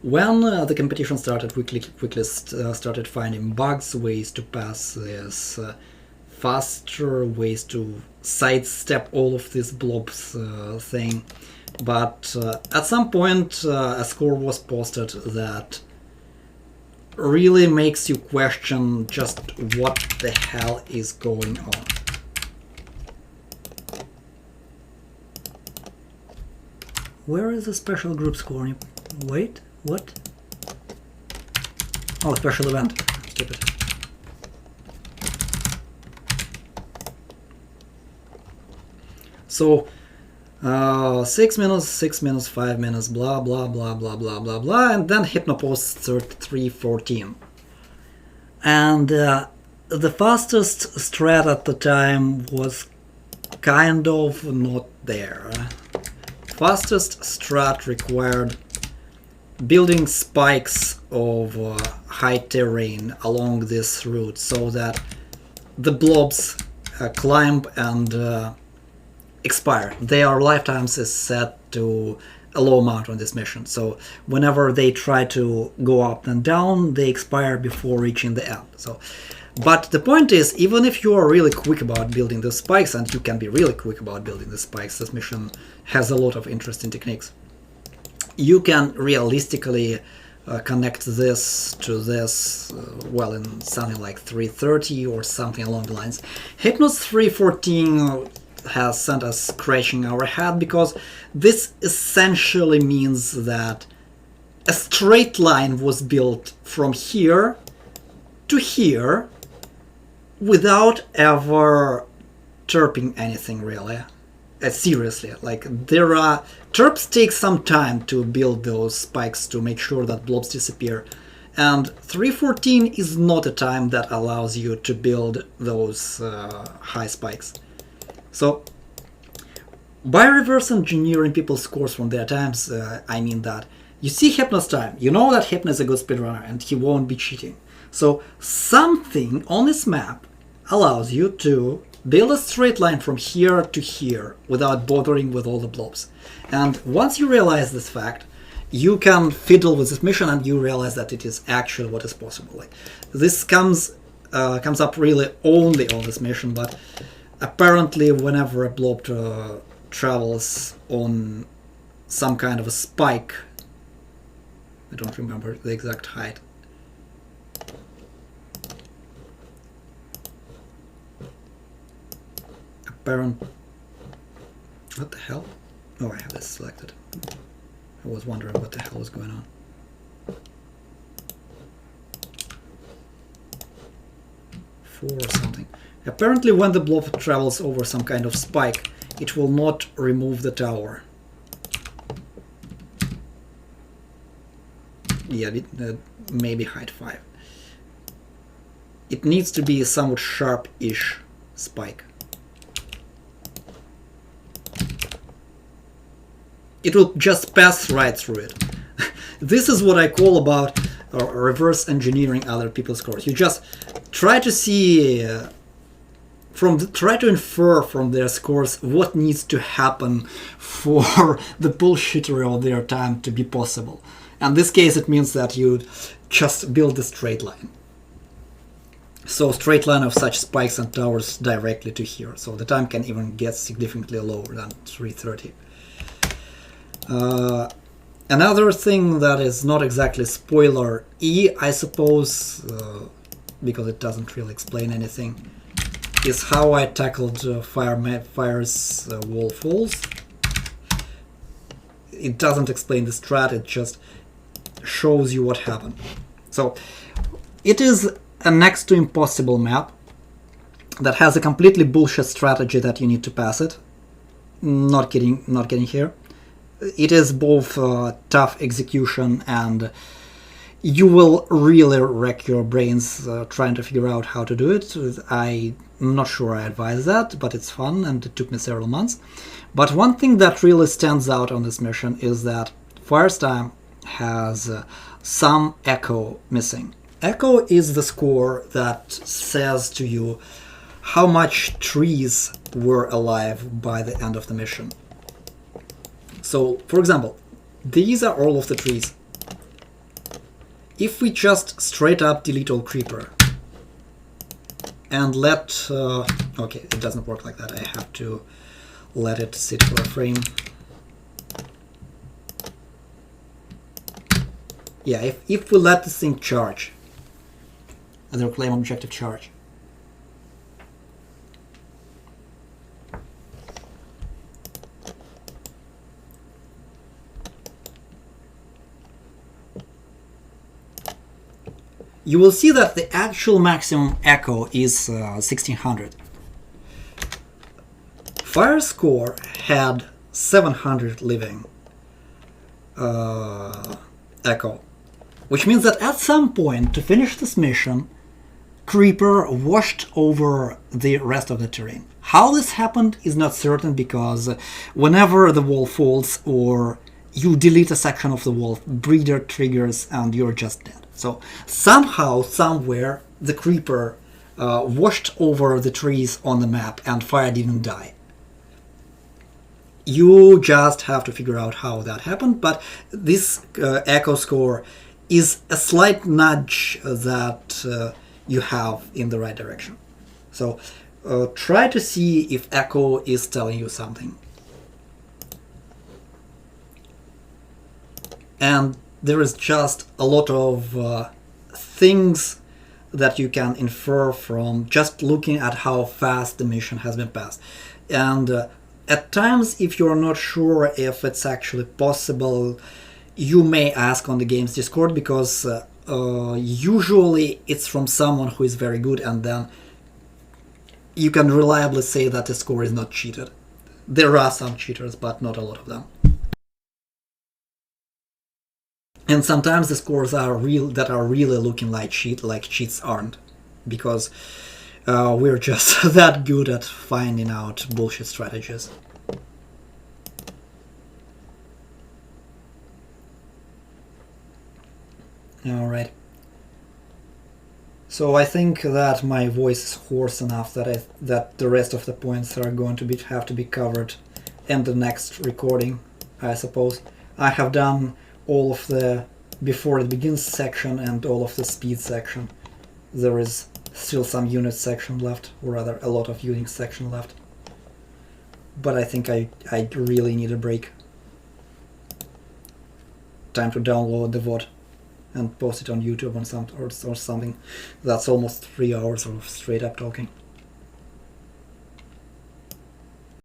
when the competition started, we quickly started finding bugs, ways to pass this faster, ways to sidestep all of this blobs thing. But at some point a score was posted that really makes you question just what the hell is going on. Where is the special group score? Wait, what? Oh, special event. Stupid. So 6 minutes, 6 minutes, 5 minutes, blah blah blah blah blah blah blah, and then Hypnopost 3314. And the fastest strat at the time was kind of not there. Fastest strat required building spikes of high terrain along this route so that the blobs climb and expire. Their lifetimes is set to a low amount on this mission, so whenever they try to go up and down, they expire before reaching the end. So, but the point is, even if you are really quick about building the spikes, and you can be really quick about building the spikes, this mission has a lot of interesting techniques. You can realistically connect this to this, well, in something like 330 or something along the lines. Hypnos 314 has sent us scratching our head because this essentially means that a straight line was built from here to here without ever terping anything really. Seriously, like terps take some time to build those spikes to make sure that blobs disappear, and 314 is not a time that allows you to build those high spikes. So By reverse engineering people's scores from their times, I mean that you see Hypno's time, you know that Hypno is a good speedrunner and he won't be cheating. So something on this map allows you to build a straight line from here to here without bothering with all the blobs. And once you realize this fact, you can fiddle with this mission and you realize that it is actually what is possible. Like, this comes up really only on this mission, but apparently whenever a blob travels on some kind of a spike, I don't remember the exact height. What the hell? Oh, I have this selected. I was wondering what the hell was going on. Four or something. Apparently when the blob travels over some kind of spike, it will not remove the tower. Yeah, maybe height 5. It needs to be a somewhat sharp-ish spike. It will just pass right through it. This is what I call about reverse engineering other people's scores. You just try to see, try to infer from their scores what needs to happen for the bullshittery of their time to be possible. In this case, it means that you just build a straight line. So straight line of such spikes and towers directly to here. So the time can even get significantly lower than 330. Another thing that is not exactly spoiler-y, I suppose, because it doesn't really explain anything, is how I tackled Fire's wall falls. It doesn't explain the strat, it just shows you what happened. So it is a next to impossible map that has a completely bullshit strategy that you need to pass it. Not getting here. It is both tough execution and you will really wreck your brains trying to figure out how to do it. I'm not sure I advise that, but it's fun and it took me several months. But one thing that really stands out on this mission is that Fire's time has some echo missing. Echo is the score that says to you how much trees were alive by the end of the mission. So, for example, these are all of the trees. If we just straight up delete all creeper and let... okay, it doesn't work like that. I have to let it sit for a frame. Yeah, if we let this thing charge, the reclaim objective charge, you will see that the actual maximum echo is 1600. Fire's score had 700 living echo, which means that at some point to finish this mission, Creeper washed over the rest of the terrain. How this happened is not certain, because whenever the wall falls or you delete a section of the wall, breeder triggers and you're just dead. So somehow, somewhere, the Creeper washed over the trees on the map and Fire didn't die. You just have to figure out how that happened, but this echo score is a slight nudge that you have in the right direction. So try to see if echo is telling you something. And there is just a lot of things that you can infer from just looking at how fast the mission has been passed. And at times, if you're not sure if it's actually possible, you may ask on the game's Discord, because usually it's from someone who is very good, and then you can reliably say that the score is not cheated. There are some cheaters, but not a lot of them. And sometimes the scores are really looking like cheats aren't, because we're just that good at finding out bullshit strategies. Alright. So I think that my voice is hoarse enough that the rest of the points are going to have to be covered in the next recording, I suppose. I have done all of the before it begins section and all of the speed section. There is still some unit section left, or rather a lot of unit section left. But I think I really need a break. Time to download the VOD and post it on YouTube or something. That's almost 3 hours of straight up talking.